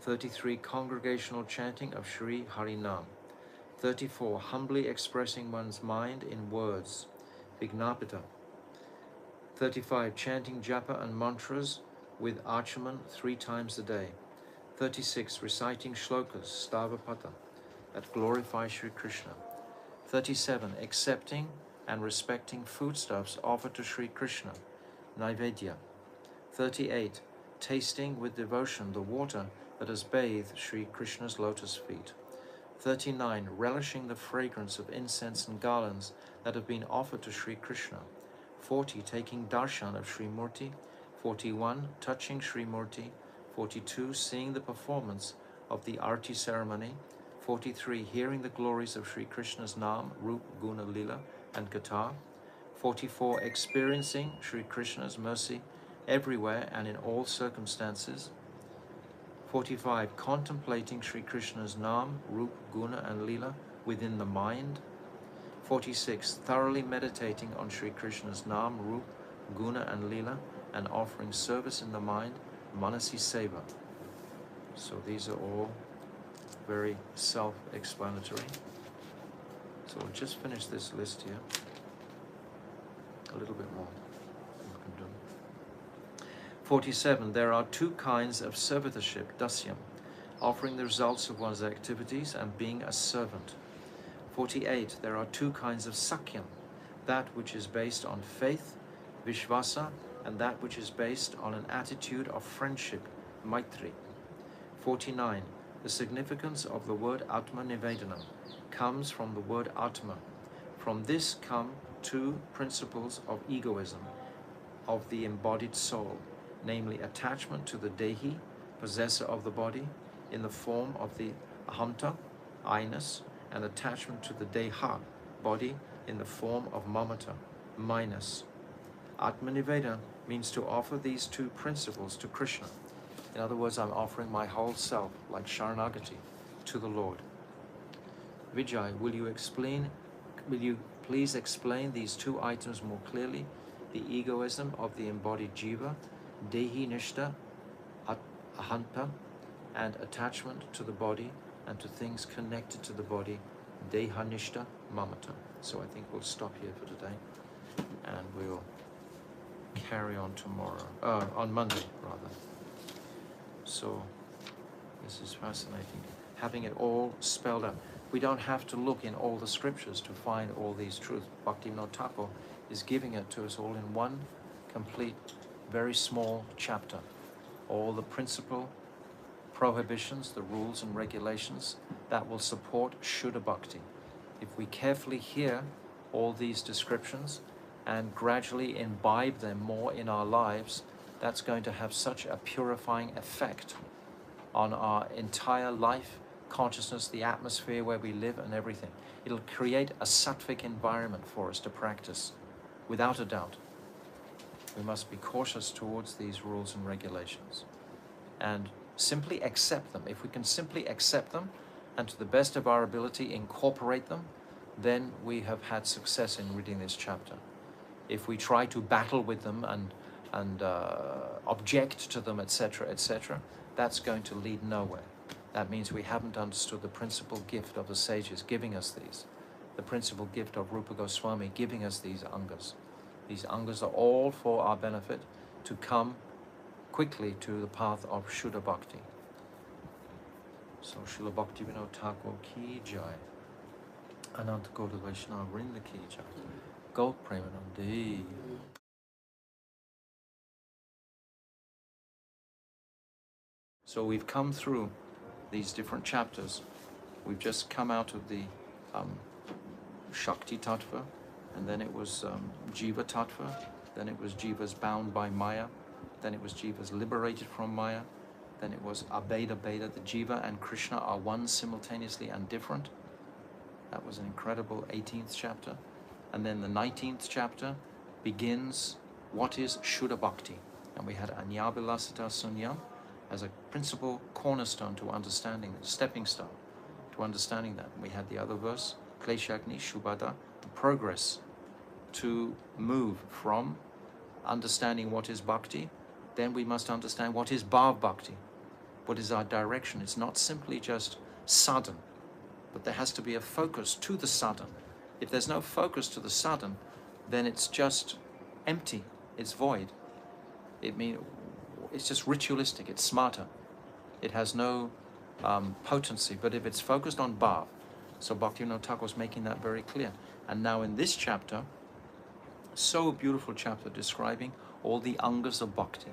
33. Congregational chanting of Sri Harinam. 34. Humbly expressing one's mind in words. Vignapita. 35. Chanting japa and mantras with archaman 3 times a day. 36. Reciting shlokas, stavapata, that glorify Sri Krishna. 37. Accepting and respecting foodstuffs offered to Sri Krishna, Naivedya. 38. Tasting with devotion the water that has bathed Sri Krishna's lotus feet. 39. Relishing the fragrance of incense and garlands that have been offered to Sri Krishna. 40. Taking darshan of Sri Murti. 41. Touching Sri Murti. 42. Seeing the performance of the Arti ceremony. 43. Hearing the glories of Sri Krishna's Naam, Rup, Guna, Lila, and Katha. 44. Experiencing Sri Krishna's mercy everywhere and in all circumstances. 45. Contemplating Sri Krishna's Naam, Rup, Guna, and Lila within the mind. 46. Thoroughly meditating on Sri Krishna's Naam, Rup, Guna, and Lila, and offering service in the mind, Manasi Seva. So these are all very self-explanatory. So we'll just finish this list here. A little bit more. 47. There are 2 kinds of servitorship, dasyam, offering the results of one's activities and being a servant. 48. There are 2 kinds of sakyam, that which is based on faith, vishvasa, and that which is based on an attitude of friendship, maitri. 49. The significance of the word Atma Nivedana comes from the word Atma. From this come 2 principles of egoism of the embodied soul, namely attachment to the Dehi, possessor of the body, in the form of the Ahamta, I-ness, and attachment to the Deha, body, in the form of Mamata, minus. Atmaniveda means to offer these 2 principles to Krishna. In other words, I'm offering my whole self, like Sharanagati, to the Lord. Vijay, will you please explain these 2 items more clearly? The egoism of the embodied jiva, Dehi Nishta, Ahanta, and attachment to the body and to things connected to the body, Deha Nishta, Mamata. So I think we'll stop here for today, and we'll carry on tomorrow, on Monday rather. So this is fascinating, having it all spelled out. We don't have to look in all the scriptures to find all these truths. Bhaktivinoda Thakur is giving it to us all in one complete, very small chapter. All the principal prohibitions, the rules and regulations that will support Shuddha Bhakti. If we carefully hear all these descriptions and gradually imbibe them more in our lives, that's going to have such a purifying effect on our entire life, consciousness, the atmosphere where we live and everything. It'll create a sattvic environment for us to practice, without a doubt. We must be cautious towards these rules and regulations and simply accept them. If we can simply accept them and to the best of our ability incorporate them, then we have had success in reading this chapter. If we try to battle with them and object to them, etc., etc., that's going to lead nowhere. That means we haven't understood the principal gift of the sages giving us these, the principal gift of Rupa Goswami giving us these angas. These angas are all for our benefit, to come quickly to the path of Shuddha Bhakti. So Srila Bhaktivinoda Thakur ki jai, Ananta Gauda Vaishnava Vrinda ki jai, Gaur Premanande. So we've come through these different chapters. We've just come out of the Shakti Tattva, and then it was Jiva Tattva, then it was Jiva's bound by Maya, then it was Jiva's liberated from Maya, then it was Abheda Bheda, the Jiva and Krishna are one simultaneously and different. That was an incredible 18th chapter. And then the 19th chapter begins what is Shuddha Bhakti. And we had Anyabhilasita Sunyam as a principal cornerstone to understanding, a stepping stone to understanding that. We had the other verse, Kleshagni Shubhada, the progress to move from understanding what is bhakti. Then we must understand what is bhav bhakti. What is our direction? It's not simply just sadhan, but there has to be a focus to the sadhan. If there's no focus to the sadhan, then it's just empty, it's void. It's just ritualistic, it's smarter. It has no potency, but if it's focused on bhav, so Bhaktivinoda Thakur was making that very clear. And now in this chapter, so beautiful chapter describing all the angas of bhakti,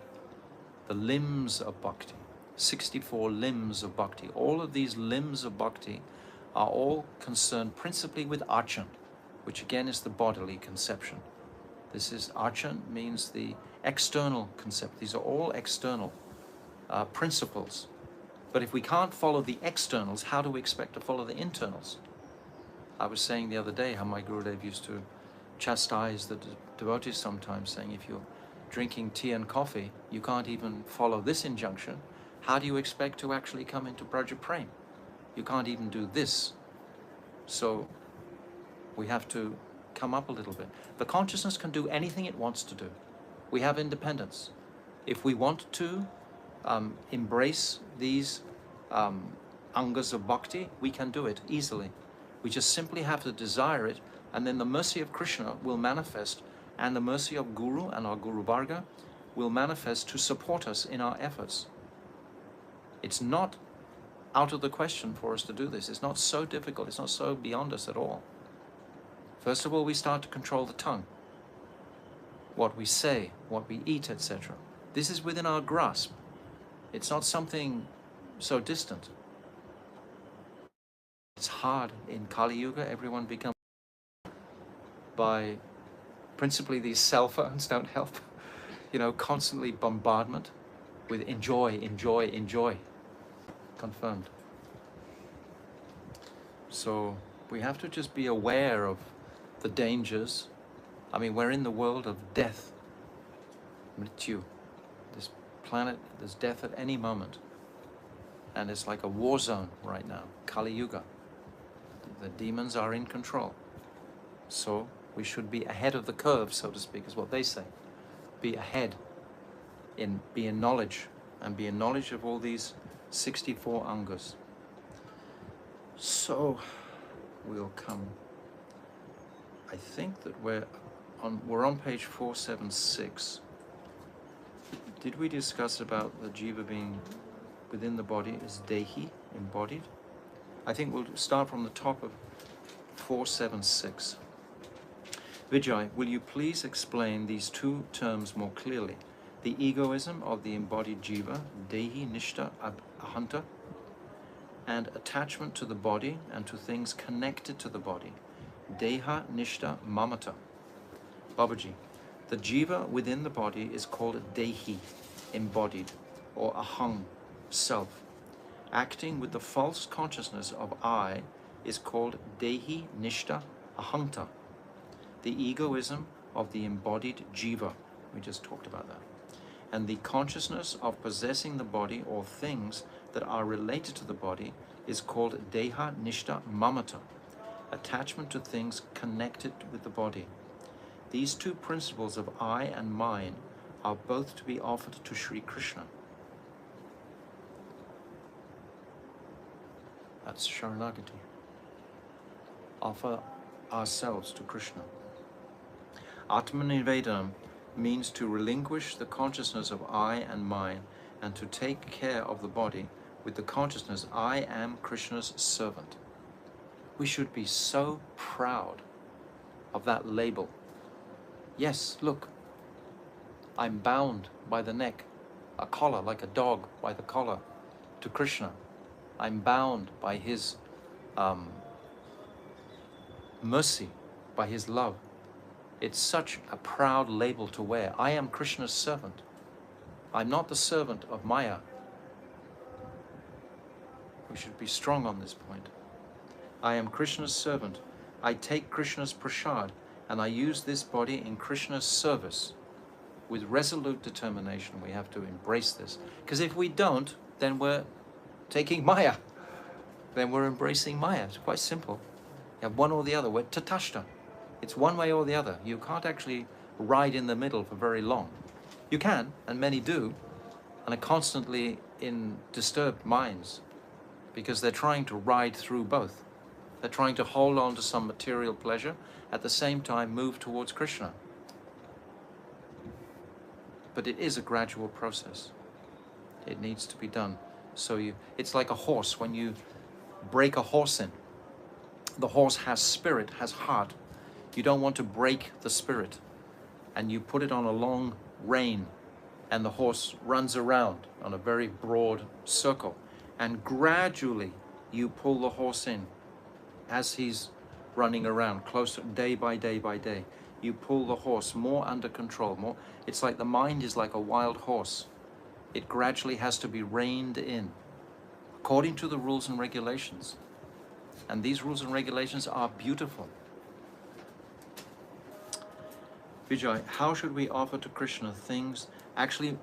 the limbs of bhakti, 64 limbs of bhakti. All of these limbs of bhakti are all concerned principally with archan, which again is the bodily conception. This is archan, means the external concept. These are all external principles. But if we can't follow the externals, how do we expect to follow the internals? I was saying the other day how my Gurudev used to chastise the devotees sometimes, saying if you're drinking tea and coffee, you can't even follow this injunction. How do you expect to actually come into Braja Prem? You can't even do this. So we have to come up a little bit. The consciousness can do anything it wants to do. We have independence. If we want to embrace these angas of bhakti, we can do it easily. We just simply have to desire it, and then the mercy of Krishna will manifest, and the mercy of Guru and our Guru Varga will manifest to support us in our efforts. It's not out of the question for us to do this. It's not so difficult. It's not so beyond us at all. First of all, we start to control the tongue, what we say, what we eat, etc. This is within our grasp. It's not something so distant. It's hard in Kali Yuga. Everyone becomes by principally these cell phones don't help. You know, constantly bombardment with enjoy, enjoy, enjoy. Confirmed. So we have to just be aware of the dangers. I mean, we're in the world of death, mrityu. This planet, there's death at any moment. And it's like a war zone right now, Kali Yuga. The demons are in control. So we should be ahead of the curve, so to speak, is what they say. Be ahead, be in knowledge, and be in knowledge of all these 64 angas. So we'll come. I think that we're on page 476. Did we discuss about the jiva being within the body is dehi, embodied? I think we'll start from the top of 476. Vijay, will you please explain these two terms more clearly? The egoism of the embodied jiva, dehi nishta ahanta, and attachment to the body and to things connected to the body, deha nishta mamata. Babaji, the jiva within the body is called dehi, embodied, or aham, self. Acting with the false consciousness of I is called Dehi Nishta Ahankta, the egoism of the embodied jiva. We just talked about that. And the consciousness of possessing the body or things that are related to the body is called Deha Nishta Mamata, attachment to things connected with the body. These two principles of I and mine are both to be offered to Sri Krishna. That's Sharanagati. Offer ourselves to Krishna. Atmanivedanam means to relinquish the consciousness of I and mine and to take care of the body with the consciousness I am Krishna's servant. We should be so proud of that label. Yes, look, I'm bound by the neck, a collar, like a dog by the collar, to Krishna. I'm bound by his mercy, by his love. It's such a proud label to wear. I am Krishna's servant. I'm not the servant of Maya. We should be strong on this point. I am Krishna's servant. I take Krishna's prasad and I use this body in Krishna's service. With resolute determination, we have to embrace this. Because if we don't, then we're taking Maya. Then we're embracing Maya. It's quite simple. You have one or the other. We're tatashta. It's one way or the other. You can't actually ride in the middle for very long. You can, and many do, and are constantly in disturbed minds because they're trying to ride through both. They're trying to hold on to some material pleasure, at the same time move towards Krishna. But it is a gradual process. It needs to be done. So it's like a horse. When you break a horse in, the horse has spirit, has heart. You don't want to break the spirit. And you put it on a long rein, and the horse runs around on a very broad circle. And gradually you pull the horse in as he's running around, closer, day by day by day. You pull the horse more under control, more. It's like the mind is like a wild horse. It gradually has to be reined in according to the rules and regulations. And these rules and regulations are beautiful. Vijay, how should we offer to Krishna things? Actually,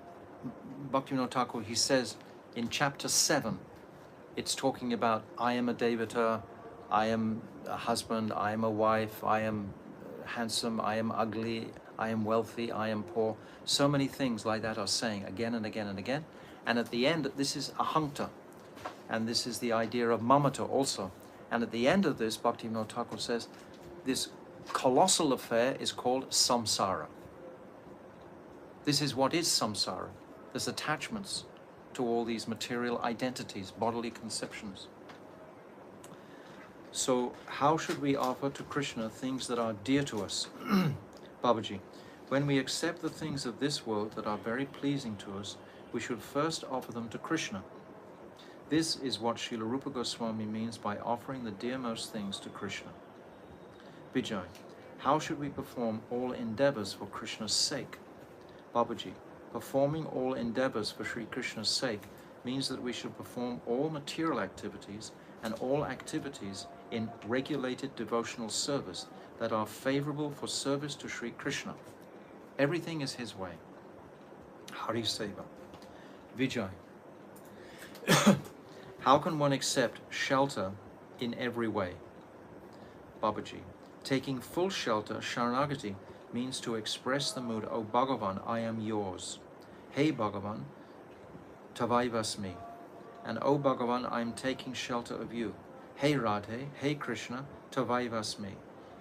Bhaktivinoda Thakur, he says in chapter 7, it's talking about I am a devata, I am a husband, I am a wife, I am handsome, I am ugly, I am wealthy, I am poor. So many things like that are saying again and again and again. And at the end, this is ahankta. And this is the idea of mamata also. And at the end of this, Bhaktivinoda Thakur says, this colossal affair is called samsara. This is what is samsara. There's attachments to all these material identities, bodily conceptions. So how should we offer to Krishna things that are dear to us? Babaji, when we accept the things of this world that are very pleasing to us, we should first offer them to Krishna. This is what Srila Rupa Goswami means by offering the dearmost things to Krishna. Vijay, how should we perform all endeavors for Krishna's sake? Babaji, performing all endeavors for Sri Krishna's sake means that we should perform all material activities and all activities in regulated devotional service that are favorable for service to Sri Krishna. Everything is his way. Hari Seva. Vijay, how can one accept shelter in every way? Babaji, taking full shelter, Sharanagati, means to express the mood, O Bhagavan, I am yours. Hey Bhagavan, Tavaivasmi. And O Bhagavan, I am taking shelter of you. Hey Radhe, hey Krishna, Tavaivasmi.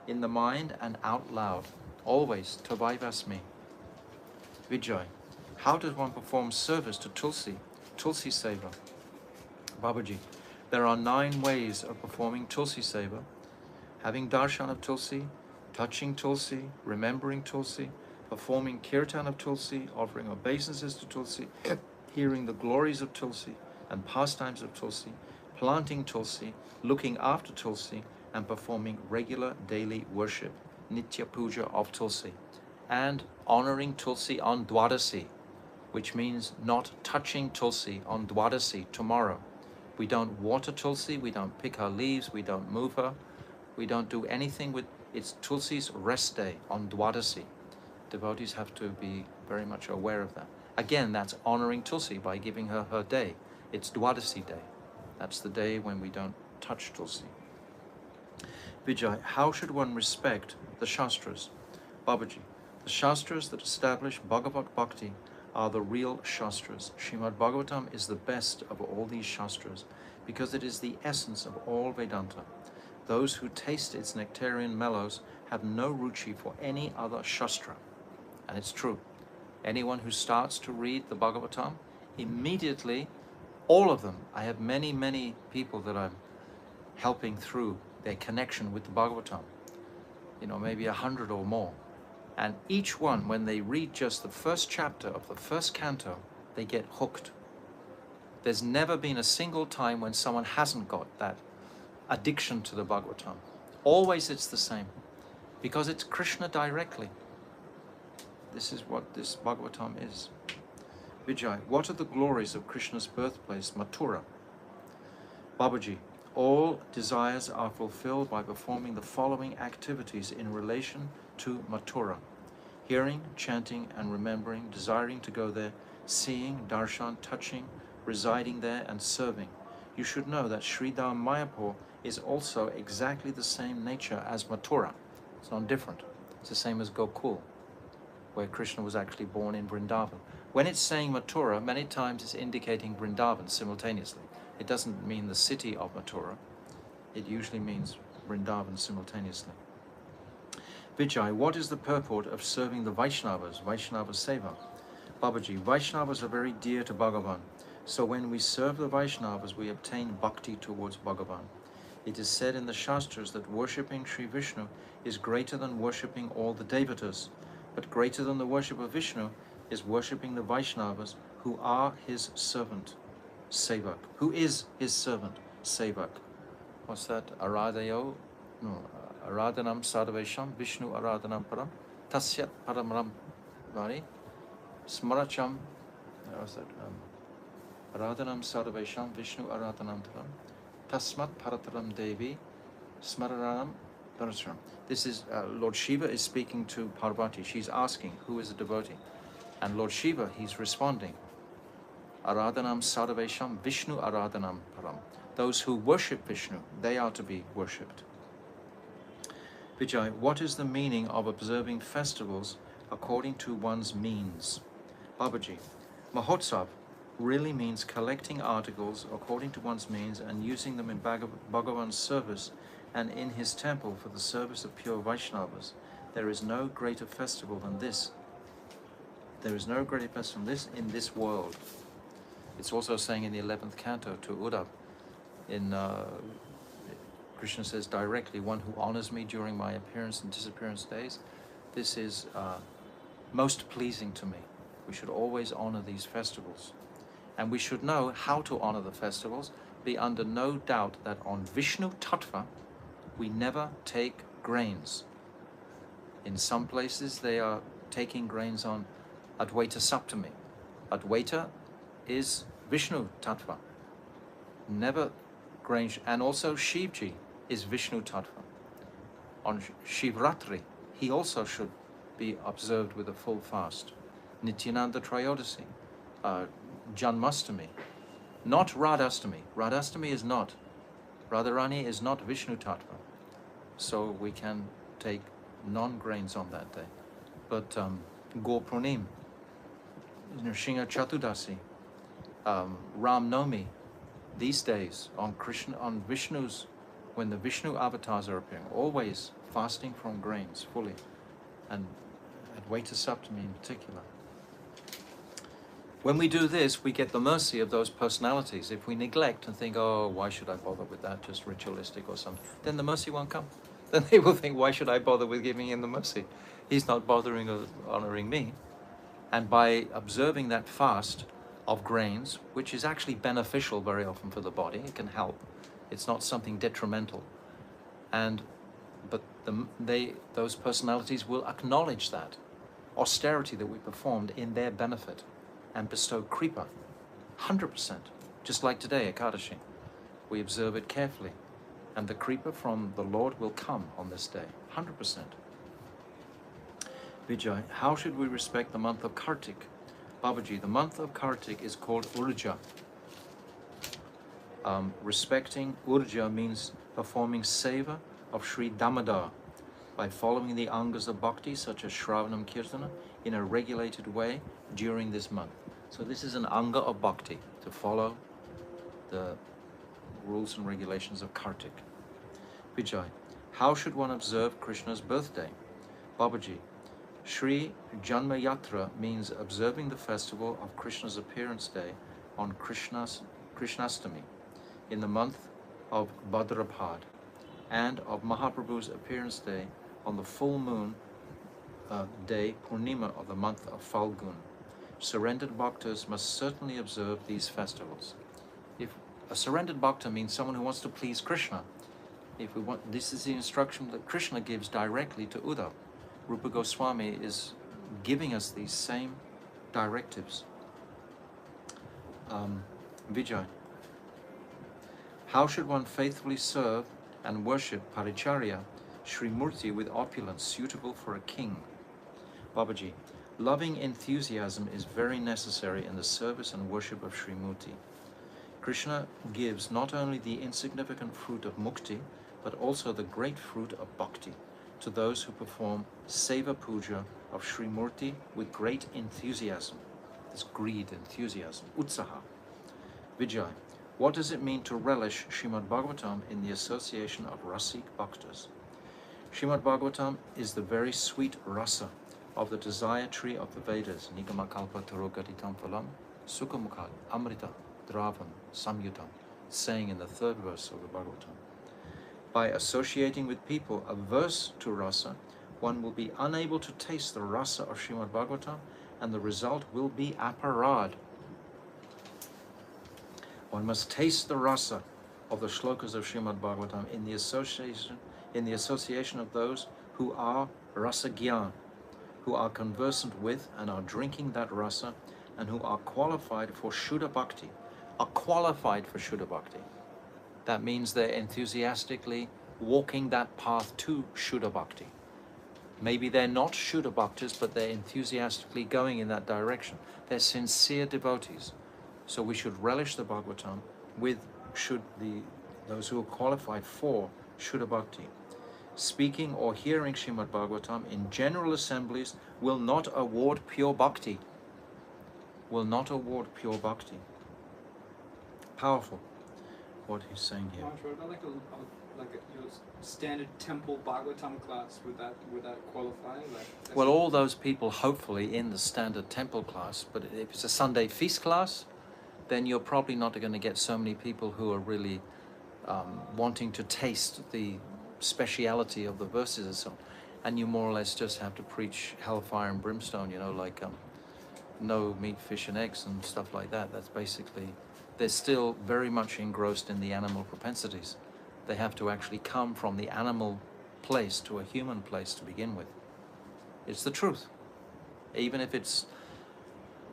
In the mind and out loud, always Tavaivasmi. Vijay, how does one perform service to Tulsi, Tulsi Seva? Babaji, there are 9 ways of performing Tulsi Seva. Having darshan of Tulsi, touching Tulsi, remembering Tulsi, performing kirtan of Tulsi, offering obeisances to Tulsi, hearing the glories of Tulsi and pastimes of Tulsi, planting Tulsi, looking after Tulsi, and performing regular daily worship, Nitya Puja of Tulsi, and honoring Tulsi on Dwadasi, which means not touching Tulsi on Dwadasi tomorrow. We don't water Tulsi, we don't pick her leaves, we don't move her, we don't do anything with, it's Tulsi's rest day on Dwadasi. Devotees have to be very much aware of that. Again, that's honoring Tulsi by giving her her day. It's Dwadasi day. That's the day when we don't touch Tulsi. Vijay, how should one respect the Shastras? Babaji, the Shastras that establish Bhagavat Bhakti are the real Shastras. Srimad Bhagavatam is the best of all these Shastras because it is the essence of all Vedanta. Those who taste its nectarian mellows have no ruchi for any other Shastra. And it's true. Anyone who starts to read the Bhagavatam, immediately, all of them, I have many, many people that I'm helping through their connection with the Bhagavatam. You know, maybe 100 or more. And each one, when they read just the first chapter of the first canto, they get hooked. There's never been a single time when someone hasn't got that addiction to the Bhagavatam. Always it's the same. Because it's Krishna directly. This is what this Bhagavatam is. Vijay, what are the glories of Krishna's birthplace, Mathura? Babaji, all desires are fulfilled by performing the following activities in relation to Mathura: hearing, chanting and remembering, desiring to go there, seeing, darshan, touching, residing there and serving. You should know that Sridham Mayapur is also exactly the same nature as Mathura. It's not different. It's the same as Gokul, where Krishna was actually born in Vrindavan. When it's saying Mathura, many times it's indicating Vrindavan simultaneously. It doesn't mean the city of Mathura. It usually means Vrindavan simultaneously. Vijay, what is the purport of serving the Vaishnavas, Vaishnava Seva? Babaji, Vaishnavas are very dear to Bhagavan. So when we serve the Vaishnavas, we obtain bhakti towards Bhagavan. It is said in the Shastras that worshipping Sri Vishnu is greater than worshipping all the Devatas, but greater than the worship of Vishnu is worshipping the Vaishnavas who are his servant, Sevak. Who is his servant, Sevak? What's that? Aradayo? No. Aradhanam Sadhavesham, Vishnu Aradhanam Param, Tasyat Paramaram Vari, Smaracham, what's that? Aradhanam Sadhavesham, Vishnu Aradhanam Param, Tasmat Parataram Devi, Smararanam Parasram. This is, Lord Shiva is speaking to Parvati. She's asking, who is a devotee? And Lord Shiva, he's responding, Aradhanam Sadhavesham, Vishnu Aradhanam Param. Those who worship Vishnu, they are to be worshipped. Vijay, what is the meaning of observing festivals according to one's means? Babaji, Mahotsav really means collecting articles according to one's means and using them in Bhagavan's service and in his temple for the service of pure Vaishnavas. There is no greater festival than this. There is no greater festival than this in this world. It's also saying in the 11th canto to Uddhav, Krishna says directly, one who honors me during my appearance and disappearance days, this is most pleasing to me. We should always honor these festivals. And we should know how to honor the festivals, be under no doubt that on Vishnu Tattva, we never take grains. In some places, they are taking grains on Advaita Saptami. Advaita is Vishnu Tattva. Never grains, and also Shivji is Vishnu Tattva. On Shivratri, he also should be observed with a full fast. Nityananda Trayodasi, Janmastami, not Radhastami. Radhastami is not. Radharani is not Vishnu Tattva. So we can take non-grains on that day. But Gopurnim, Nrsimha Chaturdasi, Ram Nomi, these days on Vishnu's, when the Vishnu avatars are appearing, always fasting from grains fully, and Advaita Saptami in particular. When we do this, we get the mercy of those personalities. If we neglect and think, oh, why should I bother with that, just ritualistic or something, then the mercy won't come. Then they will think, why should I bother with giving him the mercy? He's not bothering or honoring me. And by observing that fast of grains, which is actually beneficial very often for the body, it can help. It's not something detrimental. But those personalities will acknowledge that austerity that we performed in their benefit and bestow kripa, 100%, just like today, Ekadashi. we observe it carefully. And the creeper from the Lord will come on this day, 100%. Vijay, how should we respect the month of Kartik? Babaji, the month of Kartik is called Urja. Respecting Urja means performing seva of Sri Damodar by following the angas of bhakti such as Shravanam Kirtana in a regulated way during this month. So this is an anga of bhakti, to follow the rules and regulations of Kartik. Vijay, how should one observe Krishna's birthday? Babaji, Sri Janma Yatra means observing the festival of Krishna's appearance day on Krishnastami in the month of Bhadrapad, and of Mahaprabhu's appearance day on the full moon day Purnima of the month of Falgun. Surrendered bhaktas must certainly observe these festivals. If a surrendered bhakta means someone who wants to please Krishna, if we want, this is the instruction that Krishna gives directly to Uddhav. Rupa Goswami is giving us these same directives. Vijay, how should one faithfully serve and worship Paricharya, Sri Murti, with opulence suitable for a king? Babaji, loving enthusiasm is very necessary in the service and worship of Sri Murti. Krishna gives not only the insignificant fruit of mukti, but also the great fruit of bhakti to those who perform seva puja of Sri Murti with great enthusiasm. This greed, enthusiasm, utsaha. Vijay, what does it mean to relish Srimad Bhagavatam in the association of Rasik Bhaktas? Srimad Bhagavatam is the very sweet rasa of the desire tree of the Vedas, Nigamakalpa Tarogatitam Phalam, Sukhamukal, Amrita, Dravam, Samyutam, saying in the 3rd verse of the Bhagavatam. By associating with people averse to rasa, one will be unable to taste the rasa of Srimad Bhagavatam, and the result will be aparad. One must taste the rasa of the shlokas of Srimad Bhagavatam in the association of those who are rasa gyan, who are conversant with and are drinking that rasa, and who are qualified for Shuddha Bhakti, are qualified for Shuddha Bhakti. That means they're enthusiastically walking that path to Shuddha Bhakti. Maybe they're not Shuddha Bhaktas, but they're enthusiastically going in that direction. They're sincere devotees. So we should relish the Bhagavatam with those who are qualified for Shuddha Bhakti. Speaking or hearing Srimad Bhagavatam in general assemblies will not award pure bhakti. Will not award pure bhakti. Powerful what he's saying here. What about your standard temple Bhagavatam class? Would that qualify? Well, all those people hopefully in the standard temple class, but if it's a Sunday feast class, then you're probably not going to get so many people who are really wanting to taste the speciality of the verses and so on. And you more or less just have to preach hellfire and brimstone, like no meat, fish and eggs and stuff like that. That's basically, they're still very much engrossed in the animal propensities. They have to actually come from the animal place to a human place to begin with. It's the truth. Even if it's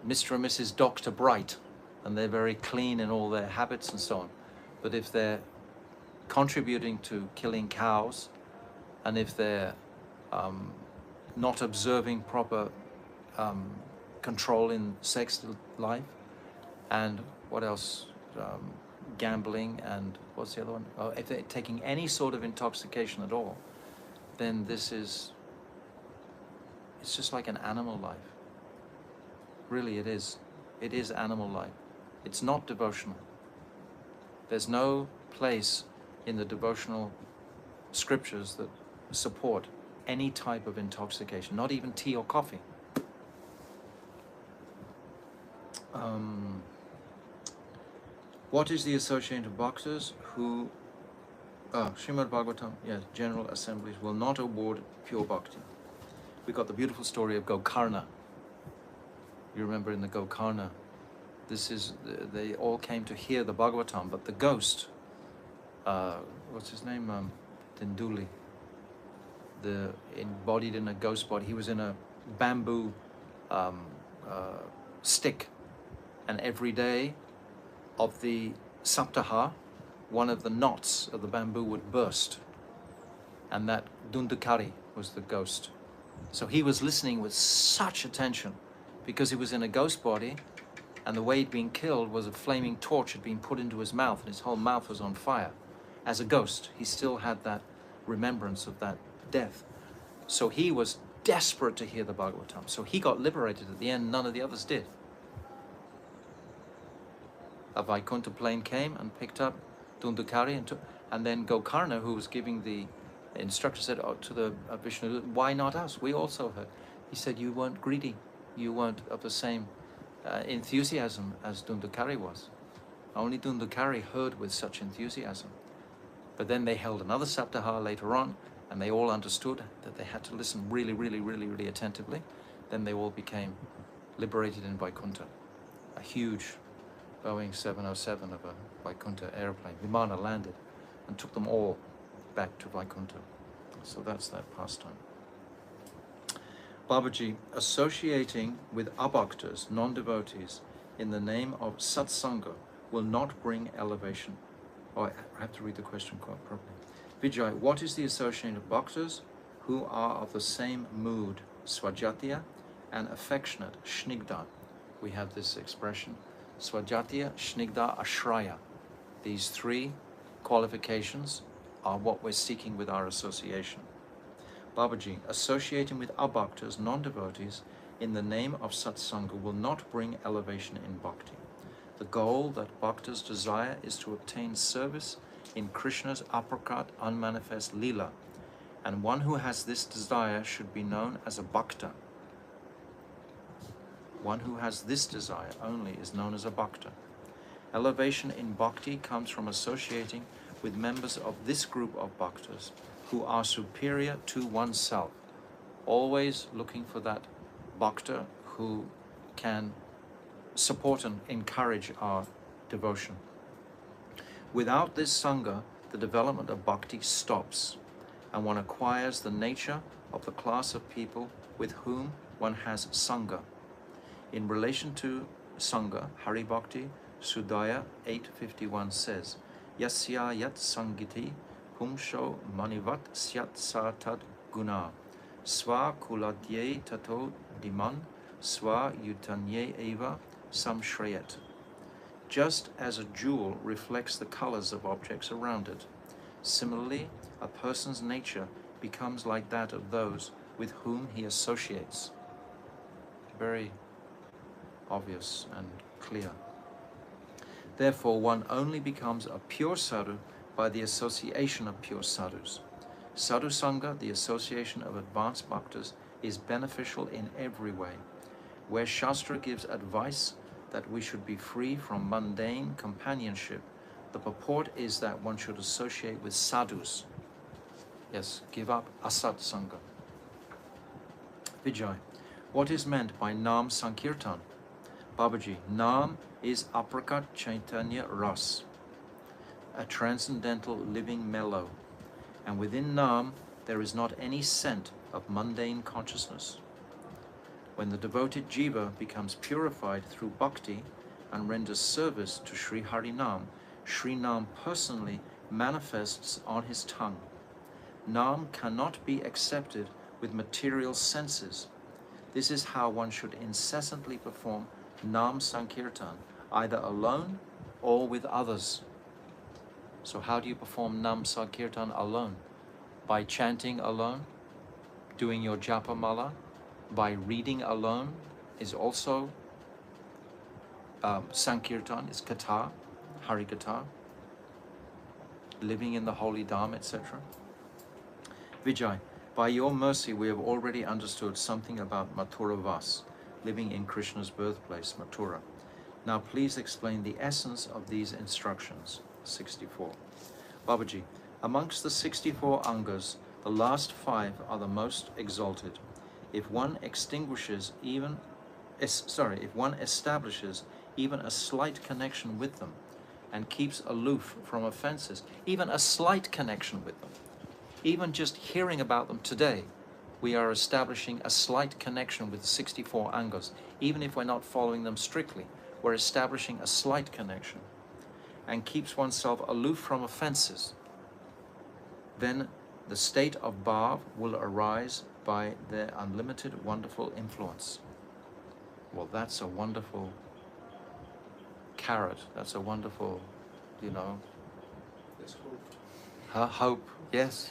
Mr. and Mrs. Dr. Bright, and they're very clean in all their habits and so on. But if they're contributing to killing cows, and if they're not observing proper control in sex life, and what else, gambling, and what's the other one? Oh, if they're taking any sort of intoxication at all, then it's just like an animal life. Really, it is. It is animal life. It's not devotional. There's no place in the devotional scriptures that support any type of intoxication, not even tea or coffee. What is the association of bhaktas who, Srimad Bhagavatam, yes, general assemblies will not award pure bhakti. We got the beautiful story of Gokarna. You remember in the Gokarna, they all came to hear the Bhagavatam, but the ghost, what's his name, Tinduli, embodied in a ghost body, he was in a bamboo stick, and every day of the Saptaha, one of the knots of the bamboo would burst, and that Dundukari was the ghost. So he was listening with such attention because he was in a ghost body, and the way he'd been killed was a flaming torch had been put into his mouth and his whole mouth was on fire. As a ghost, he still had that remembrance of that death. So he was desperate to hear the Bhagavatam. So he got liberated at the end, none of the others did. A Vaikuntha plane came and picked up Dundukari and then Gokarna, who was giving the instructor, said to the Vishnu, why not us? We also heard. He said, you weren't greedy. You weren't of the same enthusiasm as Dundukari was. Only Dundukari heard with such enthusiasm. But then they held another Saptaha later on, and they all understood that they had to listen really, really, really, really attentively. Then they all became liberated in Vaikuntha. A huge Boeing 707 of a Vaikuntha airplane, Vimana, landed and took them all back to Vaikuntha. So that's that pastime. Babaji, associating with abhaktas, non-devotees, in the name of satsanga will not bring elevation. Oh, I have to read the question quite properly. Vijay, what is the association of bhaktas who are of the same mood, swajatiya, and affectionate, shnigdha? We have this expression, swajatiya, shnigdha, ashraya. These three qualifications are what we're seeking with our association. Babaji, associating with abhaktas, non-devotees, in the name of satsanga will not bring elevation in bhakti. The goal that bhaktas desire is to obtain service in Krishna's aprakat unmanifest lila, and one who has this desire should be known as a bhakta. One who has this desire only is known as a bhakta. Elevation in bhakti comes from associating with members of this group of bhaktas who are superior to oneself, always looking for that bhakta who can support and encourage our devotion. Without this sangha, the development of bhakti stops, and one acquires the nature of the class of people with whom one has sangha. In relation to sangha, Hari Bhakti Sudaya 851 says, Yasya yat sangiti pumsho manivat syat satad guna swa kuladye tato diman swa yutanye eva samshrayat. Just as a jewel reflects the colors of objects around it, similarly, a person's nature becomes like that of those with whom he associates. Very obvious and clear. Therefore, one only becomes a pure sadhu by the association of pure sadhus. Sadhu Sangha, the association of advanced bhaktas, is beneficial in every way. Where Shastra gives advice that we should be free from mundane companionship, the purport is that one should associate with sadhus. Yes, give up asat sangha. Vijay, what is meant by Nam Sankirtan? Babaji, Nam is aprakat chaitanya ras, a transcendental living mellow, and within Nam there is not any scent of mundane consciousness. When the devoted jiva becomes purified through bhakti and renders service to Sri Harinam, Sri Nam personally manifests on his tongue. Nam cannot be accepted with material senses. This is how one should incessantly perform Nam Sankirtan, either alone or with others. So how do you perform Nam Sankirtan alone? By chanting alone, doing your japa mala, by reading alone is also Sankirtan, is Katha, Hari Katha, living in the holy Dham, etc. Vijay, by your mercy we have already understood something about Mathura Vas, living in Krishna's birthplace, Mathura. Now please explain the essence of these instructions. 64. Babaji, amongst the 64 angas, the last 5 are the most exalted. If one establishes even a slight connection with them and keeps aloof from offenses, even a slight connection with them, even just hearing about them today, we are establishing a slight connection with the 64 angas. Even if we're not following them strictly, we're establishing a slight connection. and keeps oneself aloof from offenses, then the state of bhav will arise by their unlimited wonderful influence. Well, that's a wonderful carrot. That's a wonderful, you know, There's hope. hope. Yes,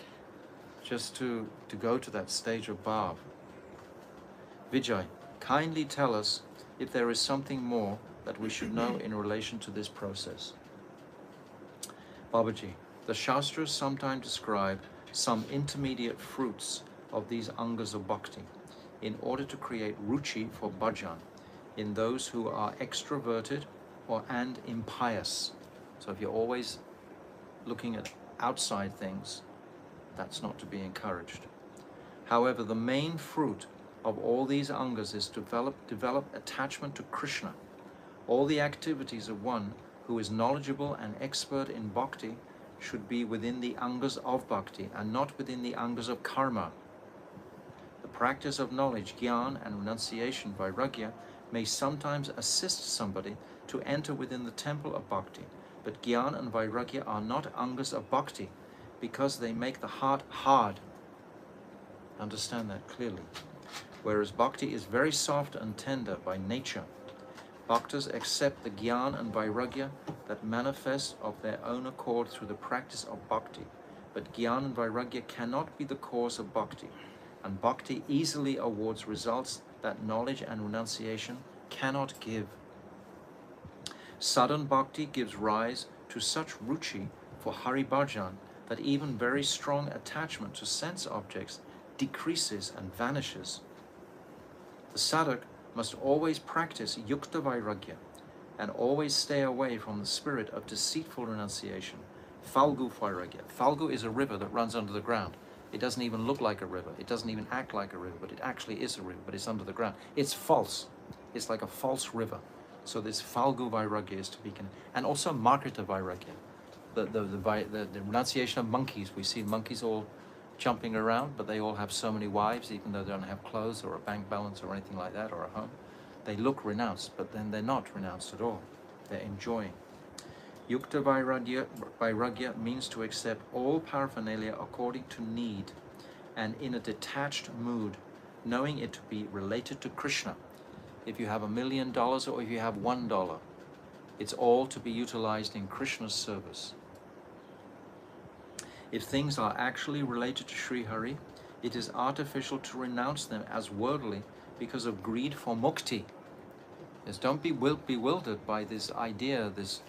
just to go to that stage of bhav. Vijay, kindly tell us if there is something more that we should know in relation to this process. Babaji, the Shastras sometimes describe some intermediate fruits of these angas of bhakti in order to create ruchi for bhajan in those who are extroverted and impious. So if you're always looking at outside things, that's not to be encouraged. However, the main fruit of all these angas is to develop attachment to Krishna. All the activities of one who is knowledgeable and expert in bhakti should be within the angas of bhakti and not within the angas of karma. The practice of knowledge, gyan, and renunciation, vairagya, may sometimes assist somebody to enter within the temple of bhakti, but gyan and vairagya are not angas of bhakti because they make the heart hard. Understand that clearly. Whereas bhakti is very soft and tender by nature, bhaktas accept the gyan and vairagya that manifest of their own accord through the practice of bhakti. But gyan and vairagya cannot be the cause of bhakti, and bhakti easily awards results that knowledge and renunciation cannot give. Sadhan bhakti gives rise to such ruchi for Hari Bhajan that even very strong attachment to sense objects decreases and vanishes. The sadhak must always practice yukta vairagya and always stay away from the spirit of deceitful renunciation. Falgu vairagya. Falgu is a river that runs under the ground. It doesn't even look like a river. It doesn't even act like a river, but it actually is a river, but it's under the ground. It's false. It's like a false river. So this Falgu vairagya is to be, and also Markita vairagya. The renunciation of monkeys. We see monkeys all jumping around, but they all have so many wives, even though they don't have clothes or a bank balance or anything like that, or a home. They look renounced, but then they're not renounced at all. They're enjoying. Yukta vairagya means to accept all paraphernalia according to need and in a detached mood, knowing it to be related to Krishna. If you have $1 million or if you have $1, it's all to be utilized in Krishna's service. If things are actually related to Sri Hari, it is artificial to renounce them as worldly because of greed for mukti. Yes, don't be bewildered by this idea, this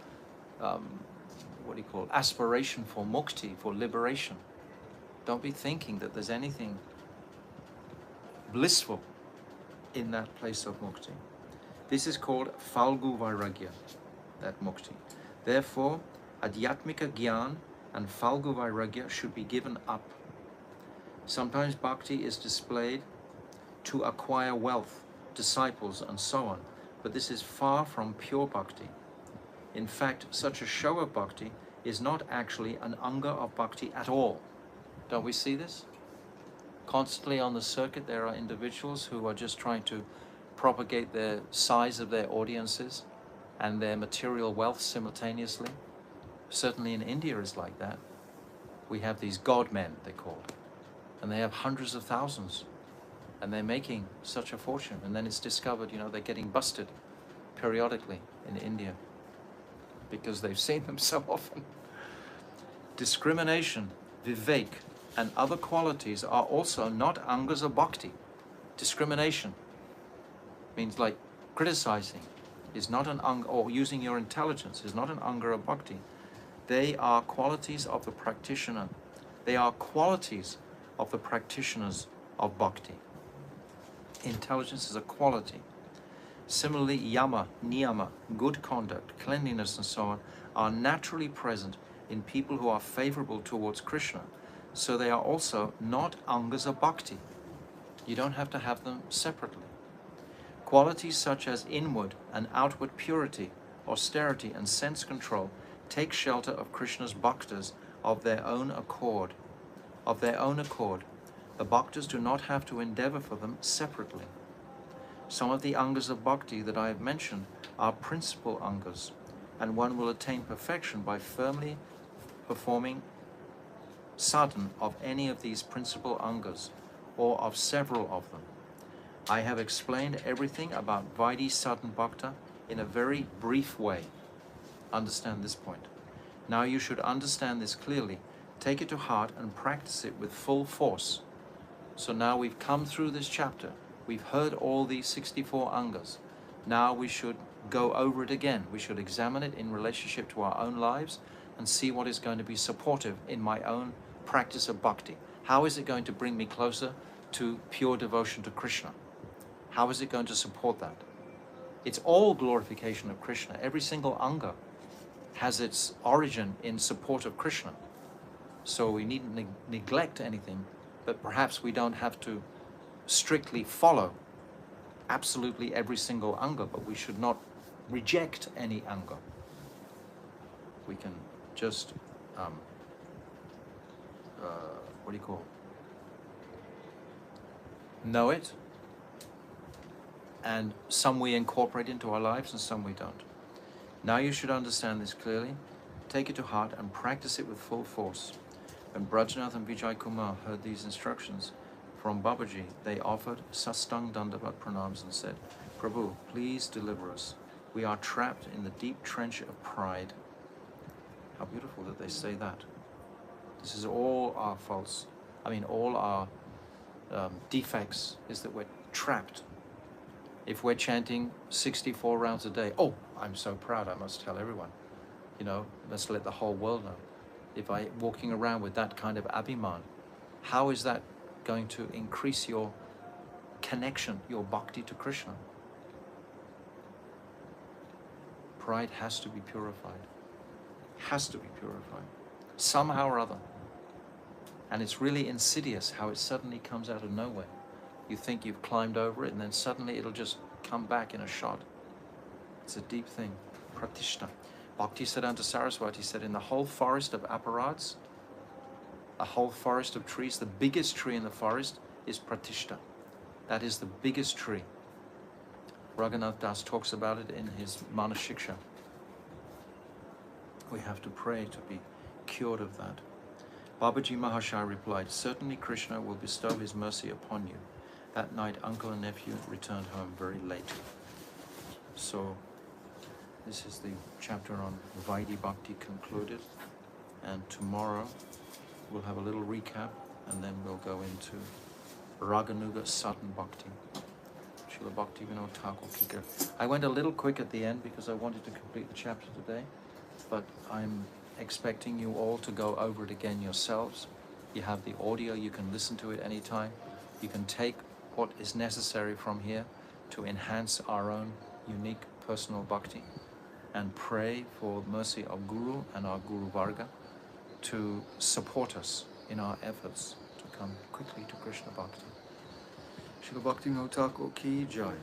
aspiration for mukti, for liberation. Don't be thinking that there's anything blissful in that place of mukti. This is called Falgu Vairagya, that mukti. Therefore, Adhyatmika Gyan and Falgu Vairagya should be given up. Sometimes bhakti is displayed to acquire wealth, disciples, and so on, but this is far from pure bhakti. In fact, such a show of bhakti is not actually an anga of bhakti at all. Don't we see this? Constantly on the circuit there are individuals who are just trying to propagate the size of their audiences and their material wealth simultaneously. Certainly in India is like that. We have these god men, they're called, and they have hundreds of thousands, and they're making such a fortune, and then it's discovered, they're getting busted periodically in India because they've seen them so often. Discrimination, vivek, and other qualities are also not angas of bhakti. Discrimination means like criticizing is not an anga, or using your intelligence is not an anga of bhakti. They are qualities of the practitioner. They are qualities of the practitioners of bhakti. Intelligence is a quality. Similarly, yama, niyama, good conduct, cleanliness, and so on are naturally present in people who are favorable towards Krishna. So they are also not angas of bhakti. You don't have to have them separately. Qualities such as inward and outward purity, austerity, and sense control take shelter of Krishna's bhaktas of their own accord. Of their own accord, the bhaktas do not have to endeavor for them separately. Some of the angas of bhakti that I have mentioned are principal angas, and one will attain perfection by firmly performing sadhana of any of these principal angas, or of several of them. I have explained everything about Vaidhi sadhana bhakta in a very brief way. Understand this point. Now you should understand this clearly, take it to heart and practice it with full force. So now we've come through this chapter, we've heard all these 64 angas. Now we should go over it again. We should examine it in relationship to our own lives and see what is going to be supportive in my own practice of bhakti. How is it going to bring me closer to pure devotion to Krishna? How is it going to support that? It's all glorification of Krishna. Every single anga has its origin in support of Krishna. So we needn't neglect anything, but perhaps we don't have to strictly follow absolutely every single anga, but we should not reject any anga. We can just, what do you call it? Know it, and some we incorporate into our lives and some we don't. Now you should understand this clearly, take it to heart and practice it with full force. When Brajnath and Vijay Kumar heard these instructions from Babaji, they offered Sastang Dandavat pranams and said, Prabhu, please deliver us. We are trapped in the deep trench of pride. How beautiful that they say that. This is all our faults. I mean, all our defects is that we're trapped. If we're chanting 64 rounds a day, oh, I'm so proud, I must tell everyone. You know, let's let the whole world know. If I'm walking around with that kind of abhiman, how is that going to increase your connection, your bhakti to Krishna? Pride has to be purified. Has to be purified. Somehow or other. And it's really insidious how it suddenly comes out of nowhere. You think you've climbed over it and then suddenly it'll just come back in a shot. It's a deep thing. Pratishta. Bhaktisiddhanta Saraswati said in the whole forest of aparads, a whole forest of trees, the biggest tree in the forest is Pratishta. That is the biggest tree. Raghunath Das talks about it in his Manashiksha. We have to pray to be cured of that. Babaji Mahashaya replied, certainly Krishna will bestow his mercy upon you. That night, uncle and nephew returned home very late. So, this is the chapter on Vaidhi Bhakti concluded. And tomorrow, we'll have a little recap, and then we'll go into Raganuga Sadhana Bhakti. Srila Bhakti Vinod Thakur Kikar. I went a little quick at the end because I wanted to complete the chapter today, but I'm expecting you all to go over it again yourselves. You have the audio, you can listen to it anytime. You can take what is necessary from here to enhance our own unique personal bhakti and pray for mercy of Guru and our Guru Varga to support us in our efforts to come quickly to Krishna Bhakti. Srila Bhakti Vinod Thakur Ki Jai.